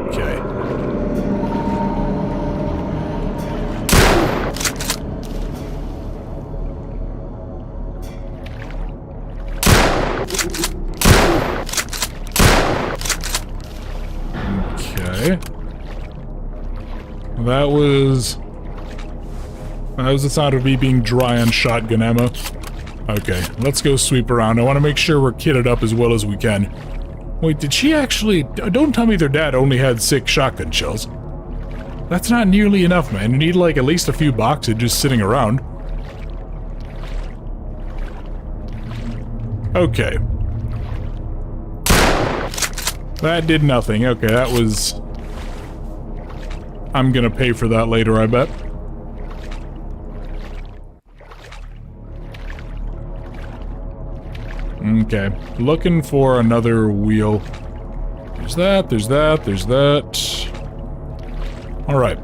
[SPEAKER 1] Okay. Okay. That was the sound of me being dry on shotgun ammo. Okay, let's go sweep around. I want to make sure we're kitted up as well as we can. Wait, did she actually... Don't tell me their dad only had 6 shotgun shells. That's not nearly enough, man. You need, like, at least a few boxes just sitting around. Okay. That did nothing. Okay, that was... I'm gonna pay for that later, I bet. Okay. Looking for another wheel. There's that, there's that, there's that. Alright.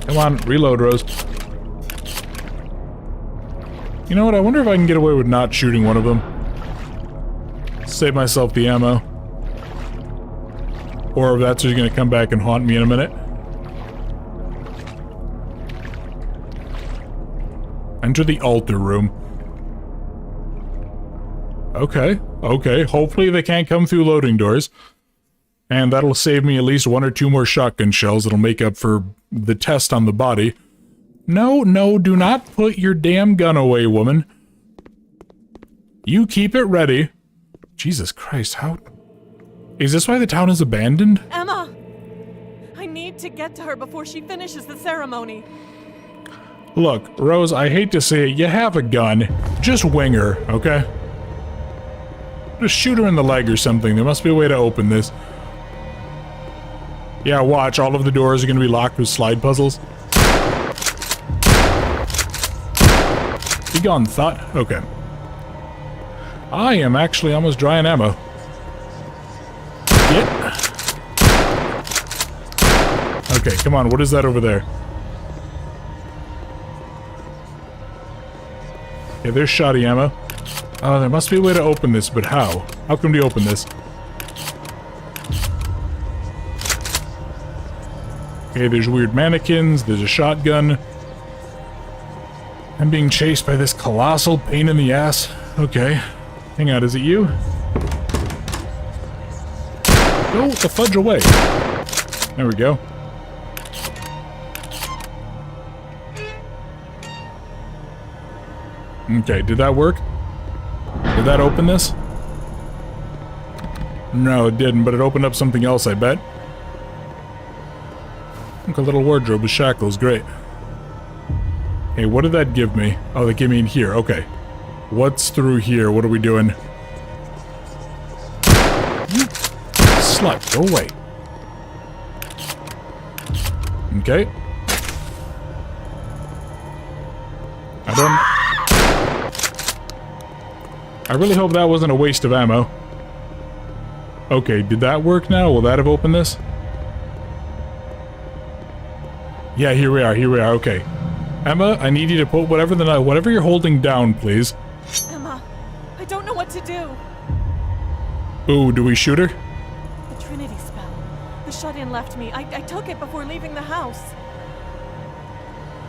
[SPEAKER 1] Come on, reload, Rose. You know what? I wonder if I can get away with not shooting one of them. Save myself the ammo. Or if that's just gonna come back and haunt me in a minute. Enter the altar room. Okay, okay. Hopefully they can't come through loading doors. And that'll save me at least 1 or 2 more shotgun shells that'll make up for the test on the body. No, no, do not put your damn gun away, woman. You keep it ready. Jesus Christ, how... Is this why the town is abandoned?
[SPEAKER 3] Emma! I need to get to her before she finishes the ceremony.
[SPEAKER 1] Look, Rose, I hate to say it, you have a gun. Just wing her, okay? Just shoot her in the leg or something. There must be a way to open this. Yeah, watch. All of the doors are going to be locked with slide puzzles. Be gone, thought. Okay. I am actually almost dry on ammo. Get. Okay, come on. What is that over there? Yeah, there's shoddy ammo. There must be a way to open this, but how? How can we open this? Okay, there's weird mannequins, there's a shotgun. I'm being chased by this colossal pain in the ass. Okay. Hang on, is it you? Go the fudge away. There we go. Okay, did that work? Did that open this? No, it didn't, but it opened up something else, I bet. Look, a little wardrobe with shackles, great. Hey, what did that give me? Oh, that gave me in here, okay. What's through here? What are we doing? You slut, go away. Okay. I really hope that wasn't a waste of ammo. Okay, did that work now? Will that have opened this? Yeah, here we are, okay. Emma, I need you to put whatever you're holding down, please.
[SPEAKER 3] Emma, I don't know what to do.
[SPEAKER 1] Ooh, do we shoot her?
[SPEAKER 3] The Trinity spell. The shut-in left me. I took it before leaving the house.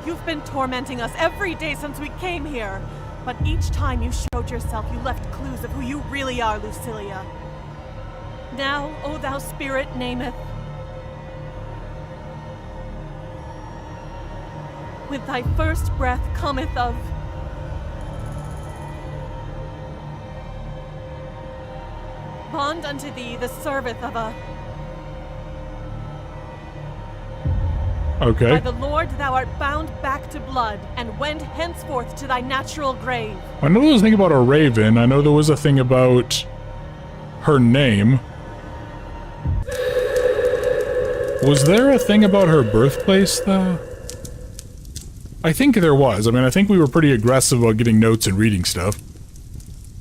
[SPEAKER 3] You've been tormenting us every day since we came here. But each time you showed yourself, you left clues of who you really are, Lucilia. Now, O thou spirit, nameth. With thy first breath cometh of... Bond unto thee the serveth of a...
[SPEAKER 1] Okay.
[SPEAKER 3] By the Lord thou art bound back to blood, and wend henceforth to thy natural grave.
[SPEAKER 1] I know there was a thing about a raven. I know there was a thing about her name. Was there a thing about her birthplace, though? I think there was. I mean, I think we were pretty aggressive about getting notes and reading stuff.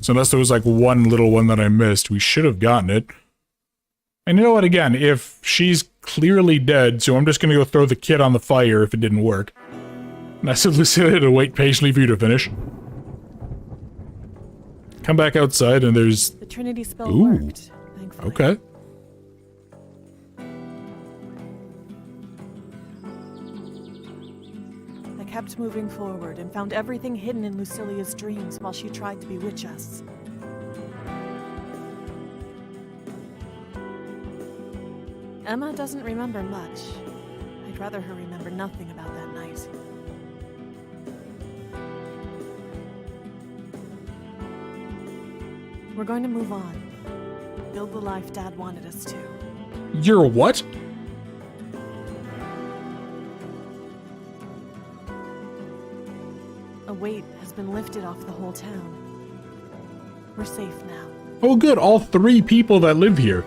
[SPEAKER 1] So unless there was like one little one that I missed, we should have gotten it. And you know what, again, if she's clearly dead, so I'm just gonna go throw the kid on the fire if it didn't work. And I said Lucilia to wait patiently for you to finish. Come back outside and there's...
[SPEAKER 3] The Trinity spell
[SPEAKER 1] Ooh.
[SPEAKER 3] worked, thankfully.
[SPEAKER 1] Okay.
[SPEAKER 3] I kept moving forward and found everything hidden in Lucilia's dreams while she tried to bewitch us. Emma doesn't remember much. I'd rather her remember nothing about that night. We're going to move on. Build the life Dad wanted us to.
[SPEAKER 1] You're what?
[SPEAKER 3] A weight has been lifted off the whole town. We're safe now.
[SPEAKER 1] Oh good, all 3 people that live here.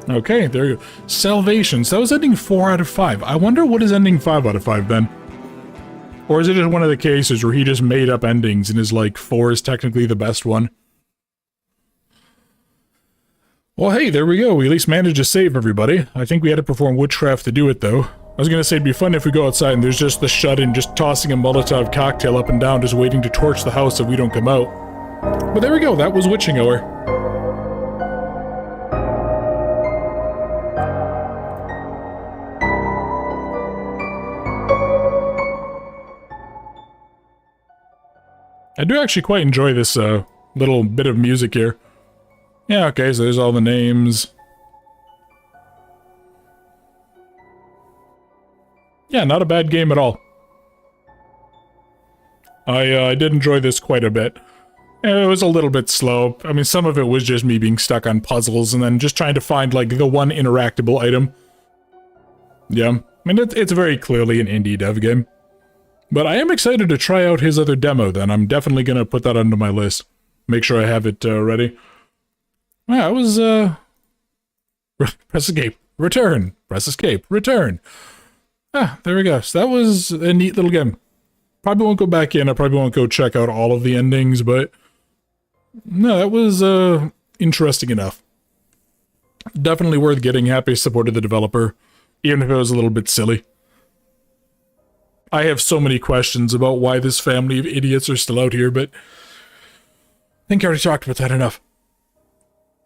[SPEAKER 1] Okay, there you go. Salvation. So that was ending 4 out of 5. I wonder what is ending 5 out of 5 then? Or is it just one of the cases where he just made up endings and is like 4 is technically the best one? Well, hey, there we go. We at least managed to save everybody. I think we had to perform witchcraft to do it, though. I was gonna say it'd be fun if we go outside and there's just the shut-in just tossing a Molotov cocktail up and down just waiting to torch the house if we don't come out. But there we go. That was witching hour. I do actually quite enjoy this little bit of music here. Yeah, okay, so there's all the names. Yeah, not a bad game at all. I did enjoy this quite a bit. It was a little bit slow. I mean, some of it was just me being stuck on puzzles and then just trying to find, like, the one interactable item. Yeah, I mean, it's very clearly an indie dev game. But I am excited to try out his other demo, then. I'm definitely going to put that onto my list. Make sure I have it ready. Yeah, it was, press escape, return. Press escape, return. Ah, there we go. So that was a neat little game. Probably won't go back in. I probably won't go check out all of the endings, but... No, that was, interesting enough. Definitely worth getting. Happy supported the developer, even if it was a little bit silly. I have so many questions about why this family of idiots are still out here, but I think I already talked about that enough.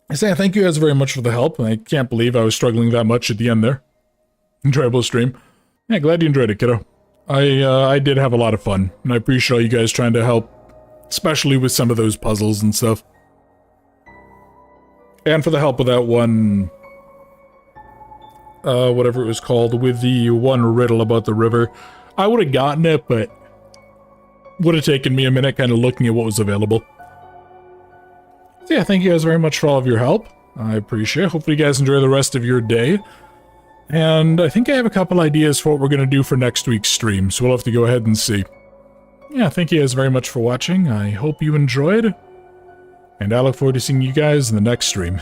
[SPEAKER 1] I say thank you guys very much for the help. I can't believe I was struggling that much at the end there. Enjoyable stream. Yeah, glad you enjoyed it, kiddo. I did have a lot of fun, and I appreciate all you guys trying to help, especially with some of those puzzles and stuff. And for the help with that one... whatever it was called, with the one riddle about the river. I would have gotten it, but would have taken me a minute kind of looking at what was available. So yeah, thank you guys very much for all of your help. I appreciate it. Hopefully you guys enjoy the rest of your day. And I think I have a couple ideas for what we're going to do for next week's stream, so we'll have to go ahead and see. Yeah, thank you guys very much for watching. I hope you enjoyed. And I look forward to seeing you guys in the next stream.